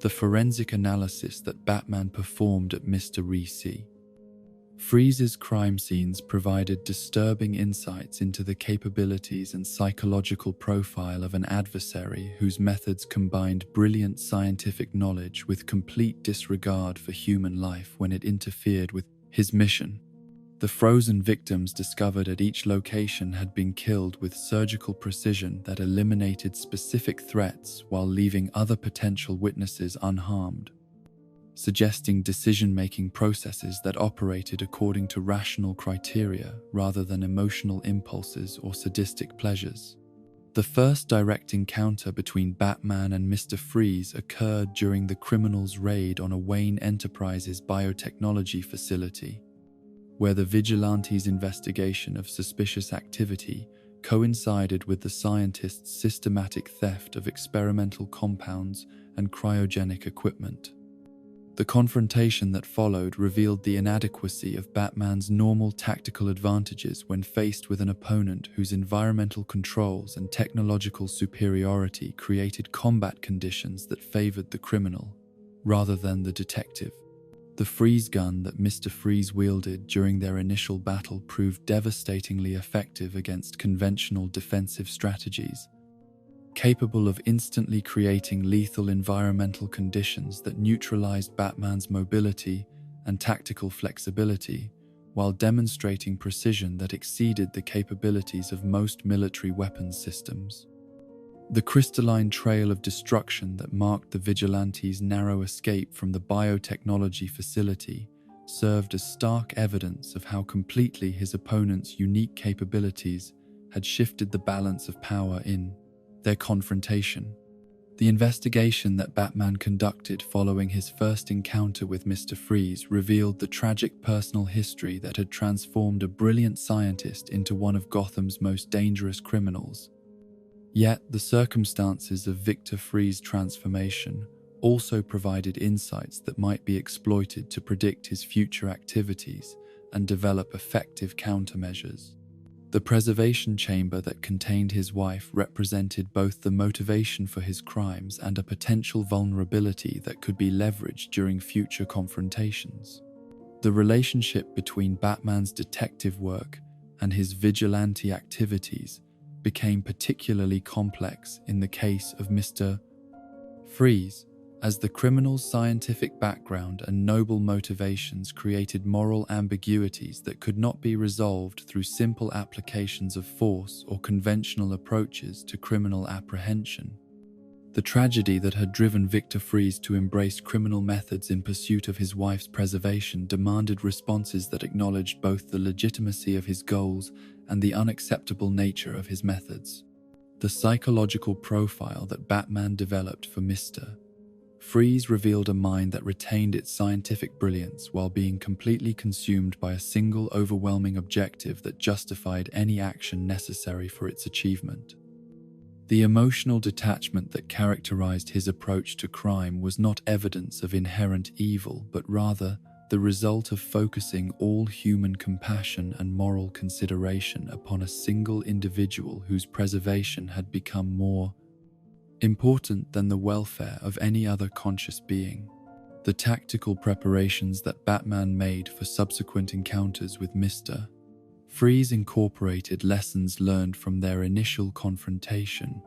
The forensic analysis that Batman performed at Mr. Freeze's crime scenes provided disturbing insights into the capabilities and psychological profile of an adversary whose methods combined brilliant scientific knowledge with complete disregard for human life when it interfered with his mission. The frozen victims discovered at each location had been killed with surgical precision that eliminated specific threats while leaving other potential witnesses unharmed, suggesting decision-making processes that operated according to rational criteria rather than emotional impulses or sadistic pleasures. The first direct encounter between Batman and Mr. Freeze occurred during the criminals' raid on a Wayne Enterprises biotechnology facility. where the vigilante's investigation of suspicious activity coincided with the scientist's systematic theft of experimental compounds and cryogenic equipment. The confrontation that followed revealed the inadequacy of Batman's normal tactical advantages when faced with an opponent whose environmental controls and technological superiority created combat conditions that favored the criminal rather than the detective. The freeze gun that Mr. Freeze wielded during their initial battle proved devastatingly effective against conventional defensive strategies, capable of instantly creating lethal environmental conditions that neutralized Batman's mobility and tactical flexibility, while demonstrating precision that exceeded the capabilities of most military weapons systems. The crystalline trail of destruction that marked the vigilante's narrow escape from the biotechnology facility served as stark evidence of how completely his opponent's unique capabilities had shifted the balance of power in their confrontation. The investigation that Batman conducted following his first encounter with Mr. Freeze revealed the tragic personal history that had transformed a brilliant scientist into one of Gotham's most dangerous criminals. Yet, the circumstances of Victor Freeze's transformation also provided insights that might be exploited to predict his future activities and develop effective countermeasures. The preservation chamber that contained his wife represented both the motivation for his crimes and a potential vulnerability that could be leveraged during future confrontations. The relationship between Batman's detective work and his vigilante activities became particularly complex in the case of Mr. Freeze, as the criminal's scientific background and noble motivations created moral ambiguities that could not be resolved through simple applications of force or conventional approaches to criminal apprehension. The tragedy that had driven Victor Freeze to embrace criminal methods in pursuit of his wife's preservation demanded responses that acknowledged both the legitimacy of his goals and the unacceptable nature of his methods. The psychological profile that Batman developed for Mr. Freeze revealed a mind that retained its scientific brilliance while being completely consumed by a single overwhelming objective that justified any action necessary for its achievement. The emotional detachment that characterized his approach to crime was not evidence of inherent evil, but rather the result of focusing all human compassion and moral consideration upon a single individual whose preservation had become more important than the welfare of any other conscious being. The tactical preparations that Batman made for subsequent encounters with Mr. Freeze incorporated lessons learned from their initial confrontation,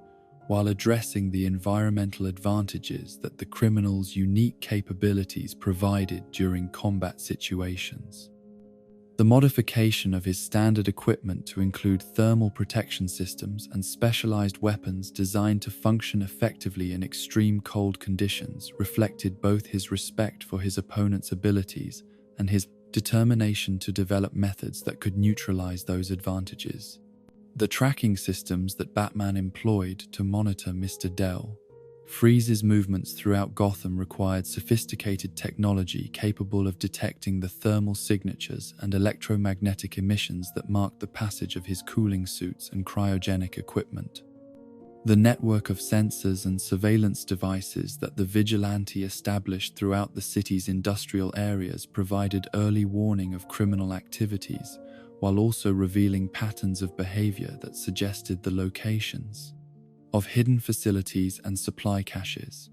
while addressing the environmental advantages that the criminal's unique capabilities provided during combat situations. The modification of his standard equipment to include thermal protection systems and specialized weapons designed to function effectively in extreme cold conditions reflected both his respect for his opponent's abilities and his determination to develop methods that could neutralize those advantages. The tracking systems that Batman employed to monitor Mr. Freeze's movements throughout Gotham required sophisticated technology capable of detecting the thermal signatures and electromagnetic emissions that marked the passage of his cooling suits and cryogenic equipment. The network of sensors and surveillance devices that the vigilante established throughout the city's industrial areas provided early warning of criminal activities, while also revealing patterns of behavior that suggested the locations of hidden facilities and supply caches.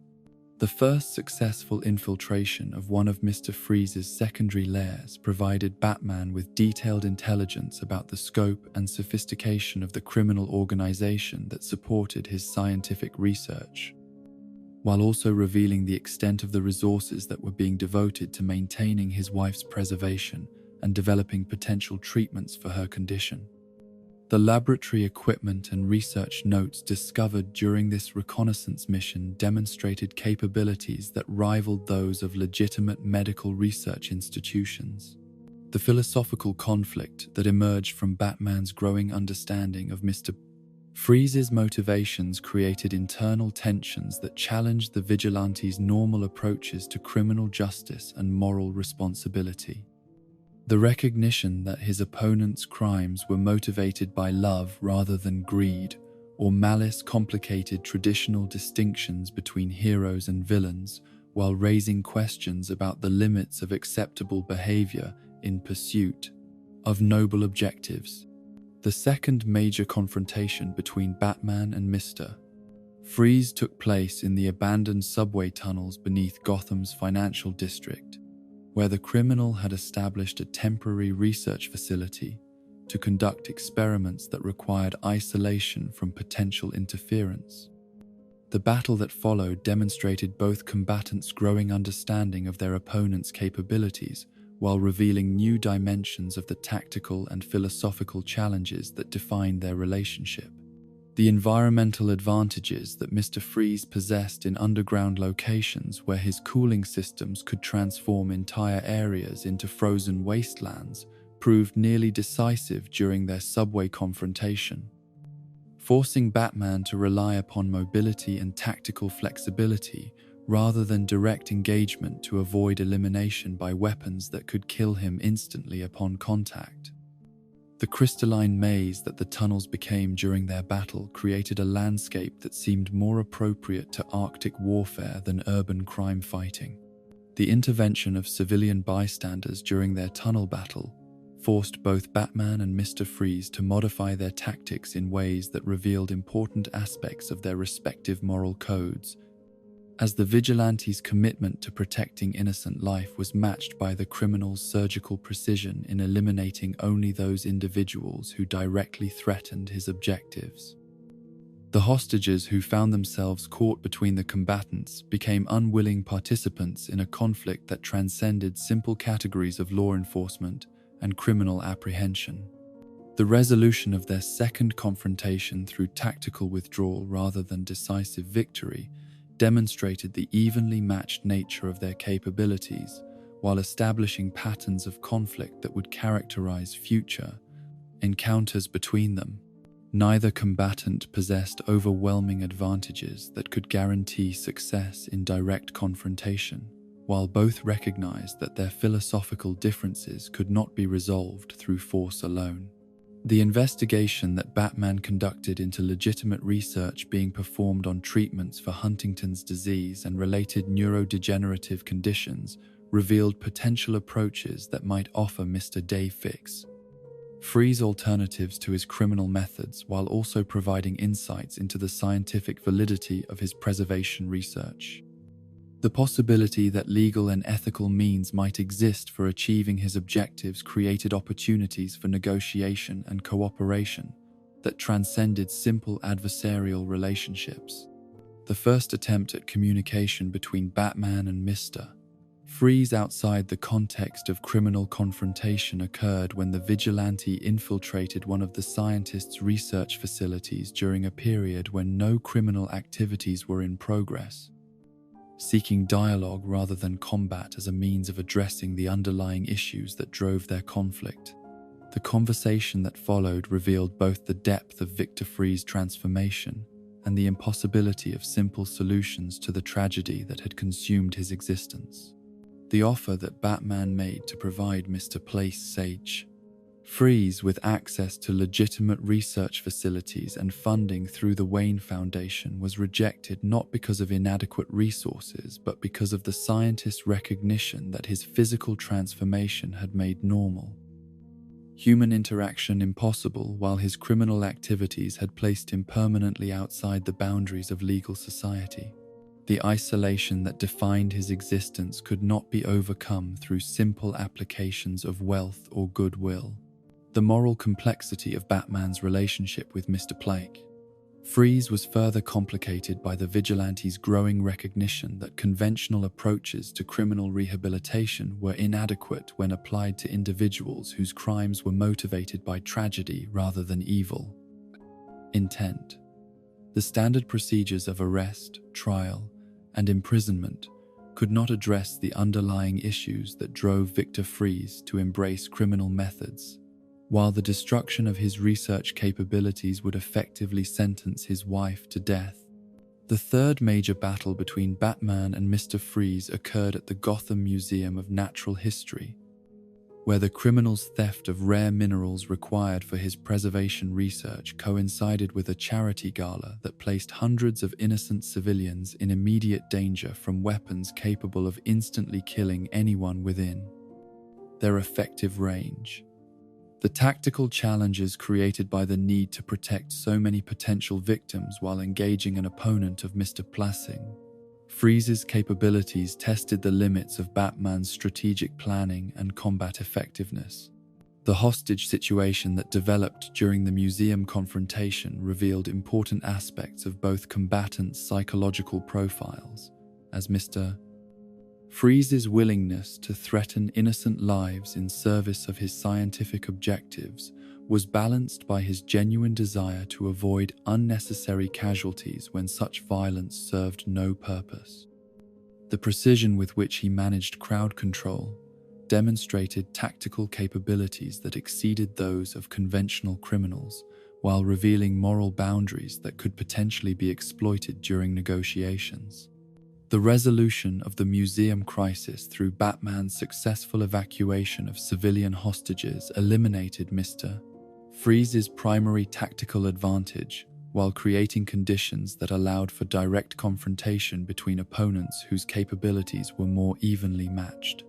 The first successful infiltration of one of Mr. Freeze's secondary lairs provided Batman with detailed intelligence about the scope and sophistication of the criminal organization that supported his scientific research, while also revealing the extent of the resources that were being devoted to maintaining his wife's preservation and developing potential treatments for her condition. The laboratory equipment and research notes discovered during this reconnaissance mission demonstrated capabilities that rivaled those of legitimate medical research institutions. The philosophical conflict that emerged from Batman's growing understanding of Mr. Freeze's motivations created internal tensions that challenged the vigilante's normal approaches to criminal justice and moral responsibility. The recognition that his opponent's crimes were motivated by love rather than greed or malice complicated traditional distinctions between heroes and villains, while raising questions about the limits of acceptable behavior in pursuit of noble objectives. The second major confrontation between Batman and Mr. Freeze took place in the abandoned subway tunnels beneath Gotham's financial district, where the criminal had established a temporary research facility to conduct experiments that required isolation from potential interference. The battle that followed demonstrated both combatants' growing understanding of their opponent's capabilities while revealing new dimensions of the tactical and philosophical challenges that defined their relationship. The environmental advantages that Mr. Freeze possessed in underground locations where his cooling systems could transform entire areas into frozen wastelands proved nearly decisive during their subway confrontation, forcing Batman to rely upon mobility and tactical flexibility rather than direct engagement to avoid elimination by weapons that could kill him instantly upon contact. The crystalline maze that the tunnels became during their battle created a landscape that seemed more appropriate to Arctic warfare than urban crime fighting. The intervention of civilian bystanders during their tunnel battle forced both Batman and Mr. Freeze to modify their tactics in ways that revealed important aspects of their respective moral codes, as the vigilante's commitment to protecting innocent life was matched by the criminal's surgical precision in eliminating only those individuals who directly threatened his objectives. The hostages who found themselves caught between the combatants became unwilling participants in a conflict that transcended simple categories of law enforcement and criminal apprehension. The resolution of their second confrontation through tactical withdrawal rather than decisive victory demonstrated the evenly matched nature of their capabilities, while establishing patterns of conflict that would characterize future encounters between them. Neither combatant possessed overwhelming advantages that could guarantee success in direct confrontation, while both recognized that their philosophical differences could not be resolved through force alone. The investigation that Batman conducted into legitimate research being performed on treatments for Huntington's disease and related neurodegenerative conditions revealed potential approaches that might offer Mr. Day Fix Freeze alternatives to his criminal methods, while also providing insights into the scientific validity of his preservation research. The possibility that legal and ethical means might exist for achieving his objectives created opportunities for negotiation and cooperation that transcended simple adversarial relationships. The first attempt at communication between Batman and Mr. Freeze outside the context of criminal confrontation occurred when the vigilante infiltrated one of the scientist's research facilities during a period when no criminal activities were in progress, seeking dialogue rather than combat as a means of addressing the underlying issues that drove their conflict. The conversation that followed revealed both the depth of Victor Freeze's transformation and the impossibility of simple solutions to the tragedy that had consumed his existence. The offer that Batman made to provide Mr. Sage Freeze with access to legitimate research facilities and funding through the Wayne Foundation was rejected not because of inadequate resources, but because of the scientist's recognition that his physical transformation had made normal human interaction impossible, while his criminal activities had placed him permanently outside the boundaries of legal society. The isolation that defined his existence could not be overcome through simple applications of wealth or goodwill. The moral complexity of Batman's relationship with Mr. Freeze was further complicated by the vigilante's growing recognition that conventional approaches to criminal rehabilitation were inadequate when applied to individuals whose crimes were motivated by tragedy rather than evil intent. The standard procedures of arrest, trial, and imprisonment could not address the underlying issues that drove Victor Freeze to embrace criminal methods, while the destruction of his research capabilities would effectively sentence his wife to death. The third major battle between Batman and Mr. Freeze occurred at the Gotham Museum of Natural History, where the criminal's theft of rare minerals required for his preservation research coincided with a charity gala that placed hundreds of innocent civilians in immediate danger from weapons capable of instantly killing anyone within their effective range. The tactical challenges created by the need to protect so many potential victims while engaging an opponent of Mr. Plassing. Freeze's capabilities tested the limits of Batman's strategic planning and combat effectiveness. The hostage situation that developed during the museum confrontation revealed important aspects of both combatants' psychological profiles, as Mr. Freeze's willingness to threaten innocent lives in service of his scientific objectives was balanced by his genuine desire to avoid unnecessary casualties when such violence served no purpose. The precision with which he managed crowd control demonstrated tactical capabilities that exceeded those of conventional criminals, while revealing moral boundaries that could potentially be exploited during negotiations. The resolution of the museum crisis through Batman's successful evacuation of civilian hostages eliminated Mr. Freeze's primary tactical advantage, while creating conditions that allowed for direct confrontation between opponents whose capabilities were more evenly matched.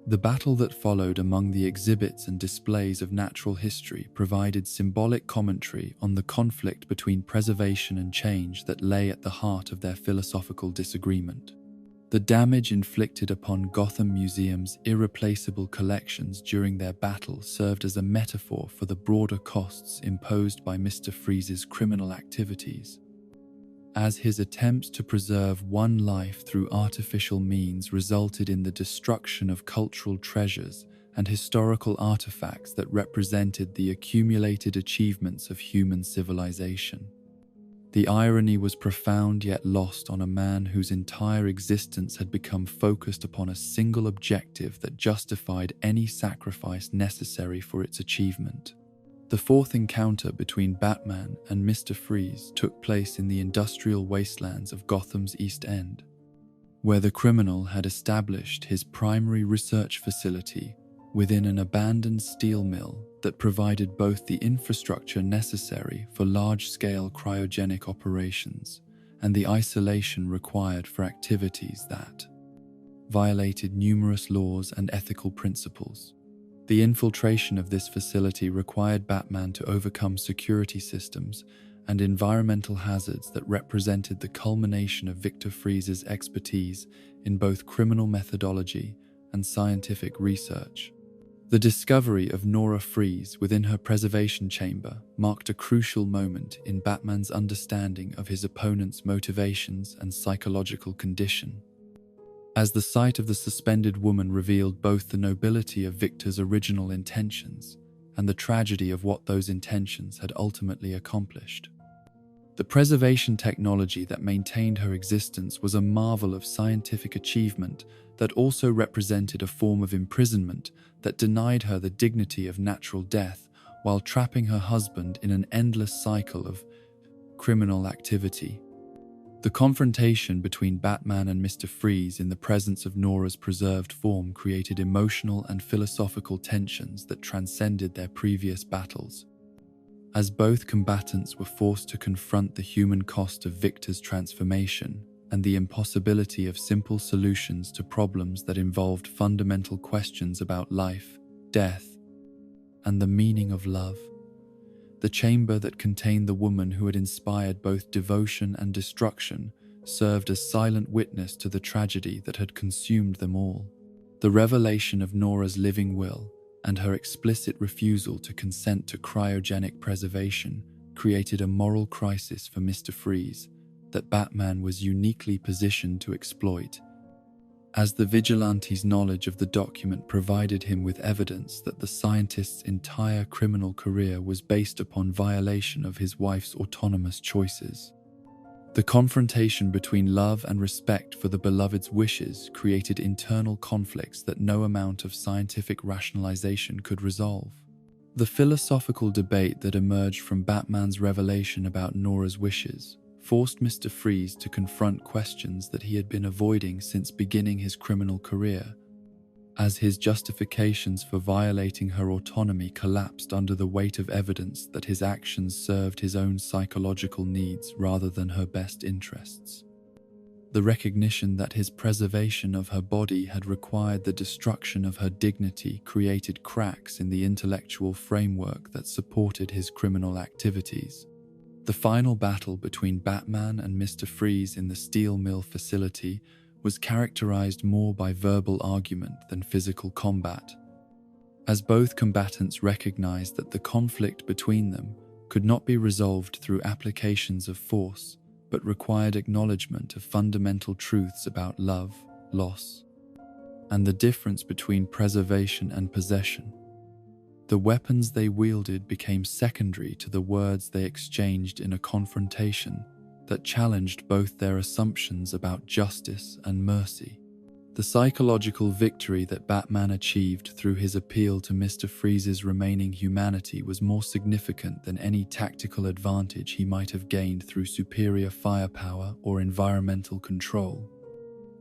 The battle that followed among the exhibits and displays of natural history provided symbolic commentary on the conflict between preservation and change that lay at the heart of their philosophical disagreement. The damage inflicted upon Gotham Museum's irreplaceable collections during their battle served as a metaphor for the broader costs imposed by Mr. Freeze's criminal activities, as his attempts to preserve one life through artificial means resulted in the destruction of cultural treasures and historical artifacts that represented the accumulated achievements of human civilization. The irony was profound yet lost on a man whose entire existence had become focused upon a single objective that justified any sacrifice necessary for its achievement. The fourth encounter between Batman and Mr. Freeze took place in the industrial wastelands of Gotham's East End, where the criminal had established his primary research facility within an abandoned steel mill that provided both the infrastructure necessary for large-scale cryogenic operations and the isolation required for activities that violated numerous laws and ethical principles. The infiltration of this facility required Batman to overcome security systems and environmental hazards that represented the culmination of Victor Freeze's expertise in both criminal methodology and scientific research. The discovery of Nora Freeze within her preservation chamber marked a crucial moment in Batman's understanding of his opponent's motivations and psychological condition, as the sight of the suspended woman revealed both the nobility of Victor's original intentions and the tragedy of what those intentions had ultimately accomplished. The preservation technology that maintained her existence was a marvel of scientific achievement that also represented a form of imprisonment that denied her the dignity of natural death while trapping her husband in an endless cycle of criminal activity. The confrontation between Batman and Mr. Freeze in the presence of Nora's preserved form created emotional and philosophical tensions that transcended their previous battles, as both combatants were forced to confront the human cost of Victor's transformation and the impossibility of simple solutions to problems that involved fundamental questions about life, death, and the meaning of love. The chamber that contained the woman who had inspired both devotion and destruction served as silent witness to the tragedy that had consumed them all. The revelation of Nora's living will and her explicit refusal to consent to cryogenic preservation created a moral crisis for Mr. Freeze that Batman was uniquely positioned to exploit, as the vigilante's knowledge of the document provided him with evidence that the scientist's entire criminal career was based upon violation of his wife's autonomous choices. The confrontation between love and respect for the beloved's wishes created internal conflicts that no amount of scientific rationalization could resolve. The philosophical debate that emerged from Batman's revelation about Nora's wishes forced Mr. Freeze to confront questions that he had been avoiding since beginning his criminal career. as his justifications for violating her autonomy collapsed under the weight of evidence that his actions served his own psychological needs rather than her best interests. The recognition that his preservation of her body had required the destruction of her dignity created cracks in the intellectual framework that supported his criminal activities. The final battle between Batman and Mr. Freeze in the steel mill facility was characterized more by verbal argument than physical combat, as both combatants recognized that the conflict between them could not be resolved through applications of force, but required acknowledgement of fundamental truths about love, loss, and the difference between preservation and possession. The weapons they wielded became secondary to the words they exchanged in a confrontation that challenged both their assumptions about justice and mercy. The psychological victory that Batman achieved through his appeal to Mr. Freeze's remaining humanity was more significant than any tactical advantage he might have gained through superior firepower or environmental control,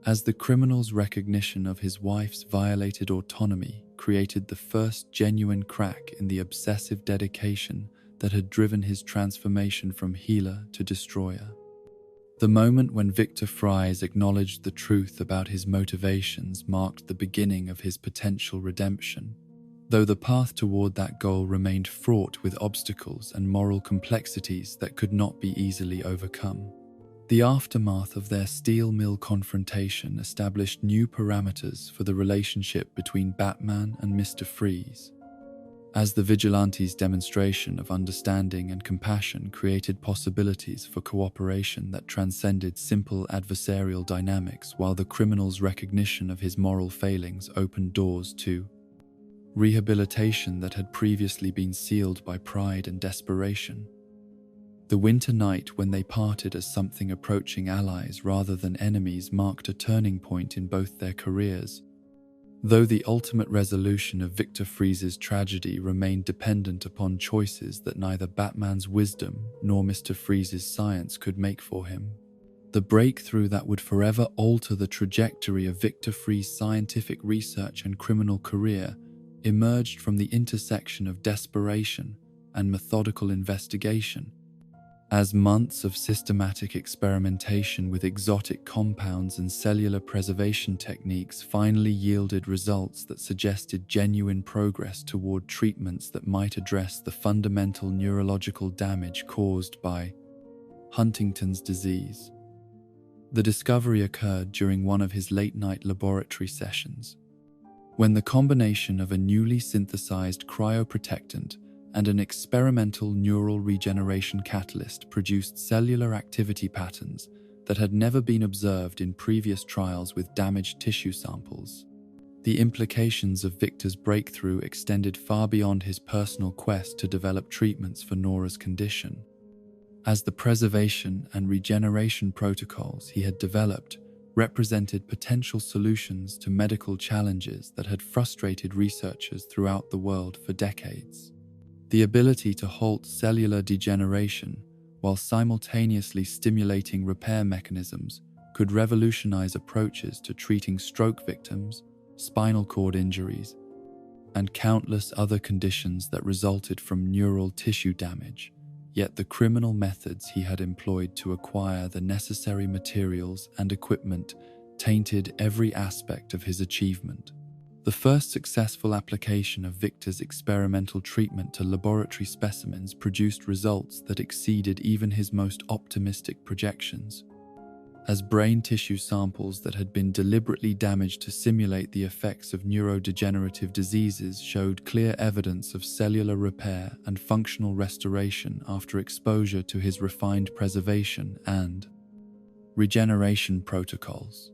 as the criminal's recognition of his wife's violated autonomy created the first genuine crack in the obsessive dedication that had driven his transformation from healer to destroyer. The moment when Victor Fries acknowledged the truth about his motivations marked the beginning of his potential redemption, though the path toward that goal remained fraught with obstacles and moral complexities that could not be easily overcome. The aftermath of their steel mill confrontation established new parameters for the relationship between Batman and Mr. Freeze, as the vigilante's demonstration of understanding and compassion created possibilities for cooperation that transcended simple adversarial dynamics, while the criminal's recognition of his moral failings opened doors to rehabilitation that had previously been sealed by pride and desperation. The winter night when they parted as something approaching allies rather than enemies marked a turning point in both their careers, though the ultimate resolution of Victor Freeze's tragedy remained dependent upon choices that neither Batman's wisdom nor Mr. Freeze's science could make for him. The breakthrough that would forever alter the trajectory of Victor Freeze's scientific research and criminal career emerged from the intersection of desperation and methodical investigation, as months of systematic experimentation with exotic compounds and cellular preservation techniques finally yielded results that suggested genuine progress toward treatments that might address the fundamental neurological damage caused by Huntington's disease. The discovery occurred during one of his late-night laboratory sessions, when the combination of a newly synthesized cryoprotectant and an experimental neural regeneration catalyst produced cellular activity patterns that had never been observed in previous trials with damaged tissue samples. The implications of Victor's breakthrough extended far beyond his personal quest to develop treatments for Nora's condition, as the preservation and regeneration protocols he had developed represented potential solutions to medical challenges that had frustrated researchers throughout the world for decades. The ability to halt cellular degeneration while simultaneously stimulating repair mechanisms could revolutionize approaches to treating stroke victims, spinal cord injuries, and countless other conditions that resulted from neural tissue damage. Yet the criminal methods he had employed to acquire the necessary materials and equipment tainted every aspect of his achievement. The first successful application of Victor's experimental treatment to laboratory specimens produced results that exceeded even his most optimistic projections, as brain tissue samples that had been deliberately damaged to simulate the effects of neurodegenerative diseases showed clear evidence of cellular repair and functional restoration after exposure to his refined preservation and regeneration protocols.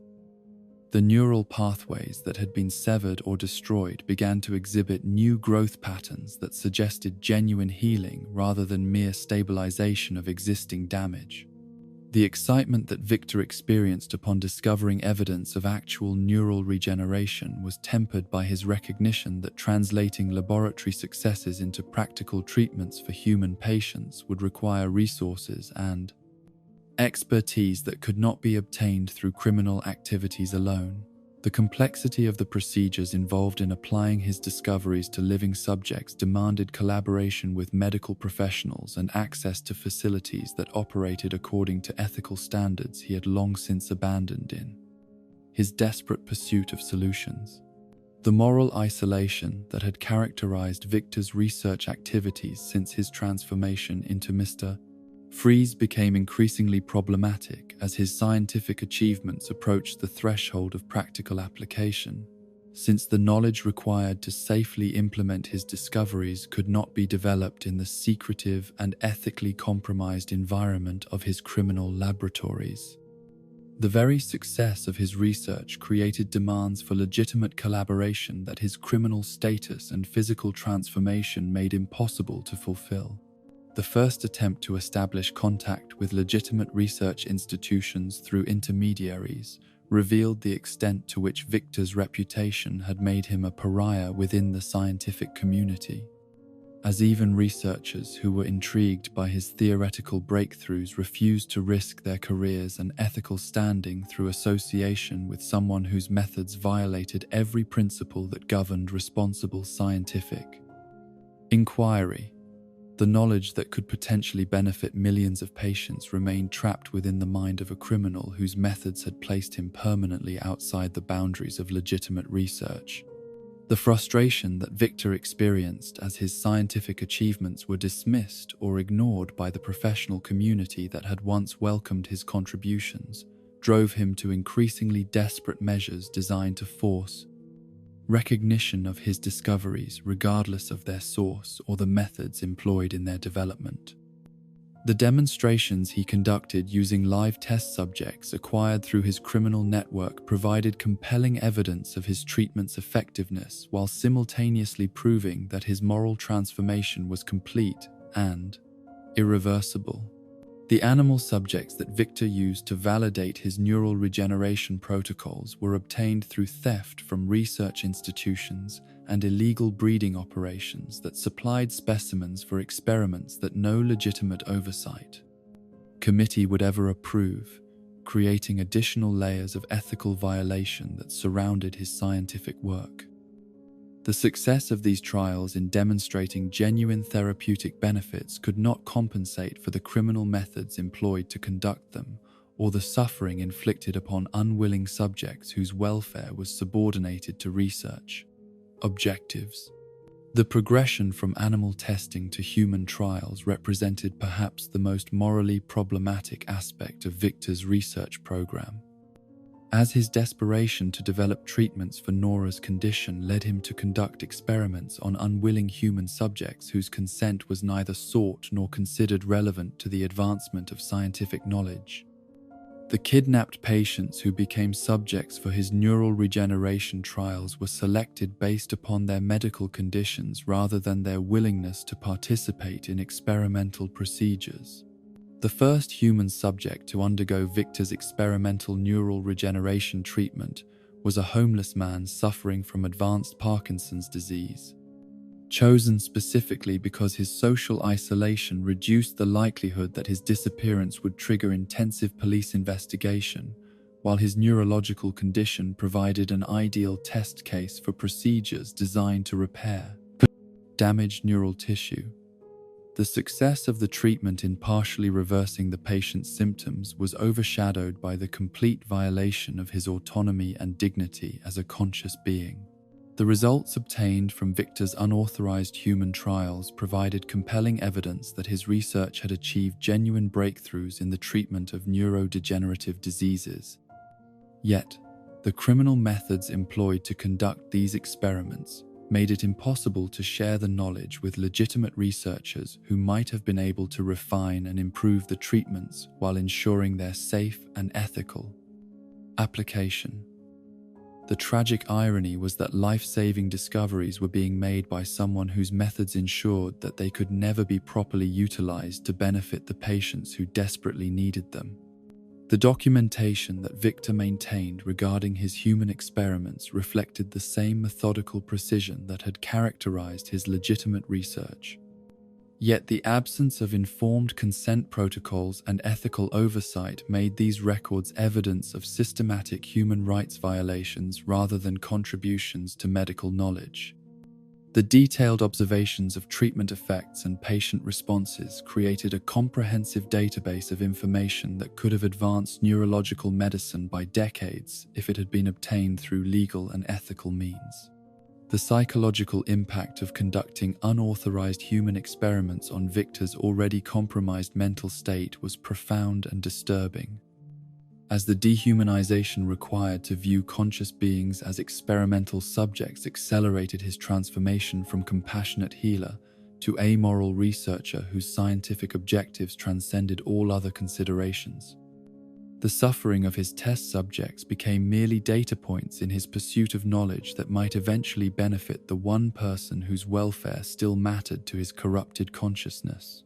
The neural pathways that had been severed or destroyed began to exhibit new growth patterns that suggested genuine healing rather than mere stabilization of existing damage. The excitement that Victor experienced upon discovering evidence of actual neural regeneration was tempered by his recognition that translating laboratory successes into practical treatments for human patients would require resources and expertise that could not be obtained through criminal activities alone. The complexity of the procedures involved in applying his discoveries to living subjects demanded collaboration with medical professionals and access to facilities that operated according to ethical standards he had long since abandoned in his desperate pursuit of solutions. The moral isolation that had characterized Victor's research activities since his transformation into Mr. Freeze became increasingly problematic as his scientific achievements approached the threshold of practical application, since the knowledge required to safely implement his discoveries could not be developed in the secretive and ethically compromised environment of his criminal laboratories. The very success of his research created demands for legitimate collaboration that his criminal status and physical transformation made impossible to fulfill. The first attempt to establish contact with legitimate research institutions through intermediaries revealed the extent to which Victor's reputation had made him a pariah within the scientific community, as even researchers who were intrigued by his theoretical breakthroughs refused to risk their careers and ethical standing through association with someone whose methods violated every principle that governed responsible scientific inquiry. The knowledge that could potentially benefit millions of patients remained trapped within the mind of a criminal whose methods had placed him permanently outside the boundaries of legitimate research. The frustration that Victor experienced as his scientific achievements were dismissed or ignored by the professional community that had once welcomed his contributions drove him to increasingly desperate measures designed to force recognition of his discoveries regardless of their source or the methods employed in their development. The demonstrations he conducted using live test subjects acquired through his criminal network provided compelling evidence of his treatment's effectiveness while simultaneously proving that his moral transformation was complete and irreversible. The animal subjects that Victor used to validate his neural regeneration protocols were obtained through theft from research institutions and illegal breeding operations that supplied specimens for experiments that no legitimate oversight committee would ever approve, creating additional layers of ethical violation that surrounded his scientific work. The success of these trials in demonstrating genuine therapeutic benefits could not compensate for the criminal methods employed to conduct them, or the suffering inflicted upon unwilling subjects whose welfare was subordinated to research objectives. The progression from animal testing to human trials represented perhaps the most morally problematic aspect of Victor's research program, as his desperation to develop treatments for Nora's condition led him to conduct experiments on unwilling human subjects whose consent was neither sought nor considered relevant to the advancement of scientific knowledge. The kidnapped patients who became subjects for his neural regeneration trials were selected based upon their medical conditions rather than their willingness to participate in experimental procedures. The first human subject to undergo Victor's experimental neural regeneration treatment was a homeless man suffering from advanced Parkinson's disease, chosen specifically because his social isolation reduced the likelihood that his disappearance would trigger intensive police investigation, while his neurological condition provided an ideal test case for procedures designed to repair damaged neural tissue. The success of the treatment in partially reversing the patient's symptoms was overshadowed by the complete violation of his autonomy and dignity as a conscious being. The results obtained from Victor's unauthorized human trials provided compelling evidence that his research had achieved genuine breakthroughs in the treatment of neurodegenerative diseases. Yet, the criminal methods employed to conduct these experiments made it impossible to share the knowledge with legitimate researchers who might have been able to refine and improve the treatments while ensuring their safe and ethical application. The tragic irony was that life-saving discoveries were being made by someone whose methods ensured that they could never be properly utilized to benefit the patients who desperately needed them. The documentation that Victor maintained regarding his human experiments reflected the same methodical precision that had characterized his legitimate research. Yet the absence of informed consent protocols and ethical oversight made these records evidence of systematic human rights violations rather than contributions to medical knowledge. The detailed observations of treatment effects and patient responses created a comprehensive database of information that could have advanced neurological medicine by decades if it had been obtained through legal and ethical means. The psychological impact of conducting unauthorized human experiments on Victor's already compromised mental state was profound and disturbing, as the dehumanization required to view conscious beings as experimental subjects accelerated his transformation from compassionate healer to amoral researcher whose scientific objectives transcended all other considerations. The suffering of his test subjects became merely data points in his pursuit of knowledge that might eventually benefit the one person whose welfare still mattered to his corrupted consciousness.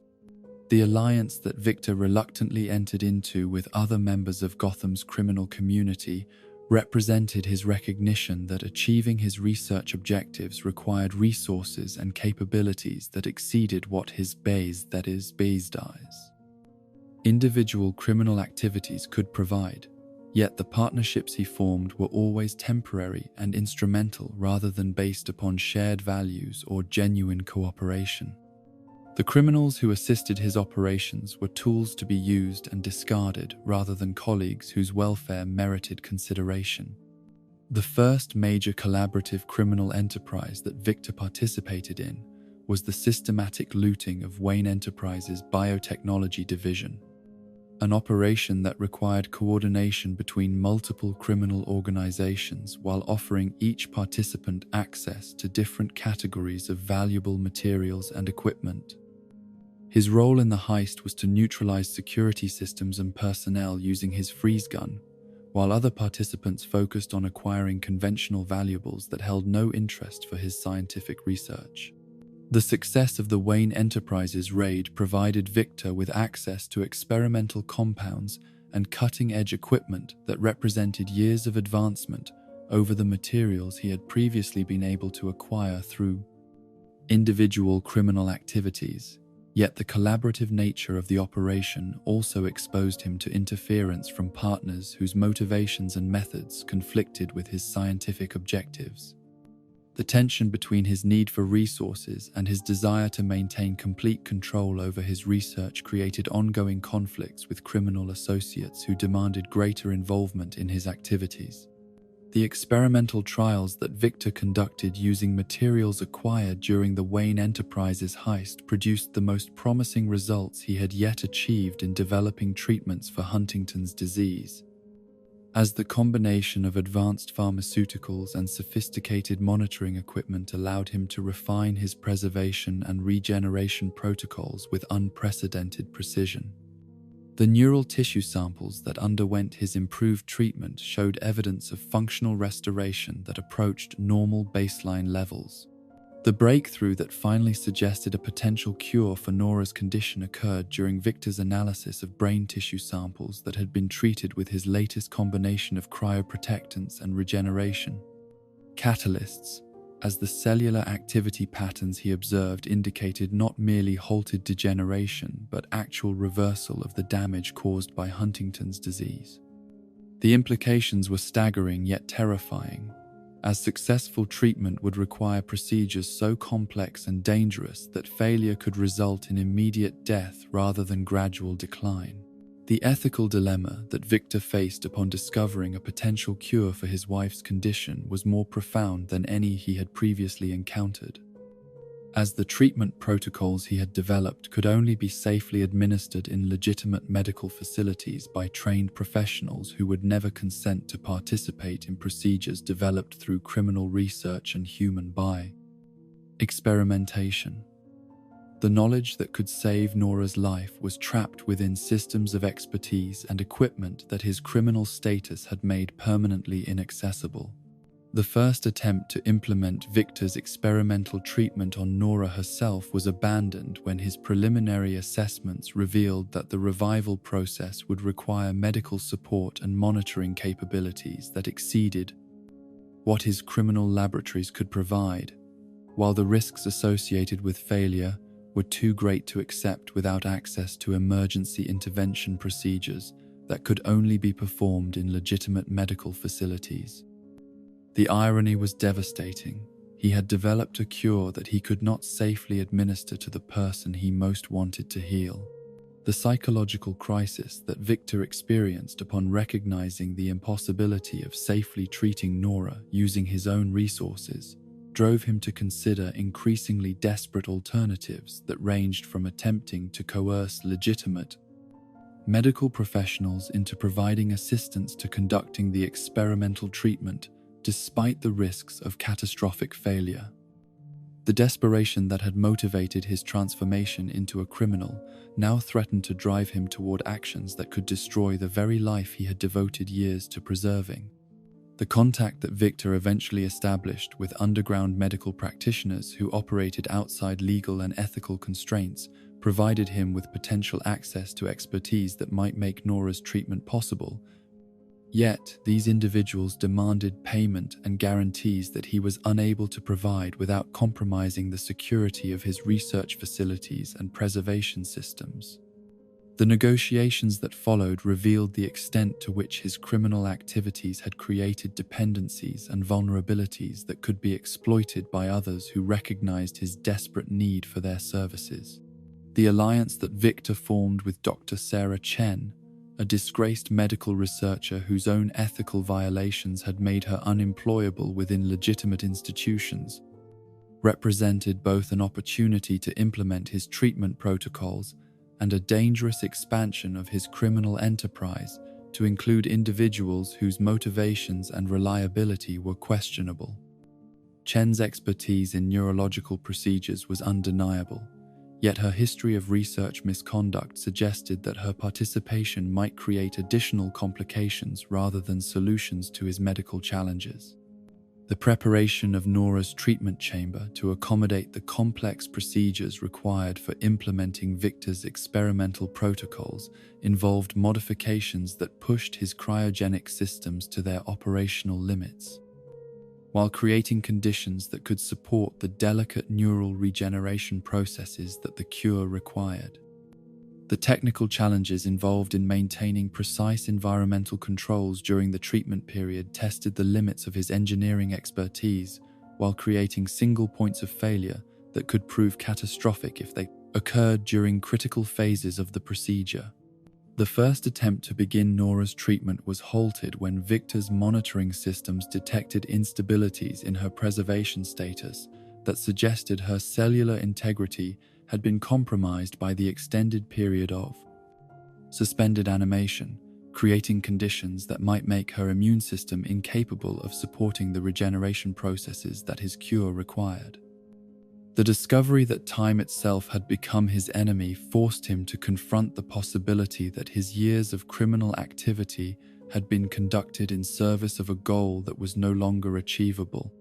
The alliance that Victor reluctantly entered into with other members of Gotham's criminal community represented his recognition that achieving his research objectives required resources and capabilities that exceeded what his individual criminal activities could provide, yet the partnerships he formed were always temporary and instrumental rather than based upon shared values or genuine cooperation. The criminals who assisted his operations were tools to be used and discarded rather than colleagues whose welfare merited consideration. The first major collaborative criminal enterprise that Victor participated in was the systematic looting of Wayne Enterprises' biotechnology division, an operation that required coordination between multiple criminal organizations while offering each participant access to different categories of valuable materials and equipment. His role in the heist was to neutralize security systems and personnel using his freeze gun, while other participants focused on acquiring conventional valuables that held no interest for his scientific research. The success of the Wayne Enterprises raid provided Victor with access to experimental compounds and cutting-edge equipment that represented years of advancement over the materials he had previously been able to acquire through individual criminal activities. Yet the collaborative nature of the operation also exposed him to interference from partners whose motivations and methods conflicted with his scientific objectives. The tension between his need for resources and his desire to maintain complete control over his research created ongoing conflicts with criminal associates who demanded greater involvement in his activities. The experimental trials that Victor conducted using materials acquired during the Wayne Enterprises heist produced the most promising results he had yet achieved in developing treatments for Huntington's disease. As the combination of advanced pharmaceuticals and sophisticated monitoring equipment allowed him to refine his preservation and regeneration protocols with unprecedented precision. The neural tissue samples that underwent his improved treatment showed evidence of functional restoration that approached normal baseline levels. The breakthrough that finally suggested a potential cure for Nora's condition occurred during Victor's analysis of brain tissue samples that had been treated with his latest combination of cryoprotectants and regeneration catalysts, as the cellular activity patterns he observed indicated not merely halted degeneration but actual reversal of the damage caused by Huntington's disease. The implications were staggering yet terrifying, as successful treatment would require procedures so complex and dangerous that failure could result in immediate death rather than gradual decline. The ethical dilemma that Victor faced upon discovering a potential cure for his wife's condition was more profound than any he had previously encountered, as the treatment protocols he had developed could only be safely administered in legitimate medical facilities by trained professionals who would never consent to participate in procedures developed through criminal research and human experimentation. The knowledge that could save Nora's life was trapped within systems of expertise and equipment that his criminal status had made permanently inaccessible. The first attempt to implement Victor's experimental treatment on Nora herself was abandoned when his preliminary assessments revealed that the revival process would require medical support and monitoring capabilities that exceeded what his criminal laboratories could provide, while the risks associated with failure were too great to accept without access to emergency intervention procedures that could only be performed in legitimate medical facilities. The irony was devastating. He had developed a cure that he could not safely administer to the person he most wanted to heal. The psychological crisis that Victor experienced upon recognizing the impossibility of safely treating Nora using his own resources drove him to consider increasingly desperate alternatives that ranged from attempting to coerce legitimate medical professionals into providing assistance to conducting the experimental treatment despite the risks of catastrophic failure. The desperation that had motivated his transformation into a criminal now threatened to drive him toward actions that could destroy the very life he had devoted years to preserving. The contact that Victor eventually established with underground medical practitioners who operated outside legal and ethical constraints provided him with potential access to expertise that might make Nora's treatment possible. Yet, these individuals demanded payment and guarantees that he was unable to provide without compromising the security of his research facilities and preservation systems. The negotiations that followed revealed the extent to which his criminal activities had created dependencies and vulnerabilities that could be exploited by others who recognized his desperate need for their services. The alliance that Victor formed with Dr. Sarah Chen, a disgraced medical researcher whose own ethical violations had made her unemployable within legitimate institutions, represented both an opportunity to implement his treatment protocols and a dangerous expansion of his criminal enterprise to include individuals whose motivations and reliability were questionable. Chen's expertise in neurological procedures was undeniable, yet her history of research misconduct suggested that her participation might create additional complications rather than solutions to his medical challenges. The preparation of Nora's treatment chamber to accommodate the complex procedures required for implementing Victor's experimental protocols involved modifications that pushed his cryogenic systems to their operational limits, while creating conditions that could support the delicate neural regeneration processes that the cure required. The technical challenges involved in maintaining precise environmental controls during the treatment period tested the limits of his engineering expertise, while creating single points of failure that could prove catastrophic if they occurred during critical phases of the procedure. The first attempt to begin Nora's treatment was halted when Victor's monitoring systems detected instabilities in her preservation status that suggested her cellular integrity had been compromised by the extended period of suspended animation, creating conditions that might make her immune system incapable of supporting the regeneration processes that his cure required. The discovery that time itself had become his enemy forced him to confront the possibility that his years of criminal activity had been conducted in service of a goal that was no longer achievable.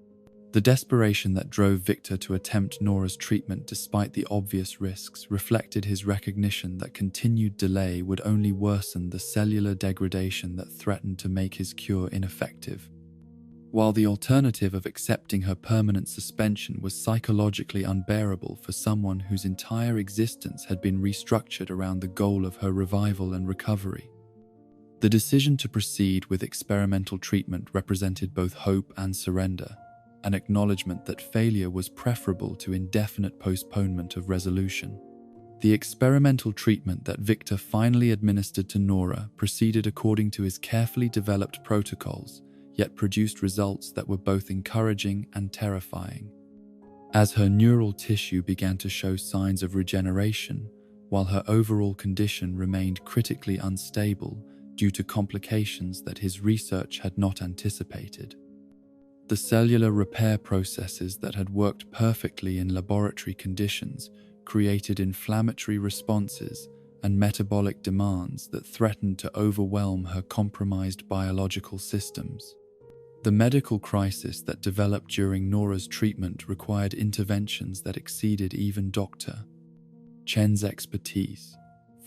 The desperation that drove Victor to attempt Nora's treatment despite the obvious risks reflected his recognition that continued delay would only worsen the cellular degradation that threatened to make his cure ineffective. While the alternative of accepting her permanent suspension was psychologically unbearable for someone whose entire existence had been restructured around the goal of her revival and recovery. The decision to proceed with experimental treatment represented both hope and surrender, an acknowledgement that failure was preferable to indefinite postponement of resolution. The experimental treatment that Victor finally administered to Nora proceeded according to his carefully developed protocols, yet produced results that were both encouraging and terrifying. As her neural tissue began to show signs of regeneration, while her overall condition remained critically unstable due to complications that his research had not anticipated. The cellular repair processes that had worked perfectly in laboratory conditions created inflammatory responses and metabolic demands that threatened to overwhelm her compromised biological systems. The medical crisis that developed during Nora's treatment required interventions that exceeded even Dr. Chen's expertise,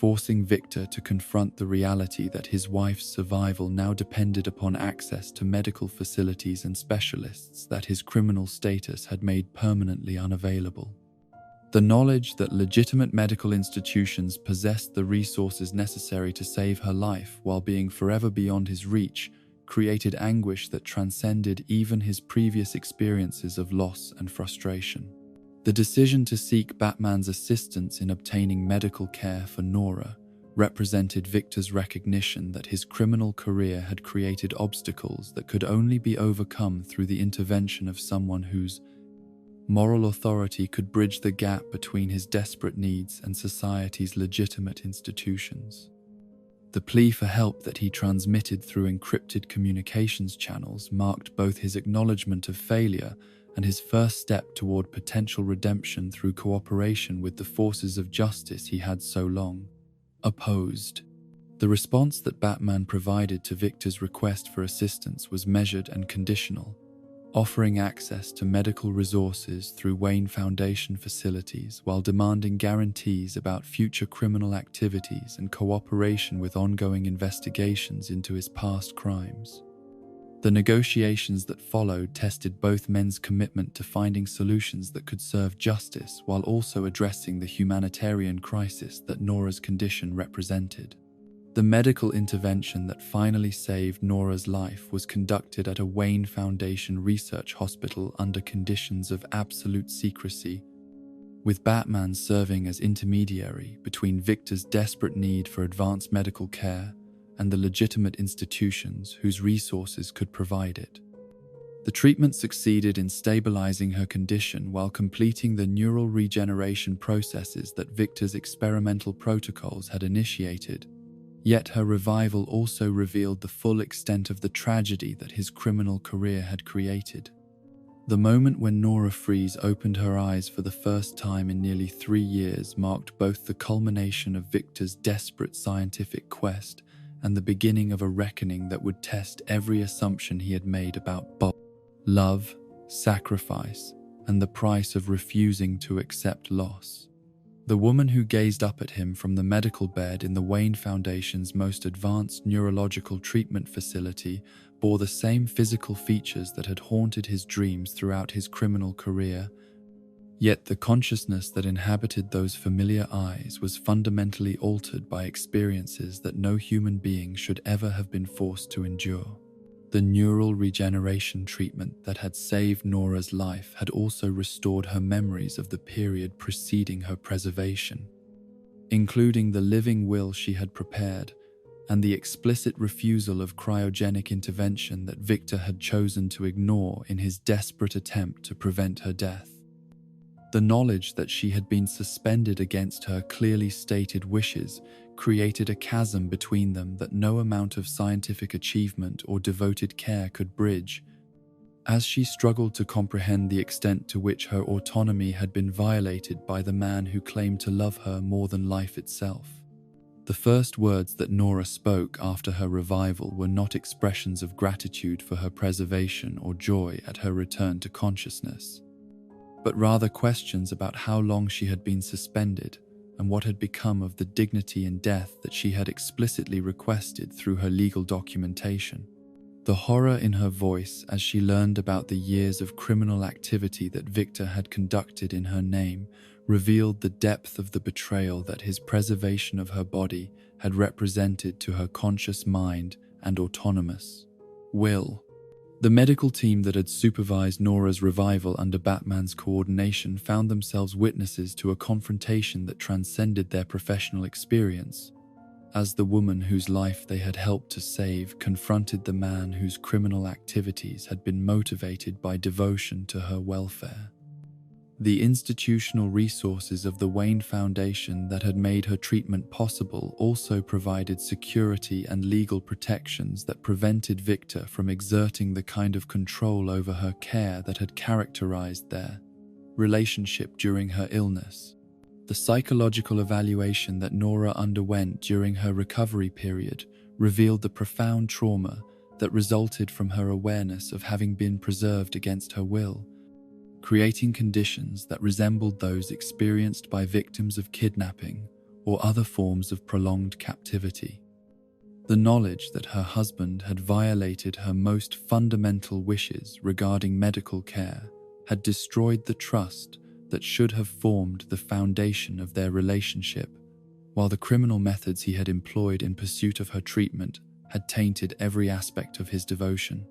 forcing Victor to confront the reality that his wife's survival now depended upon access to medical facilities and specialists that his criminal status had made permanently unavailable. The knowledge that legitimate medical institutions possessed the resources necessary to save her life while being forever beyond his reach created anguish that transcended even his previous experiences of loss and frustration. The decision to seek Batman's assistance in obtaining medical care for Nora represented Victor's recognition that his criminal career had created obstacles that could only be overcome through the intervention of someone whose moral authority could bridge the gap between his desperate needs and society's legitimate institutions. The plea for help that he transmitted through encrypted communications channels marked both his acknowledgement of failure and his first step toward potential redemption through cooperation with the forces of justice he had so long opposed. The response that Batman provided to Victor's request for assistance was measured and conditional, offering access to medical resources through Wayne Foundation facilities while demanding guarantees about future criminal activities and cooperation with ongoing investigations into his past crimes. The negotiations that followed tested both men's commitment to finding solutions that could serve justice while also addressing the humanitarian crisis that Nora's condition represented. The medical intervention that finally saved Nora's life was conducted at a Wayne Foundation research hospital under conditions of absolute secrecy, with Batman serving as intermediary between Victor's desperate need for advanced medical care and the legitimate institutions whose resources could provide it. The treatment succeeded in stabilizing her condition while completing the neural regeneration processes that Victor's experimental protocols had initiated. Yet her revival also revealed the full extent of the tragedy that his criminal career had created. The moment when Nora Freeze opened her eyes for the first time in nearly 3 years marked both the culmination of Victor's desperate scientific quest and the beginning of a reckoning that would test every assumption he had made about love, sacrifice, and the price of refusing to accept loss. The woman who gazed up at him from the medical bed in the Wayne Foundation's most advanced neurological treatment facility bore the same physical features that had haunted his dreams throughout his criminal career. Yet the consciousness that inhabited those familiar eyes was fundamentally altered by experiences that no human being should ever have been forced to endure. The neural regeneration treatment that had saved Nora's life had also restored her memories of the period preceding her preservation, including the living will she had prepared and the explicit refusal of cryogenic intervention that Victor had chosen to ignore in his desperate attempt to prevent her death. The knowledge that she had been suspended against her clearly stated wishes created a chasm between them that no amount of scientific achievement or devoted care could bridge. As she struggled to comprehend the extent to which her autonomy had been violated by the man who claimed to love her more than life itself. The first words that Nora spoke after her revival were not expressions of gratitude for her preservation or joy at her return to consciousness, but rather questions about how long she had been suspended and what had become of the dignity in death that she had explicitly requested through her legal documentation. The horror in her voice as she learned about the years of criminal activity that Victor had conducted in her name revealed the depth of the betrayal that his preservation of her body had represented to her conscious mind and autonomous will. The medical team that had supervised Nora's revival under Batman's coordination found themselves witnesses to a confrontation that transcended their professional experience, as the woman whose life they had helped to save confronted the man whose criminal activities had been motivated by devotion to her welfare. The institutional resources of the Wayne Foundation that had made her treatment possible also provided security and legal protections that prevented Victor from exerting the kind of control over her care that had characterized their relationship during her illness. The psychological evaluation that Nora underwent during her recovery period revealed the profound trauma that resulted from her awareness of having been preserved against her will, creating conditions that resembled those experienced by victims of kidnapping or other forms of prolonged captivity. The knowledge that her husband had violated her most fundamental wishes regarding medical care had destroyed the trust that should have formed the foundation of their relationship, while the criminal methods he had employed in pursuit of her treatment had tainted every aspect of his devotion.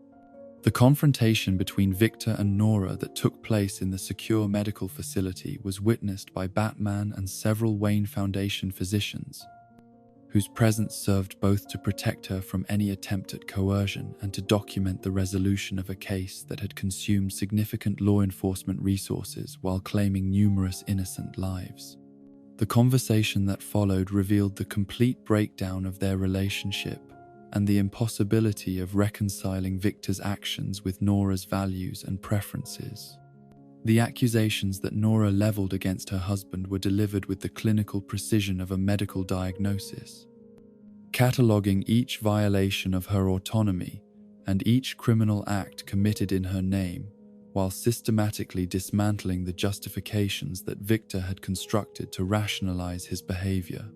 The confrontation between Victor and Nora that took place in the secure medical facility was witnessed by Batman and several Wayne Foundation physicians, whose presence served both to protect her from any attempt at coercion and to document the resolution of a case that had consumed significant law enforcement resources while claiming numerous innocent lives. The conversation that followed revealed the complete breakdown of their relationship and the impossibility of reconciling Victor's actions with Nora's values and preferences. The accusations that Nora leveled against her husband were delivered with the clinical precision of a medical diagnosis, cataloging each violation of her autonomy and each criminal act committed in her name, while systematically dismantling the justifications that Victor had constructed to rationalize his behavior.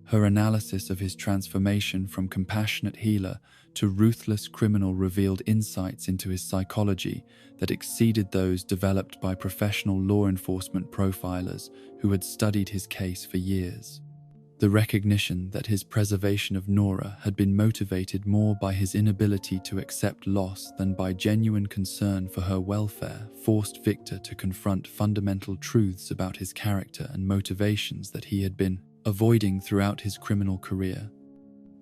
Her analysis of his transformation from compassionate healer to ruthless criminal revealed insights into his psychology that exceeded those developed by professional law enforcement profilers who had studied his case for years. The recognition that his preservation of Nora had been motivated more by his inability to accept loss than by genuine concern for her welfare forced Victor to confront fundamental truths about his character and motivations that he had been avoiding throughout his criminal career.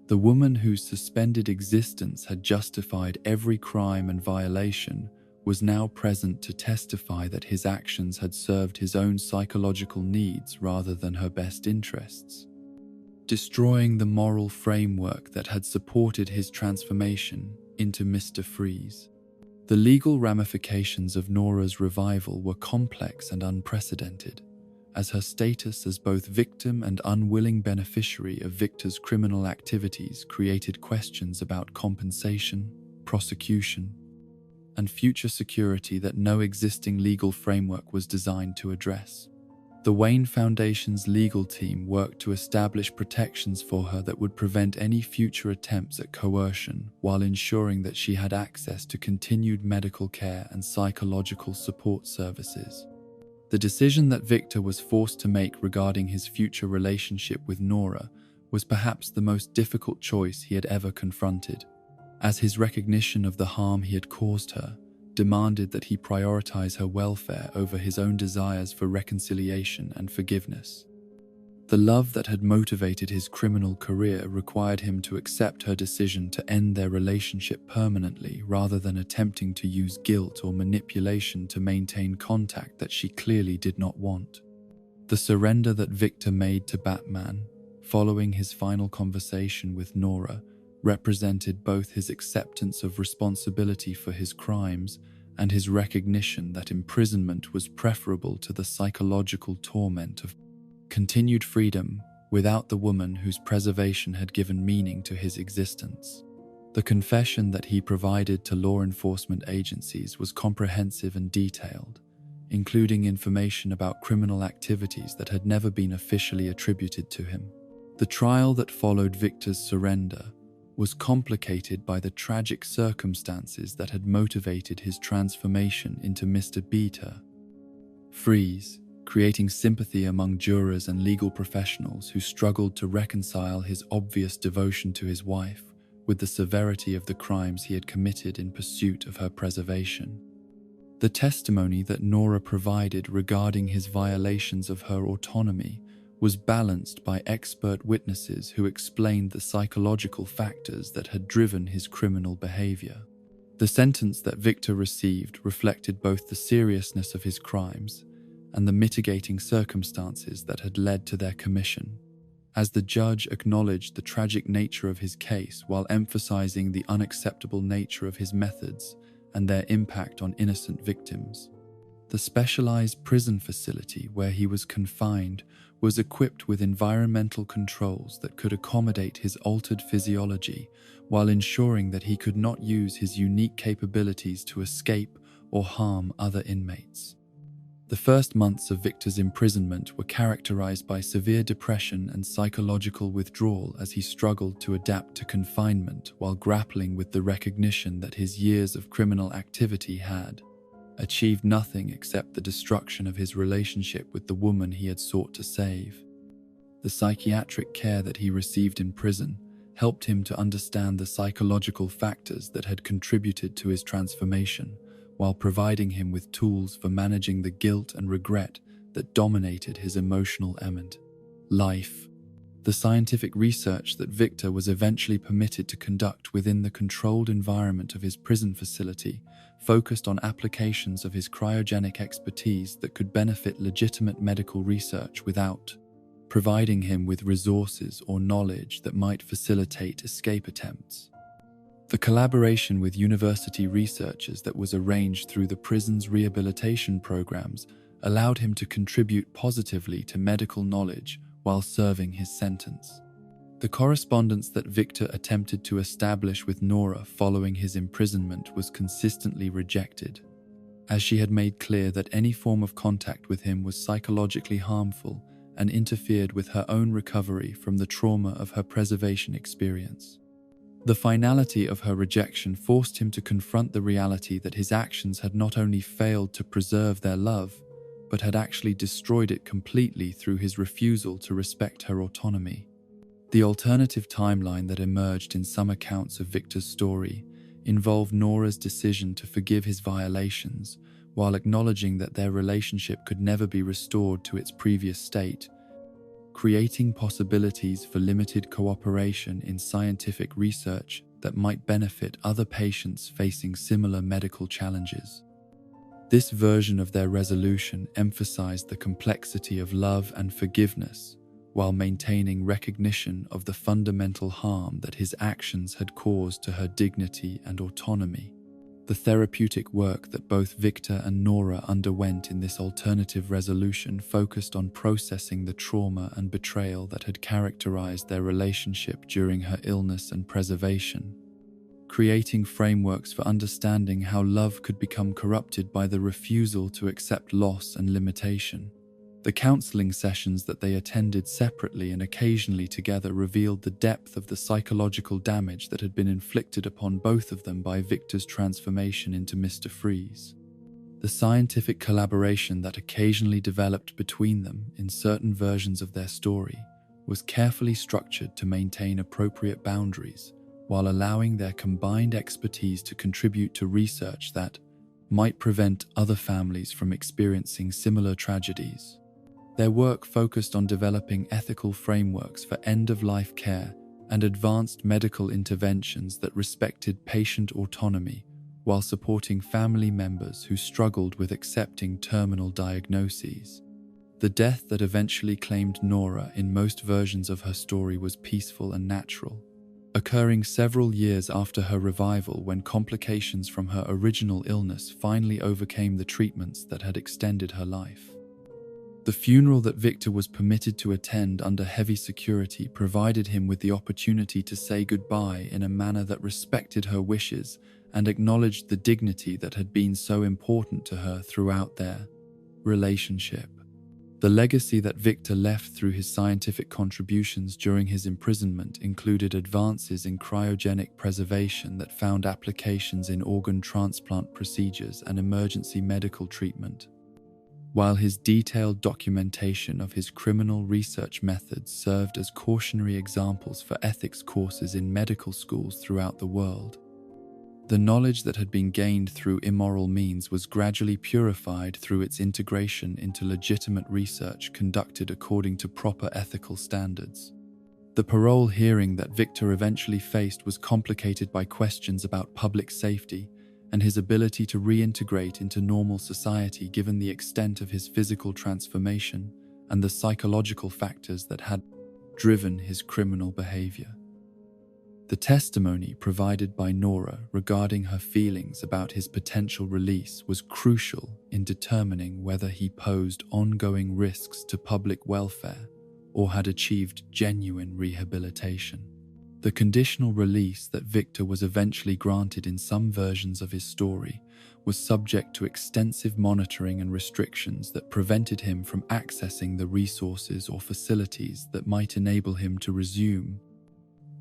The woman whose suspended existence had justified every crime and violation was now present to testify that his actions had served his own psychological needs rather than her best interests, destroying the moral framework that had supported his transformation into Mr. Freeze. The legal ramifications of Nora's revival were complex and unprecedented, as her status as both victim and unwilling beneficiary of Victor's criminal activities created questions about compensation, prosecution, and future security that no existing legal framework was designed to address. The Wayne Foundation's legal team worked to establish protections for her that would prevent any future attempts at coercion while ensuring that she had access to continued medical care and psychological support services. The decision that Victor was forced to make regarding his future relationship with Nora was perhaps the most difficult choice he had ever confronted, as his recognition of the harm he had caused her demanded that he prioritize her welfare over his own desires for reconciliation and forgiveness. The love that had motivated his criminal career required him to accept her decision to end their relationship permanently rather than attempting to use guilt or manipulation to maintain contact that she clearly did not want. The surrender that Victor made to Batman, following his final conversation with Nora, represented both his acceptance of responsibility for his crimes and his recognition that imprisonment was preferable to the psychological torment of continued freedom without the woman whose preservation had given meaning to his existence. The confession that he provided to law enforcement agencies was comprehensive and detailed, including information about criminal activities that had never been officially attributed to him. The trial that followed Victor's surrender was complicated by the tragic circumstances that had motivated his transformation into Mr. Freeze, creating sympathy among jurors and legal professionals who struggled to reconcile his obvious devotion to his wife with the severity of the crimes he had committed in pursuit of her preservation. The testimony that Nora provided regarding his violations of her autonomy was balanced by expert witnesses who explained the psychological factors that had driven his criminal behavior. The sentence that Victor received reflected both the seriousness of his crimes and the mitigating circumstances that had led to their commission, as the judge acknowledged the tragic nature of his case while emphasizing the unacceptable nature of his methods and their impact on innocent victims. The specialized prison facility where he was confined was equipped with environmental controls that could accommodate his altered physiology while ensuring that he could not use his unique capabilities to escape or harm other inmates. The first months of Victor's imprisonment were characterized by severe depression and psychological withdrawal as he struggled to adapt to confinement while grappling with the recognition that his years of criminal activity had achieved nothing except the destruction of his relationship with the woman he had sought to save. The psychiatric care that he received in prison helped him to understand the psychological factors that had contributed to his transformation, while providing him with tools for managing the guilt and regret that dominated his emotional life. The scientific research that Victor was eventually permitted to conduct within the controlled environment of his prison facility focused on applications of his cryogenic expertise that could benefit legitimate medical research without providing him with resources or knowledge that might facilitate escape attempts. The collaboration with university researchers that was arranged through the prison's rehabilitation programs allowed him to contribute positively to medical knowledge while serving his sentence. The correspondence that Victor attempted to establish with Nora following his imprisonment was consistently rejected, as she had made clear that any form of contact with him was psychologically harmful and interfered with her own recovery from the trauma of her preservation experience. The finality of her rejection forced him to confront the reality that his actions had not only failed to preserve their love, but had actually destroyed it completely through his refusal to respect her autonomy. The alternative timeline that emerged in some accounts of Victor's story involved Nora's decision to forgive his violations, while acknowledging that their relationship could never be restored to its previous state, creating possibilities for limited cooperation in scientific research that might benefit other patients facing similar medical challenges. This version of their resolution emphasized the complexity of love and forgiveness, while maintaining recognition of the fundamental harm that his actions had caused to her dignity and autonomy. The therapeutic work that both Victor and Nora underwent in this alternative resolution focused on processing the trauma and betrayal that had characterized their relationship during her illness and preservation, creating frameworks for understanding how love could become corrupted by the refusal to accept loss and limitation. The counseling sessions that they attended separately and occasionally together revealed the depth of the psychological damage that had been inflicted upon both of them by Victor's transformation into Mr. Freeze. The scientific collaboration that occasionally developed between them in certain versions of their story was carefully structured to maintain appropriate boundaries, while allowing their combined expertise to contribute to research that might prevent other families from experiencing similar tragedies. Their work focused on developing ethical frameworks for end-of-life care and advanced medical interventions that respected patient autonomy, while supporting family members who struggled with accepting terminal diagnoses. The death that eventually claimed Nora in most versions of her story was peaceful and natural, occurring several years after her revival when complications from her original illness finally overcame the treatments that had extended her life. The funeral that Victor was permitted to attend under heavy security provided him with the opportunity to say goodbye in a manner that respected her wishes and acknowledged the dignity that had been so important to her throughout their relationship. The legacy that Victor left through his scientific contributions during his imprisonment included advances in cryogenic preservation that found applications in organ transplant procedures and emergency medical treatment, while his detailed documentation of his criminal research methods served as cautionary examples for ethics courses in medical schools throughout the world. The knowledge that had been gained through immoral means was gradually purified through its integration into legitimate research conducted according to proper ethical standards. The parole hearing that Victor eventually faced was complicated by questions about public safety and his ability to reintegrate into normal society given the extent of his physical transformation and the psychological factors that had driven his criminal behavior. The testimony provided by Nora regarding her feelings about his potential release was crucial in determining whether he posed ongoing risks to public welfare or had achieved genuine rehabilitation. The conditional release that Victor was eventually granted in some versions of his story was subject to extensive monitoring and restrictions that prevented him from accessing the resources or facilities that might enable him to resume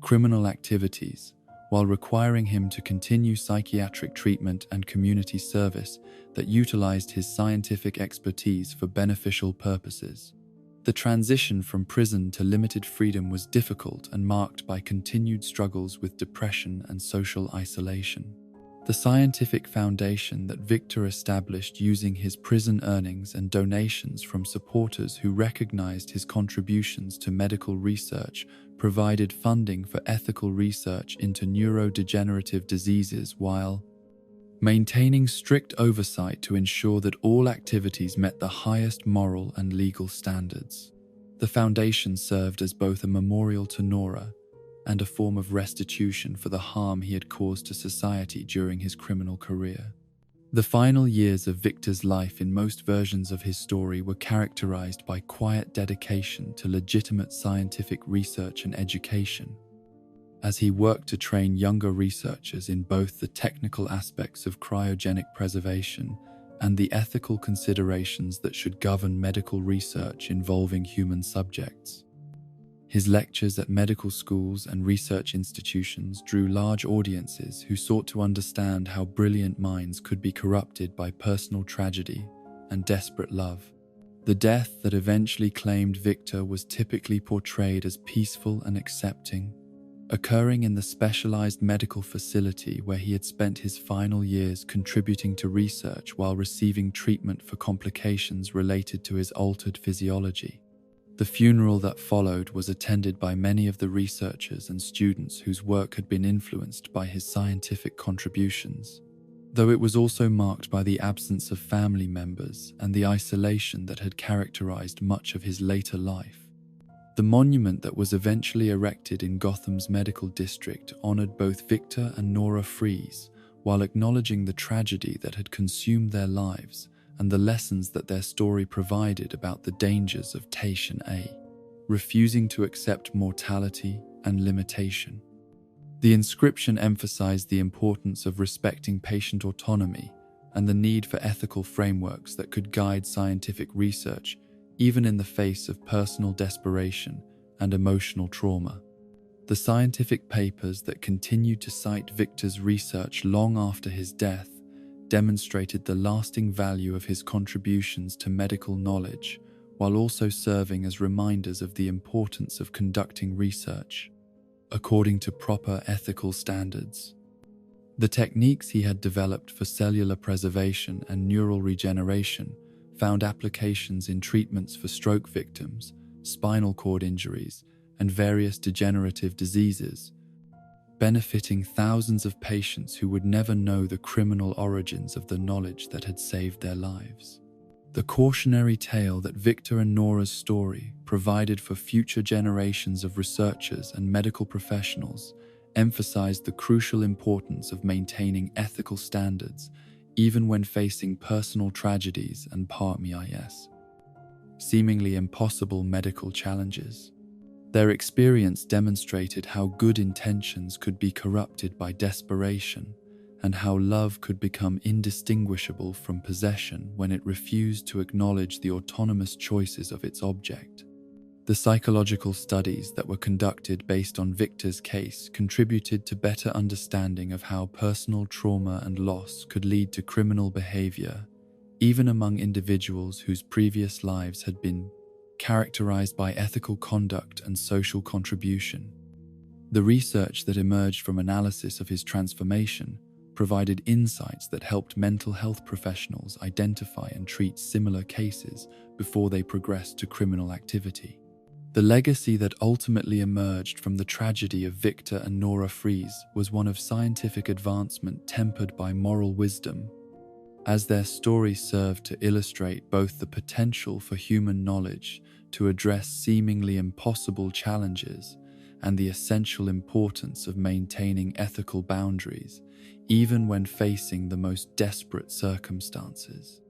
criminal activities, while requiring him to continue psychiatric treatment and community service that utilized his scientific expertise for beneficial purposes. The transition from prison to limited freedom was difficult and marked by continued struggles with depression and social isolation. The scientific foundation that Victor established using his prison earnings and donations from supporters who recognized his contributions to medical research provided funding for ethical research into neurodegenerative diseases while maintaining strict oversight to ensure that all activities met the highest moral and legal standards. The foundation served as both a memorial to Nora and a form of restitution for the harm he had caused to society during his criminal career. The final years of Victor's life in most versions of his story were characterized by quiet dedication to legitimate scientific research and education, as he worked to train younger researchers in both the technical aspects of cryogenic preservation and the ethical considerations that should govern medical research involving human subjects. His lectures at medical schools and research institutions drew large audiences who sought to understand how brilliant minds could be corrupted by personal tragedy and desperate love. The death that eventually claimed Victor was typically portrayed as peaceful and accepting, occurring in the specialized medical facility where he had spent his final years contributing to research while receiving treatment for complications related to his altered physiology. The funeral that followed was attended by many of the researchers and students whose work had been influenced by his scientific contributions, though it was also marked by the absence of family members and the isolation that had characterized much of his later life. The monument that was eventually erected in Gotham's medical district honored both Victor and Nora Fries, while acknowledging the tragedy that had consumed their lives and the lessons that their story provided about the dangers of Tation A, refusing to accept mortality and limitation. The inscription emphasized the importance of respecting patient autonomy and the need for ethical frameworks that could guide scientific research even in the face of personal desperation and emotional trauma. The scientific papers that continued to cite Victor's research long after his death demonstrated the lasting value of his contributions to medical knowledge, while also serving as reminders of the importance of conducting research according to proper ethical standards. The techniques he had developed for cellular preservation and neural regeneration found applications in treatments for stroke victims, spinal cord injuries, and various degenerative diseases, benefiting thousands of patients who would never know the criminal origins of the knowledge that had saved their lives. The cautionary tale that Victor and Nora's story provided for future generations of researchers and medical professionals emphasized the crucial importance of maintaining ethical standards even when facing personal tragedies and seemingly impossible medical challenges. Their experience demonstrated how good intentions could be corrupted by desperation and how love could become indistinguishable from possession when it refused to acknowledge the autonomous choices of its object. The psychological studies that were conducted based on Victor's case contributed to better understanding of how personal trauma and loss could lead to criminal behavior, even among individuals whose previous lives had been characterized by ethical conduct and social contribution. The research that emerged from analysis of his transformation provided insights that helped mental health professionals identify and treat similar cases before they progressed to criminal activity. The legacy that ultimately emerged from the tragedy of Victor and Nora Fries was one of scientific advancement tempered by moral wisdom, as their story served to illustrate both the potential for human knowledge to address seemingly impossible challenges and the essential importance of maintaining ethical boundaries, even when facing the most desperate circumstances.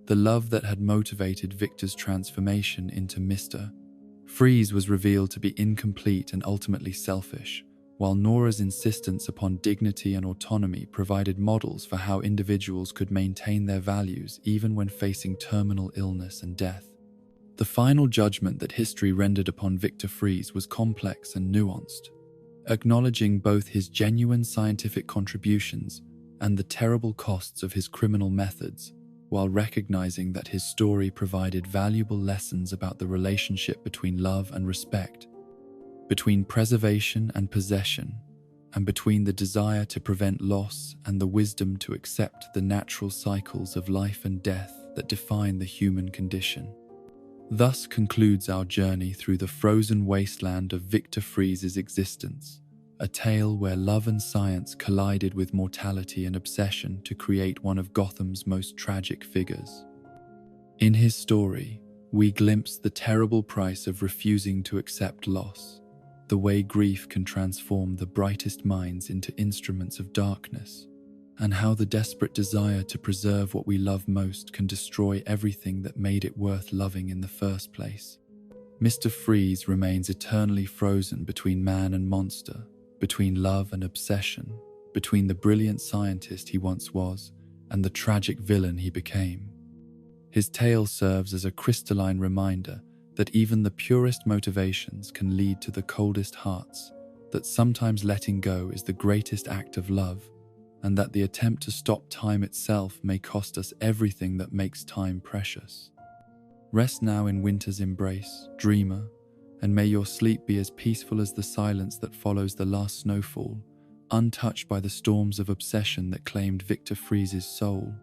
The love that had motivated Victor's transformation into Mr. Freeze was revealed to be incomplete and ultimately selfish, while Nora's insistence upon dignity and autonomy provided models for how individuals could maintain their values even when facing terminal illness and death. The final judgment that history rendered upon Victor Freeze was complex and nuanced. acknowledging both his genuine scientific contributions and the terrible costs of his criminal methods, while recognizing that his story provided valuable lessons about the relationship between love and respect, between preservation and possession, and between the desire to prevent loss and the wisdom to accept the natural cycles of life and death that define the human condition. Thus concludes our journey through the frozen wasteland of Victor Freeze's existence, a tale where love and science collided with mortality and obsession to create one of Gotham's most tragic figures. In his story, we glimpse the terrible price of refusing to accept loss, the way grief can transform the brightest minds into instruments of darkness, and how the desperate desire to preserve what we love most can destroy everything that made it worth loving in the first place. Mr. Freeze remains eternally frozen between man and monster, between love and obsession, between the brilliant scientist he once was and the tragic villain he became. His tale serves as a crystalline reminder that even the purest motivations can lead to the coldest hearts, that sometimes letting go is the greatest act of love, and that the attempt to stop time itself may cost us everything that makes time precious. Rest now in winter's embrace, dreamer, and may your sleep be as peaceful as the silence that follows the last snowfall, untouched by the storms of obsession that claimed Victor Freeze's soul.